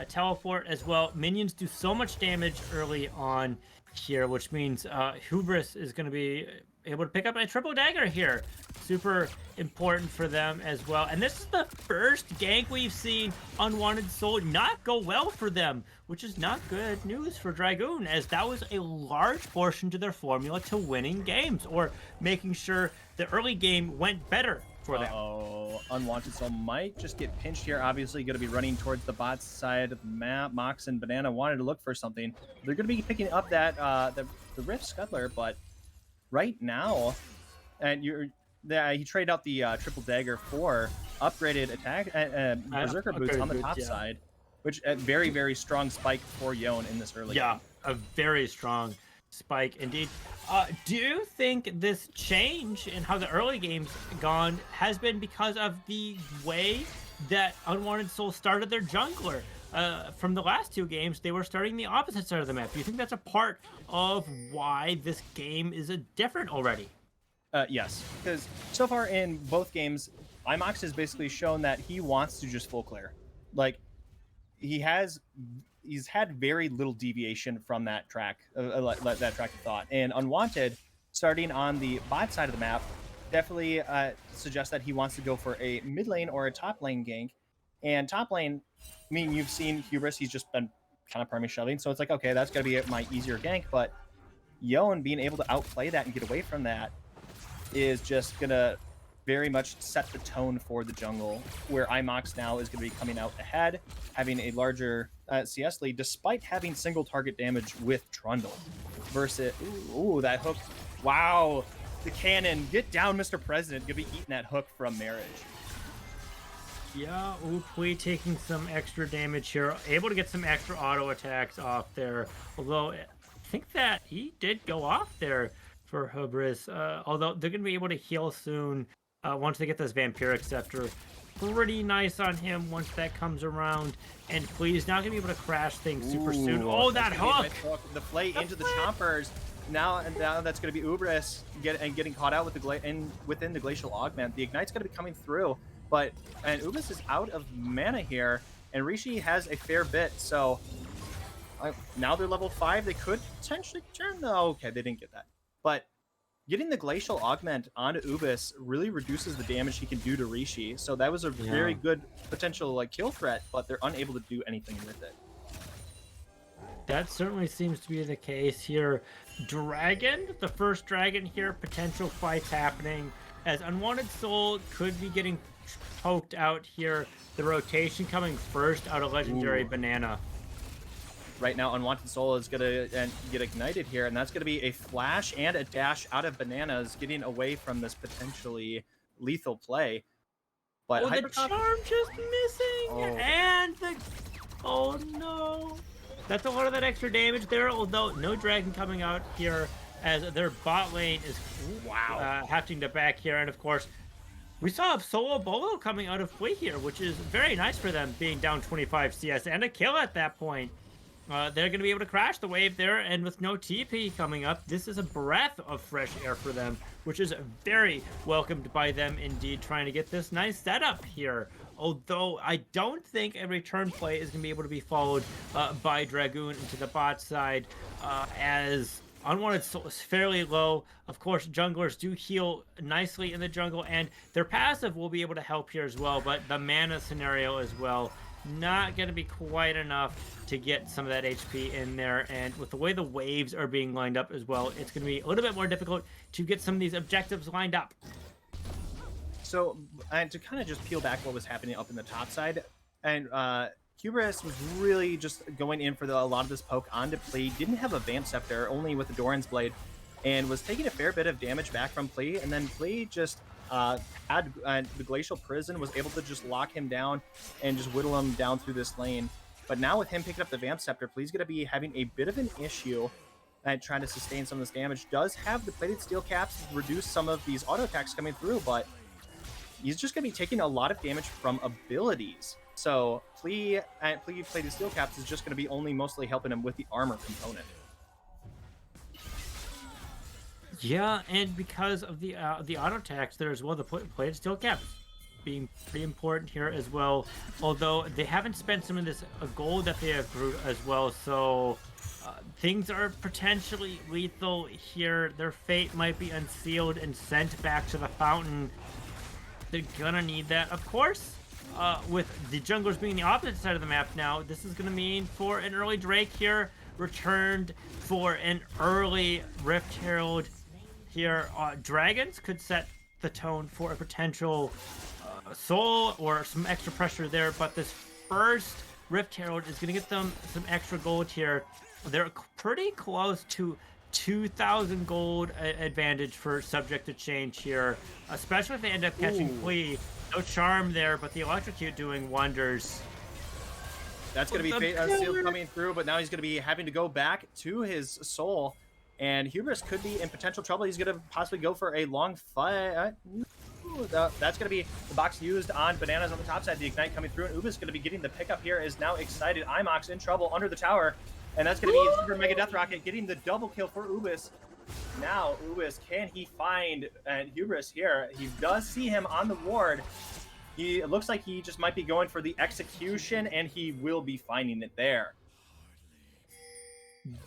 C: teleport as well. Minions do so much damage early on here, which means Hubris is going to be able to pick up a triple dagger here. Super important for them as well. And this is the first gank we've seen Unwanted Soul not go well for them, which is not good news for Dragoon, as that was a large portion to their formula to winning games, or making sure the early game went better for them.
A: Unwanted Soul might just get pinched here. Obviously going to be running towards the bot side of the map. Mox and Banana wanted to look for something. They're going to be picking up that the Rift Scuttler, but right now, and he traded out the triple dagger for upgraded attack Berserker boots on the top side, which very, very strong spike for Yone in this early game.
C: A very strong spike indeed. Do you think this change in how the early game's gone has been because of the way that Unwanted Soul started their jungler? From the last 2 games, they were starting the opposite side of the map. Do you think that's a part of why this game is different already?
A: Yes, because so far in both games, Imox has basically shown that he wants to just full clear. Like, he's had very little deviation from that track, that track of thought. And Unwanted, starting on the bot side of the map, definitely suggests that he wants to go for a mid lane or a top lane gank. And top lane, I mean, you've seen Hubris, he's just been kind of primary shoving, so it's like, okay, that's going to be my easier gank, but Yone being able to outplay that and get away from that is just going to very much set the tone for the jungle, where Imox now is going to be coming out ahead, having a larger CS lead, despite having single target damage with Trundle. Versus, ooh, that hook. Wow, the cannon. Get down, Mr. President. Going to be eating that hook from Marriage.
C: Yeah, Plee taking some extra damage here, able to get some extra auto attacks off there. Although, I think that he did go off there for Hubris. Although they're going to be able to heal soon once they get this Vampiric Scepter. Pretty nice on him once that comes around. And Plee's not going to be able to crash things super soon. Oh, that hook!
A: The play into the chompers. Now that's going to be Hubris getting caught out with within the Glacial Augment. The Ignite's going to be coming through. And Hubris is out of mana here, and Rishi has a fair bit, so now they're level 5. They could potentially turn. No, okay, they didn't get that. But getting the Glacial Augment onto Hubris really reduces the damage he can do to Rishi, so that was a very good potential kill threat, but they're unable to do anything with it.
C: That certainly seems to be the case here. Dragon, the first dragon here, potential fights happening, as Unwanted Soul could be getting poked out here. The rotation coming first out of Legendary Banana.
A: Right now, Unwanted Soul is going to get ignited here, and that's going to be a flash and a dash out of Bananas, getting away from this potentially lethal play. But
C: the charm just missing, and the... Oh no. That's a lot of that extra damage there, although no dragon coming out here as their bot lane is having to back here. And of course, we saw a solo Bolo coming out of play here, which is very nice for them, being down 25 CS and a kill at that point. They're going to be able to crash the wave there, and with no TP coming up, this is a breath of fresh air for them, which is very welcomed by them indeed, trying to get this nice setup here. Although I don't think a return play is going to be able to be followed by Dragoon into the bot side, as Unwanted Soul is fairly low. Of course, junglers do heal nicely in the jungle, and their passive will be able to help here as well, but the mana scenario as well, not going to be quite enough to get some of that HP in there. And with the way the waves are being lined up as well, it's going to be a little bit more difficult to get some of these objectives lined up.
A: So, and to kind of just peel back what was happening up in the top side, and Hubris was really just going in for a lot of this poke onto Plea. Didn't have a Vamp Scepter, only with the Doran's Blade, and was taking a fair bit of damage back from Plea. And then Plea just had the Glacial Prison, was able to just lock him down and just whittle him down through this lane. But now with him picking up the Vamp Scepter, Plea's going to be having a bit of an issue at trying to sustain some of this damage. Does have the Plated Steel Caps reduce some of these auto attacks coming through, but he's just going to be taking a lot of damage from abilities. So Plea Plated Steel Caps is just going to be only mostly helping him with the armor component.
C: Yeah, and because of the auto attacks there as well, the Plated Steel Caps being pretty important here as well. Although they haven't spent some of this gold that they accrued as well, so things are potentially lethal here. Their fate might be unsealed and sent back to the fountain. They're gonna need that, of course. With the junglers being the opposite side of the map now, this is gonna mean for an early Drake here, returned for an early Rift Herald here. Dragons could set the tone for a potential soul or some extra pressure there, but this first Rift Herald is gonna get them some extra gold here. They're pretty close to 2,000 gold advantage for subject to change here, especially if they end up catching Plea. No charm there, but the electrocute doing wonders.
A: That's going to be Seal coming through, but now he's going to be having to go back to his soul, and Hubris could be in potential trouble. He's going to possibly go for a long fight. That's going to be the box used on Bananas on the top side. The Ignite coming through, and Ubis going to be getting the pickup here. Is now excited. Imox in trouble under the tower, and that's going to be Super Mega Death Rocket getting the double kill for Ubis. Now, Ubis, can he find Hubris here? He does see him on the ward. It looks like he just might be going for the execution, and he will be finding it there.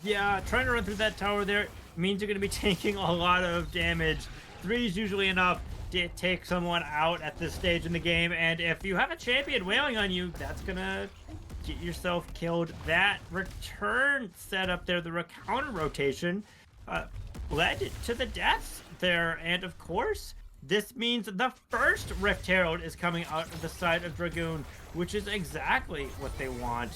C: Yeah, trying to run through that tower there means you're going to be taking a lot of damage. 3 is usually enough to take someone out at this stage in the game, and if you have a champion wailing on you, that's going to get yourself killed. That return setup there, the counter rotation, led to the deaths there, and of course, this means the first Rift Herald is coming out of the side of Dragoon, which is exactly what they want,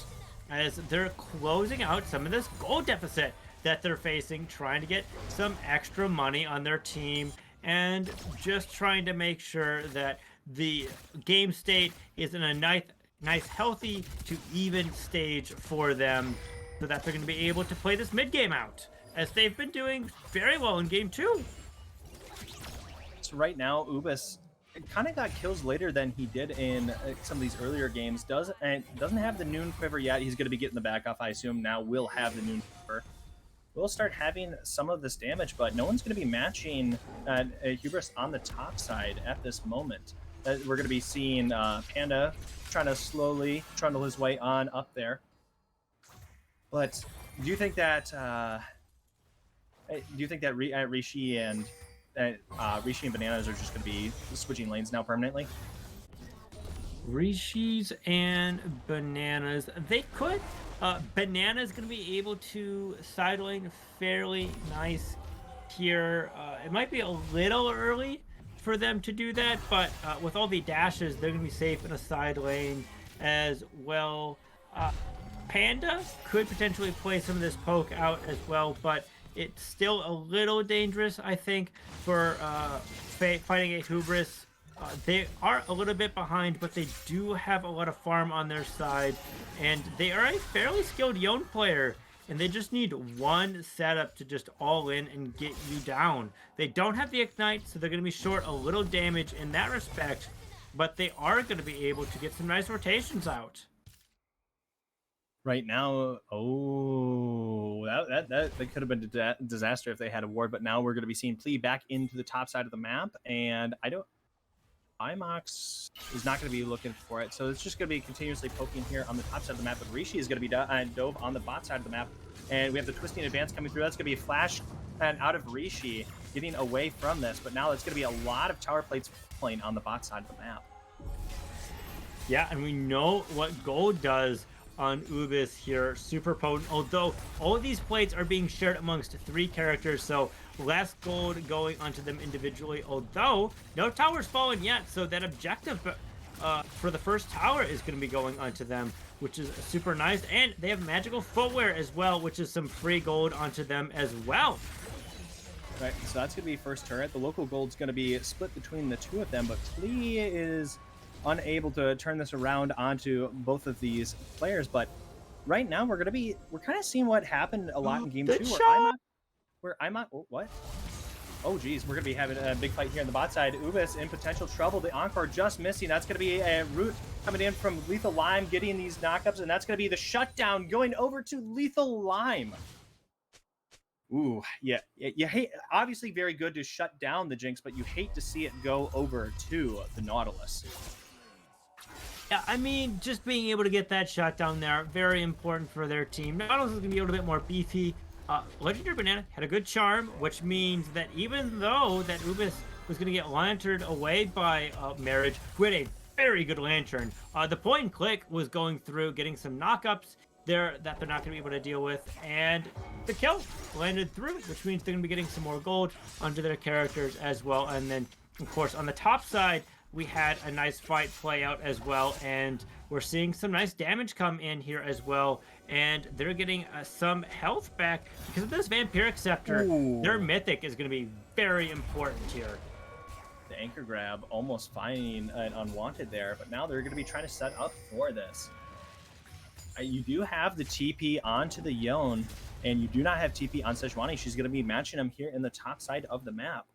C: as they're closing out some of this gold deficit that they're facing, trying to get some extra money on their team, and just trying to make sure that the game state is in a nice healthy to even stage for them, so that they're going to be able to play this mid game out, as they've been doing very well in game 2.
A: So right now, Ubis kind of got kills later than he did in some of these earlier games. Doesn't have the Noon Quiver yet. He's going to be getting the back off, I assume. Now will have the Noon Quiver. We'll start having some of this damage, but no one's going to be matching Hubris on the top side at this moment. We're going to be seeing Panda trying to slowly trundle his way on up there. But do you think that Rishi and Bananas are just going to be switching lanes now permanently?
C: Rishi's and Bananas, they could. Bananas going to be able to side lane fairly nice here. It might be a little early for them to do that, but with all the dashes, they're going to be safe in a side lane as well. Panda could potentially play some of this poke out as well, but it's still a little dangerous, I think, for fighting a Hubris. They are a little bit behind, but they do have a lot of farm on their side, and they are a fairly skilled Yone player and they just need one setup to just all in and get you down. They don't have the Ignite, so they're going to be short a little damage in that respect, but they are going to be able to get some nice rotations out.
A: Right now, that could have been a disaster if they had a ward, but now we're going to be seeing Plea back into the top side of the map, and IMOX is not going to be looking for it, so it's just going to be continuously poking here on the top side of the map, but Rishi is going to be dove on the bot side of the map, and we have the Twisting Advance coming through. That's going to be a flash and out of Rishi, getting away from this, but now it's going to be a lot of tower plates playing on the bot side of the map.
C: Yeah, and we know what gold does on Ubis here, super potent, although all of these plates are being shared amongst 3 characters, so less gold going onto them individually, although no tower's fallen yet, so that objective for the first tower is going to be going onto them, which is super nice, and they have magical footwear as well, which is some free gold onto them as well.
A: Right, so that's going to be first turret. The local gold's going to be split between the 2 of them, but Plea is unable to turn this around onto both of these players. But right now we're kind of seeing what happened a lot in game 2 where what? Oh geez, we're gonna be having a big fight here on the bot side. Ubis in potential trouble. The Encore just missing. That's gonna be a Root coming in from Lethal Lime, getting these knockups, and that's gonna be the shutdown going over to Lethal Lime. Ooh, yeah, you hate, obviously very good to shut down the Jinx, but you hate to see it go over to the Nautilus.
C: Yeah, I mean, just being able to get that shot down there, very important for their team. Nautilus is going to be a little bit more beefy. Legendary Banana had a good charm, which means that even though that Ubis was going to get lanterned away by Marriage, who had a very good lantern, the point and click was going through, getting some knockups there that they're not going to be able to deal with, and the kill landed through, which means they're going to be getting some more gold onto their characters as well. And then, of course, on the top side, we had a nice fight play out as well, and we're seeing some nice damage come in here as well, and they're getting some health back because of this Vampiric Scepter. Ooh. Their Mythic is going to be very important here.
A: The Anchor Grab almost finding an unwanted there, but now they're going to be trying to set up for this. You do have the TP onto the Yone, and you do not have TP on Sejuani. She's going to be matching him here in the top side of the map.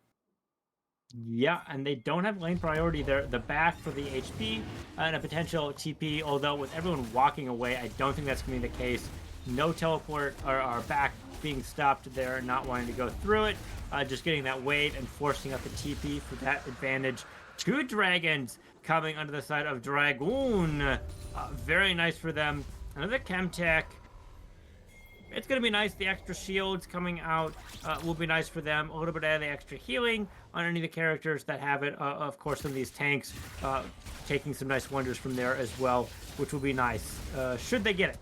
C: Yeah, and they don't have lane priority there. The back for the HP and a potential TP, although with everyone walking away, I don't think that's going to be the case. No teleport or back being stopped there, not wanting to go through it. Just getting that wave and forcing out the TP for that advantage. 2 dragons coming under the side of Dragoon. Very nice for them. Another Chemtech. It's going to be nice. The extra shields coming out will be nice for them. A little bit of the extra healing on any of the characters that have it. Of course, some of these tanks taking some nice wonders from there as well, which will be nice. Should they get it?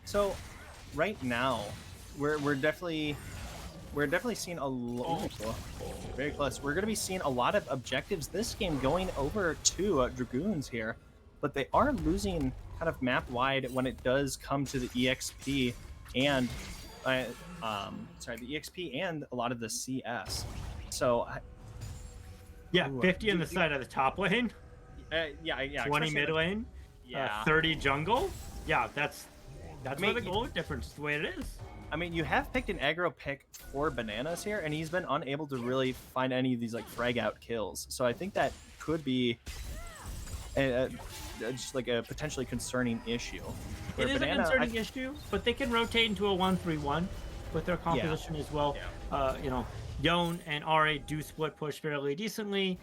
A: So, right now, we're definitely seeing a lot. Very close. We're going to be seeing a lot of objectives this game going over to Dragoons here, but they are losing kind of map wide when it does come to the EXP and the EXP and a lot of the CS. So
C: yeah, 50 on the side of the top lane.
A: Yeah.
C: 20 mid lane. Yeah. 30 jungle. Yeah, that's where the gold difference is the way it is.
A: I mean, you have picked an aggro pick for Bananas here, and he's been unable to really find any of these like frag out kills. So I think that could be just like a potentially concerning issue.
C: It is a concerning issue, but they can rotate into a 1-3-1 with their composition as well. Yeah. Yone and Ahri do split push fairly decently.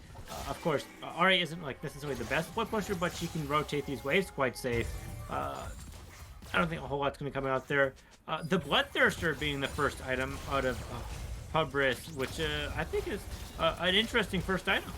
C: Of course, Ahri isn't like necessarily the best split pusher, but she can rotate these waves quite safe. I don't think a whole lot's going to come out there. The Bloodthirster being the first item out of Hubris, which I think is an interesting first item.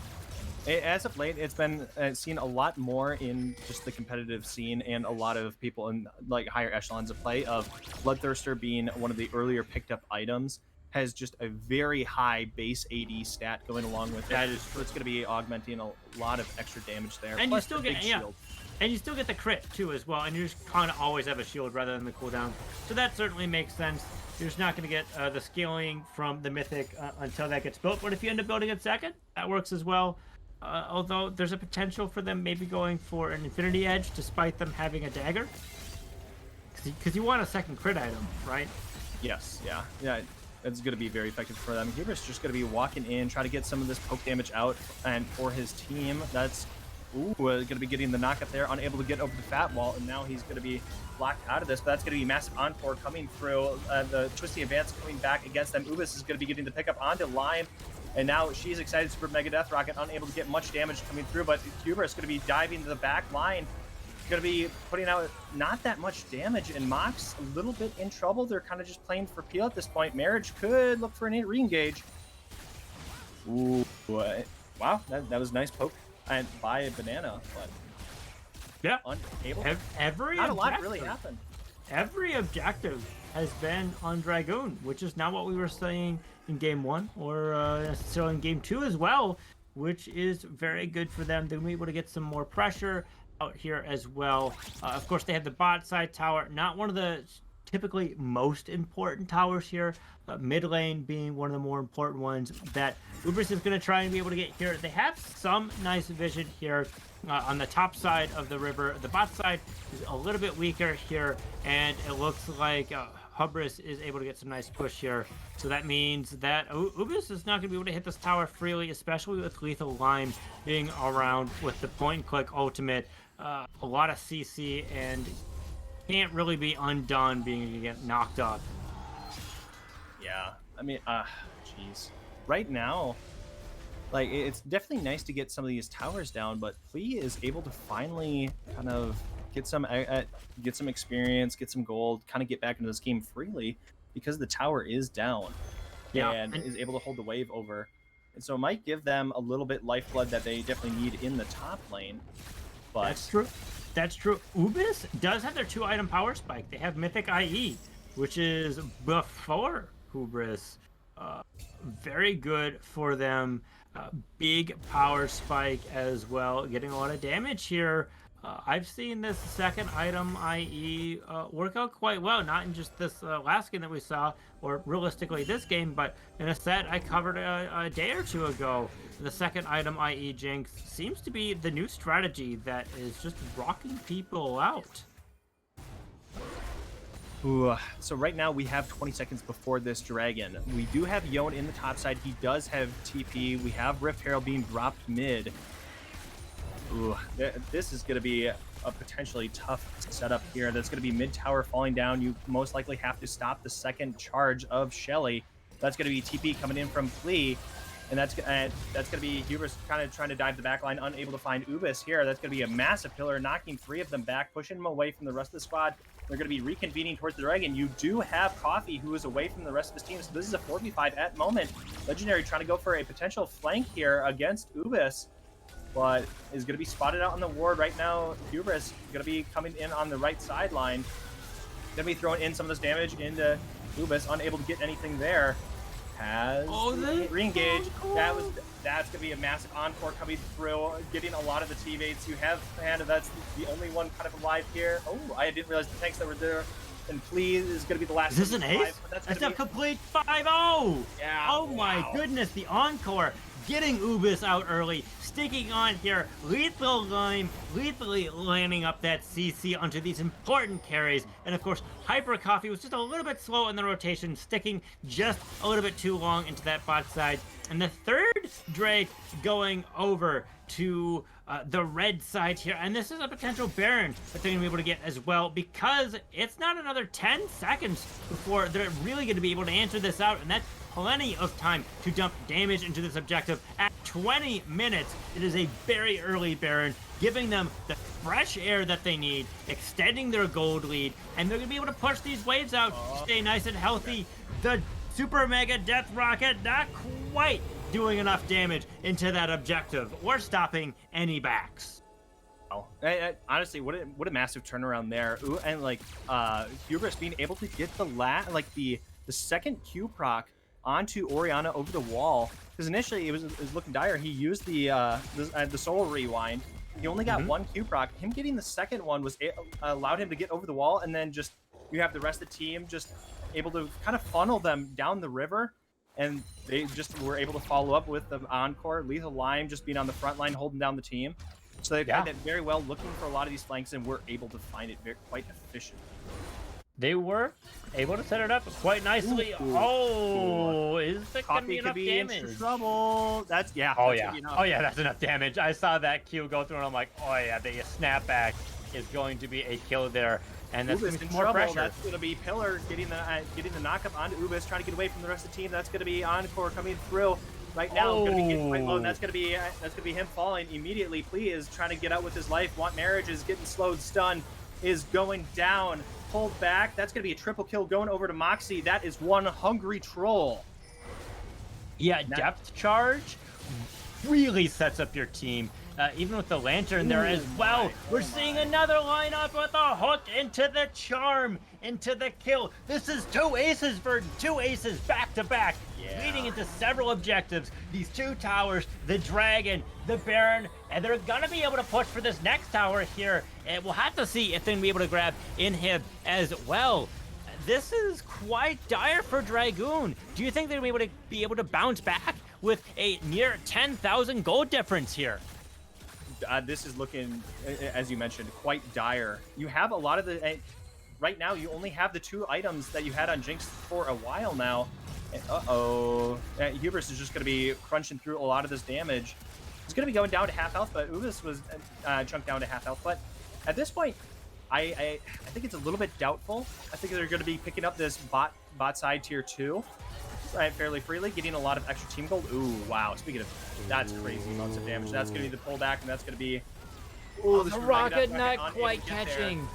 A: As of late, it's been seen a lot more in just the competitive scene, and a lot of people in like higher echelons of play of Bloodthirster being one of the earlier picked up items, has just a very high base AD stat going along with it.
C: That is
A: so it's going to be augmenting a lot of extra damage there.
C: And
A: plus
C: you still get shield. And you still get the crit too as well, and you just kind of always have a shield rather than the cooldown. So that certainly makes sense. You're just not going to get the scaling from the Mythic until that gets built. But if you end up building it second, that works as well. Although there's a potential for them maybe going for an Infinity Edge despite them having a dagger. because you want a second crit item, right?
A: Yes, yeah. It's going to be very effective for them. Hubris just going to be walking in, try to get some of this poke damage out, and for his team, that's going to be getting the knock up there, unable to get over the fat wall, and now he's going to be blocked out of this. But that's going to be massive encore coming through. The Twisty Advance coming back against them. Ubis is going to be getting the pickup onto Lime, and now she's excited. Super Mega Death Rocket, unable to get much damage coming through, but Hubris is going to be diving to the back line. Going to be putting out not that much damage, and Mox a little bit in trouble. They're kind of just playing for peel at this point. Marriage could look for an 8 re-engage. Ooh, wow, that was a nice poke and by a banana, but
C: yeah,
A: unable.
C: Every
A: not a lot really happened.
C: Every objective has been on Dragoon, which is not what we were saying in game 1 or necessarily in game 2 as well, which is very good for them. They'll be able to get some more pressure out here as well. Of course, they have the bot side tower, not one of the typically most important towers here. Mid lane being one of the more important ones that Ubris is going to try and be able to get here. They have some nice vision here on the top side of the river. The bot side is a little bit weaker here, and it looks like Hubris is able to get some nice push here. So that means that Ubis is not going to be able to hit this tower freely, especially with Lethal Lime being around with the point-and-click ultimate. A lot of CC, and can't really be undone being able to get knocked up.
A: Yeah, I mean, jeez. Right now, like, it's definitely nice to get some of these towers down, but Plea is able to finally kind of get some experience, get some gold, kind of get back into this game freely because the tower is down, and is able to hold the wave over. And so it might give them a little bit lifeblood that they definitely need in the top lane. But
C: that's true. That's true. Ubis does have their 2-item power spike. They have Mythic IE, which is before Hubris. Very good for them. Big power spike as well. Getting a lot of damage here. I've seen this second item, IE, work out quite well. Not in just this last game that we saw, or realistically this game, but in a set I covered a day or two ago. The second item, IE Jinx, seems to be the new strategy that is just rocking people out.
A: Ooh, so right now we have 20 seconds before this dragon. We do have Yone in the top side. He does have TP. We have Rift Herald being dropped mid. Ooh, this is going to be a potentially tough setup here. That's going to be mid tower falling down. You most likely have to stop the second charge of Shelly. That's going to be TP coming in from Flea. And that's going to be Hubris kind of trying to dive the back line, unable to find Ubis here. That's going to be a massive pillar, knocking 3 of them back, pushing them away from the rest of the squad. They're going to be reconvening towards the dragon. You do have Coffee, who is away from the rest of his team. So this is a 4v5 at moment. Legendary trying to go for a potential flank here against Ubis, but is going to be spotted out on the ward right now. Hubris is going to be coming in on the right sideline. Going to be throwing in some of this damage into Ubis, unable to get anything there. Has re-engage. That's gonna be a massive encore coming through, getting a lot of the teammates. You have Panda, that's the only one kind of alive here. Oh, I didn't realize the tanks that were there. And Please is gonna be the last.
C: Is this an ace? That's a complete 5-0.
A: Yeah.
C: Oh my goodness, the encore. Getting Ubis out early, sticking on here, Lethal Lime, lethally landing up that CC onto these important carries. And of course, Hyper Coffee was just a little bit slow in the rotation, sticking just a little bit too long into that bot side. And the third Drake going over to the red side here. And this is a potential Baron that they're going to be able to get as well, because it's not another 10 seconds before they're really going to be able to answer this out. And that's plenty of time to dump damage into this objective. At 20 minutes, it is a very early Baron, giving them the fresh air that they need, extending their gold lead, and they're going to be able to push these waves out, stay nice and healthy. The Super Mega Death Rocket not quite doing enough damage into that objective or stopping any backs.
A: Honestly, what a massive turnaround there. Ooh, and like Hubris being able to get the second Q proc onto Orianna over the wall, because initially it was looking dire. He used the soul rewind. He only got one Q proc. Him getting the second one was allowed him to get over the wall, and then just you have the rest of the team just able to kind of funnel them down the river, and they just were able to follow up with the encore. Lethal Lime just being on the front line holding down the team. So they played that very well, looking for a lot of these flanks, and were able to find it quite efficient.
B: They were able to set it up quite nicely. Oh, is that gonna be enough damage?
A: In trouble. That's
B: Oh yeah. Oh yeah, that's enough damage. I saw that Q go through, and I'm like, oh yeah, the snapback is going to be a kill there, and that's going to be more pressure.
A: That's going to be Pillar getting the knockup onto Ubis, trying to get away from the rest of the team. That's going to be Encore coming through. Right now, going to be getting quite low, and that's going to be him falling immediately. Plee is trying to get out with his life. Want Marriage is getting slowed, stunned, is going down, pulled back. That's going to be a triple kill going over to Moxie. That is one hungry troll.
B: Yeah, depth charge really sets up your team. Even with the Lantern there as well. We're seeing another lineup with a hook into the charm, into the kill. This is 2 aces, Verdant. 2 aces back to back, leading into several objectives. These 2 towers, the Dragon, the Baron, and they're going to be able to push for this next tower here. And we'll have to see if they're going to be able to grab Inhib as well. This is quite dire for Dragoon. Do you think they're going to be able to bounce back with a near 10,000 gold difference here?
A: This is looking, as you mentioned, quite dire. You have a lot of the... right now, you only have the 2 items that you had on Jinx for a while now. Uh-oh. Hubris is just going to be crunching through a lot of this damage. It's going to be going down to half health, but Ubis was chunked down to half health. But at this point, I think it's a little bit doubtful. I think they're going to be picking up this bot side tier 2 fairly freely, getting a lot of extra team gold. Ooh, wow. Speaking of, that's crazy amounts of damage. That's going to be the pullback, and that's going to be...
B: Ooh, the rocket not quite catching.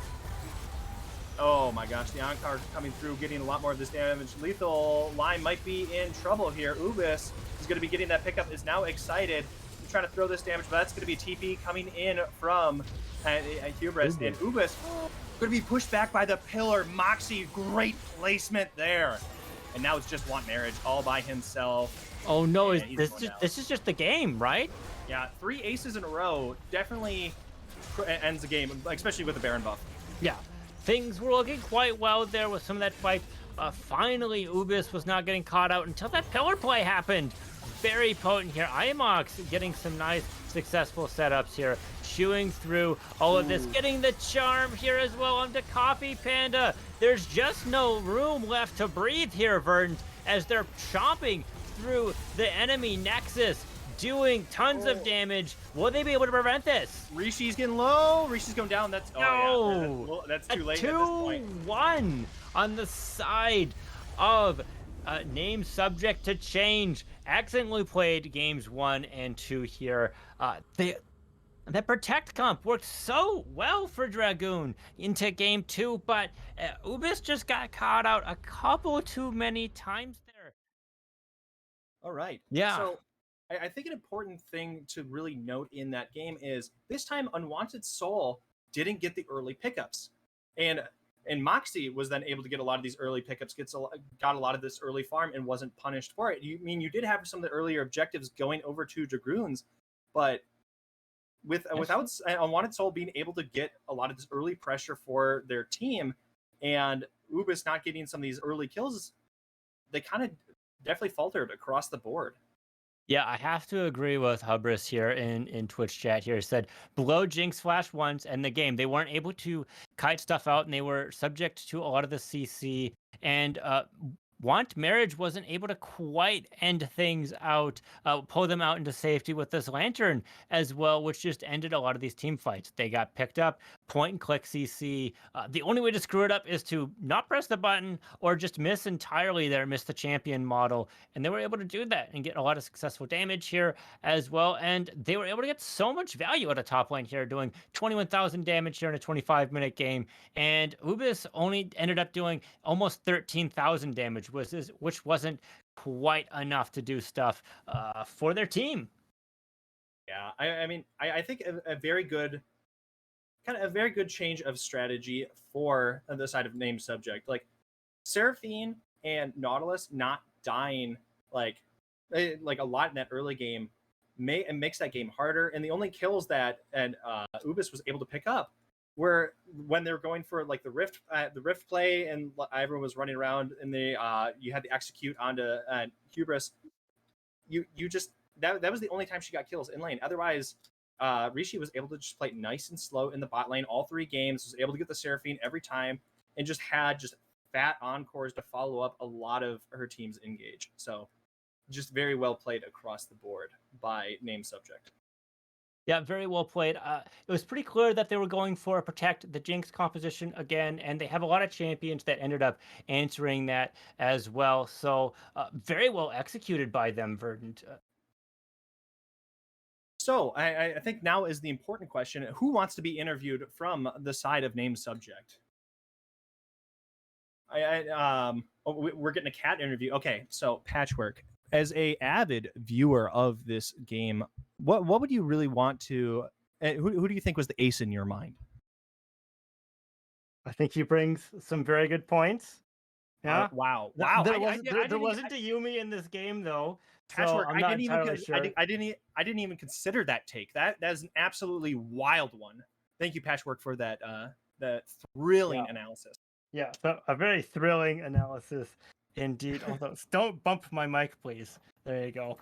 A: Oh my gosh, the Encore coming through, getting a lot more of this damage. Lethal Line might be in trouble here. Ubis is going to be getting that pickup, is now excited. He's trying to throw this damage, but that's going to be a TP coming in from Hubris. And Ubis going to be pushed back by the Pillar. Moxie, great placement there. And now it's just Want Marriage all by himself.
B: Oh no, this is just the game, right?
A: Yeah, 3 aces in a row definitely ends the game, especially with the Baron buff.
B: Yeah, things were looking quite well there with some of that fight. Finally, Ubis was not getting caught out until that Pillar play happened. Very potent here. Imox getting some nice, successful setups here. Chewing through all of this. Getting the charm here as well onto Coffee Panda. There's just no room left to breathe here, Verdant, as they're chomping through the enemy Nexus, doing tons of damage. Will they be able to prevent this?
A: Rishi's getting low. Rishi's going down. That's that's too late at this point.
B: 2-1 on the side of name subject to change. Excellently played games 1 and 2 here. The Protect comp worked so well for Dragoon into game 2, but Ubis just got caught out a couple too many times there.
A: All right.
B: Yeah.
A: So I think an important thing to really note in that game is this time Unwanted Soul didn't get the early pickups. And Moxie was then able to get a lot of these early pickups, got a lot of this early farm and wasn't punished for it. You did have some of the earlier objectives going over to Dragoons, but without Unwanted Soul being able to get a lot of this early pressure for their team and Ubis not getting some of these early kills, they kind of definitely faltered across the board.
B: Yeah, I have to agree with Hubris here in Twitch chat here. He said, below Jinx Flash once and the game, they weren't able to kite stuff out and they were subject to a lot of the CC. And Want Marriage wasn't able to quite end things out, pull them out into safety with this Lantern as well, which just ended a lot of these team fights. They got picked up, point and click CC. The only way to screw it up is to not press the button or just miss entirely there, miss the champion model. And they were able to do that and get a lot of successful damage here as well. And they were able to get so much value at a top lane here, doing 21,000 damage here in a 25-minute game. And Ubis only ended up doing almost 13,000 damage, which wasn't quite enough to do stuff for their team.
A: Yeah, I think a very good change of strategy for the side of name subject. Like Seraphine and Nautilus not dying like a lot in that early game makes that game harder. And the only kills that Ubis was able to pick up where when they were going for like the rift play and everyone was running around and you had to execute onto Hubris, that was the only time she got kills in lane. Otherwise, Rishi was able to just play nice and slow in the bot lane all 3 games, was able to get the Seraphine every time, and just had just fat encores to follow up a lot of her team's engage. So just very well played across the board by name subject.
B: Yeah, very well played. It was pretty clear that they were going for a protect the Jinx composition again, and they have a lot of champions that ended up answering that as well. So very well executed by them, Verdant.
A: So I think now is the important question: who wants to be interviewed from the side of name subject? We're getting a cat interview. Okay, so Patchwork, as a avid viewer of this game, what would you really want to? Who do you think was the ace in your mind?
C: I think he brings some very good points. Yeah.
A: Wow.
C: There wasn't a Yuumi in this game though.
A: Patchwork,
C: so I'm not entirely sure.
A: I didn't even consider that take. That is an absolutely wild one. Thank you, Patchwork, for that thrilling analysis.
C: Yeah, so a very thrilling analysis indeed. Although, don't bump my mic, please. There you go.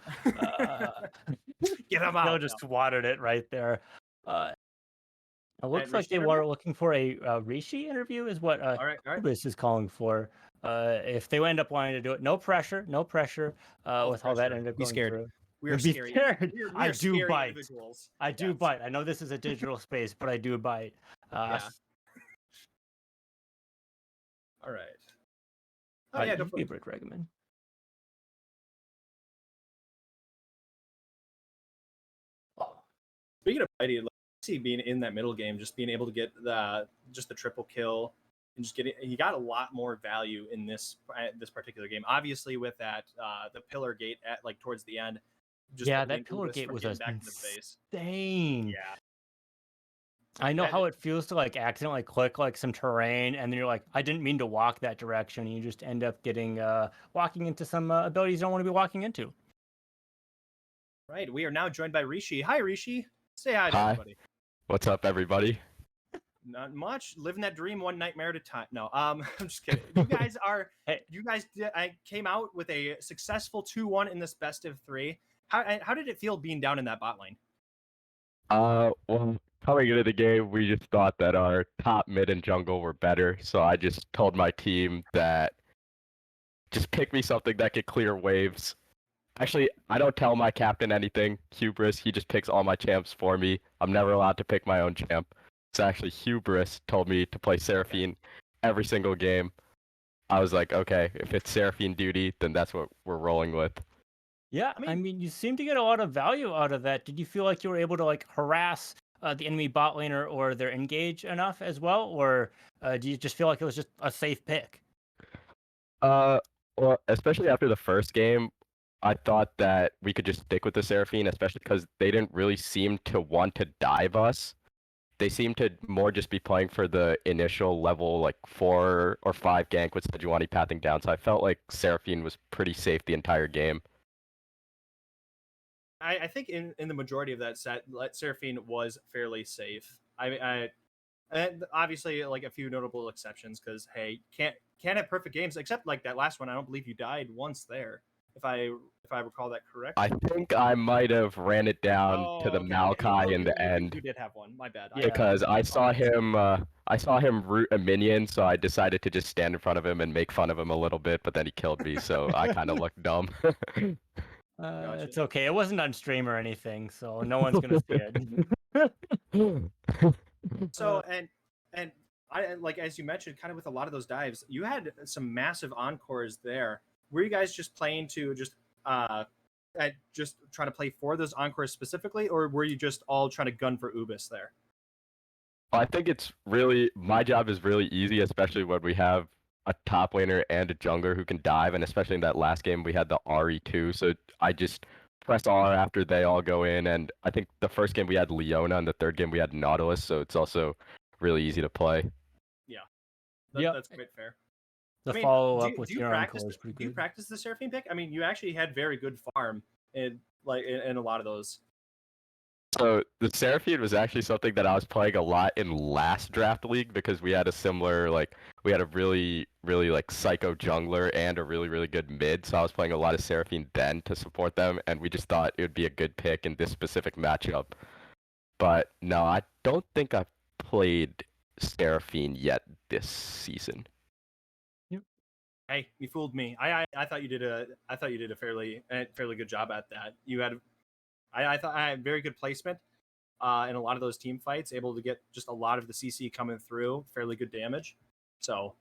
A: Get him out.
C: Bill just watered it right there. It looks like they
A: were
C: looking for a Rishi interview, is what
A: all right.
C: Kubis is calling for. If they end up wanting to do it, no pressure. With how that ended up going through.
A: We are
C: scared.
A: I do bite.
C: I do bite. I know this is a digital space, but I do bite.
A: Yeah. All right.
B: Oh yeah, don't forget Brick Regimen.
A: Speaking of Mighty, see being in that middle game, just being able to get the triple kill and just he got a lot more value in this particular game. Obviously, with that the pillar gate at towards the end.
B: That pillar gate was insane.
A: Yeah.
B: I know how it feels to accidentally click some terrain, and then you're like, I didn't mean to walk that direction, and you just end up getting walking into some abilities you don't want to be walking into.
A: Right. We are now joined by Rishi. Hi, Rishi. Say hi to everybody.
D: What's up, everybody?
A: Not much. Living that dream one nightmare at a time. No, I'm just kidding. You guys are. I came out with a successful 2-1 in this best of 3. How did it feel being down in that bot lane?
D: Well, coming into the game, we just thought that our top mid and jungle were better, so I just told my team that just pick me something that could clear waves. Actually, I don't tell my captain anything, Hubris. He just picks all my champs for me. I'm never allowed to pick my own champ. So actually, Hubris told me to play Seraphine every single game. I was like, okay, if it's Seraphine duty, then that's what we're rolling with.
B: Yeah, I mean, you seem to get a lot of value out of that. Did you feel like you were able to harass the enemy bot laner or their engage enough as well, or do you just feel like it was just a safe pick?
D: Well, especially after the first game, I thought that we could just stick with the Seraphine, especially because they didn't really seem to want to dive us. They seemed to more just be playing for the initial level 4 or 5 gank with Sejuani pathing down, so I felt like Seraphine was pretty safe the entire game.
A: I think in the majority of that set, Seraphine was fairly safe. And obviously a few notable exceptions because hey, can't have perfect games except that last one. I don't believe you died once there, if I recall that correct.
D: I think I might have ran it down to the Maokai in the end.
A: You did have one. My bad.
D: Because I saw him root a minion, so I decided to just stand in front of him and make fun of him a little bit, but then he killed me, so I kind of looked dumb.
A: Gotcha.
B: It's okay. It wasn't on stream or anything, so no one's gonna see it.
A: So and I as you mentioned, kind of with a lot of those dives, you had some massive encores there. Were you guys just playing to just trying to play for those encores specifically, or were you just all trying to gun for Ubis there?
D: I think my job is really easy, especially when we have a top laner and a jungler who can dive, and especially in that last game we had the Ahri too, so I just press R after they all go in, and I think the first game we had Leona and the third game we had Nautilus, so it's also really easy to play.
A: Yeah, that's quite fair.
B: The follow-up with your
A: encore is pretty good. Do you practice the Seraphine pick? I mean, you actually had very good farm in a lot of those.
D: So the Seraphine was actually something that I was playing a lot in last draft league because we had a similar we had a really psycho jungler and a really good mid, so I was playing a lot of Seraphine then to support them, and we just thought it would be a good pick in this specific matchup. But no, I don't think I've played Seraphine yet this season.
A: Hey, you fooled me. I thought you did a fairly good job at that. You had I thought I had very good placement in a lot of those team fights, able to get just a lot of the CC coming through, fairly good damage. So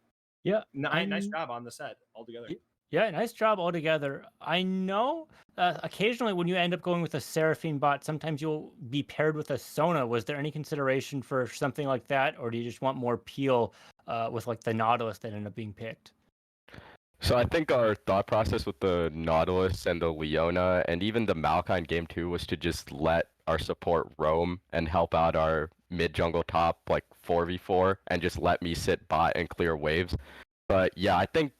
B: yeah,
A: nice job on the set altogether.
B: Yeah, nice job altogether. I know occasionally when you end up going with a Seraphine bot, sometimes you'll be paired with a Sona. Was there any consideration for something like that, or do you just want more peel with like the Nautilus that ended up being picked?
D: So I think our thought process with the Nautilus and the Leona and even the Maokai in game 2 was to just let our support roam and help out our mid jungle top like 4v4 and just let me sit bot and clear waves. But yeah, I think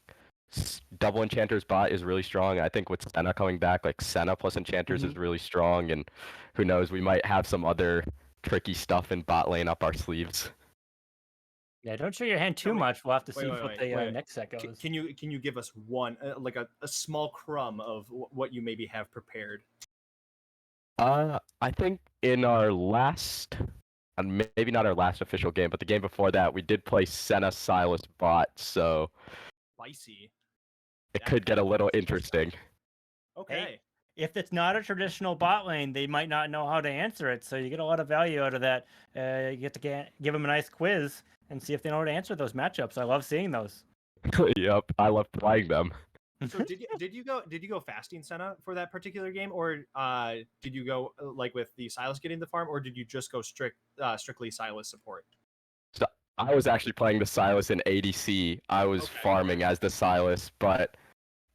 D: double Enchanter's bot is really strong. I think with Senna coming back, like Senna plus Enchanters is really strong, and who knows, we might have some other tricky stuff in bot lane up our sleeves.
B: Yeah, don't show your hand too much. We'll have to see what the next set goes.
A: Can you give us one like a small crumb of what you maybe have prepared?
D: I think in our last, maybe not our last official game, but the game before that, we did play Senna Sylas bot, so
A: spicy.
D: It could get a little interesting.
A: Okay.
B: Hey, if it's not a traditional bot lane, they might not know how to answer it. So you get a lot of value out of that. You get to give them a nice quiz and see if they know how to answer those matchups. I love seeing those.
D: Yep, I love playing them.
A: So did you go fasting Senna for that particular game, or did you go like with the Sylas getting the farm, or did you just go strictly Sylas support?
D: So I was actually playing the Sylas in ADC. I was farming as the Sylas, but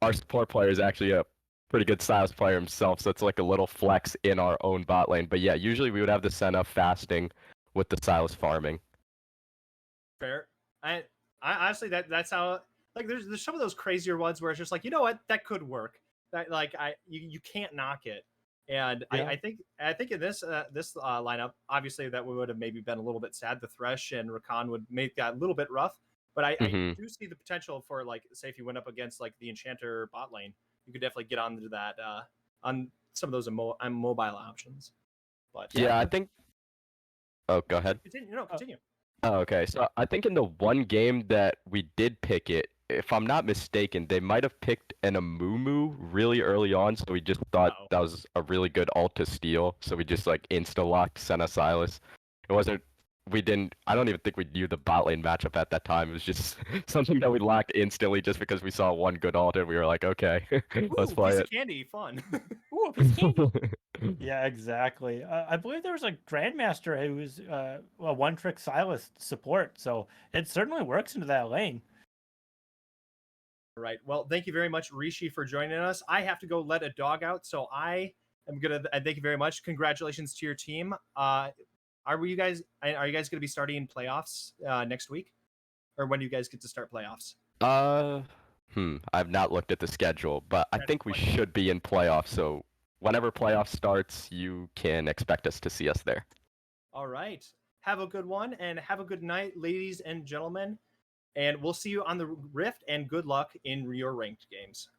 D: our support player is actually a pretty good Sylas player himself, so it's like a little flex in our own bot lane. But yeah, usually we would have the Senna fasting with the Sylas farming.
A: Fair. I honestly that's how, like, there's some of those crazier ones where it's just like, you know what, that could work. That like you can't knock it. And yeah. I think in this lineup, obviously that would have maybe been a little bit sad. The Thresh and Rakan would make that a little bit rough. But I do see the potential for, like, say if you went up against like the Enchanter bot lane, you could definitely get onto that on some of those mobile options. But
D: yeah, I think. Oh, go ahead.
A: Continue.
D: Oh, okay. So I think in the one game that we did pick it, if I'm not mistaken, they might have picked an Amumu really early on, so we just thought that was a really good ult to steal. So we just like insta-locked Senna Sylas. It wasn't. I don't even think we knew the bot lane matchup at that time. It was just something that we locked instantly just because we saw one good ult and we were like, okay, let's play
A: piece
D: it.
A: Of candy, fun.
B: Ooh, piece of candy. Yeah, exactly. I believe there was a Grandmaster who was a one-trick Sylas support, so it certainly works into that lane.
A: All right. Well, thank you very much, Rishi, for joining us. I have to go let a dog out, so I am gonna. Thank you very much. Congratulations to your team. Are you guys going to be starting playoffs next week, or when do you guys get to start playoffs?
D: I've not looked at the schedule, but I think we should be in playoffs. So whenever playoffs starts, you can expect us to see us there.
A: All right. Have a good one, and have a good night, ladies and gentlemen. And we'll see you on the Rift, and good luck in your ranked games.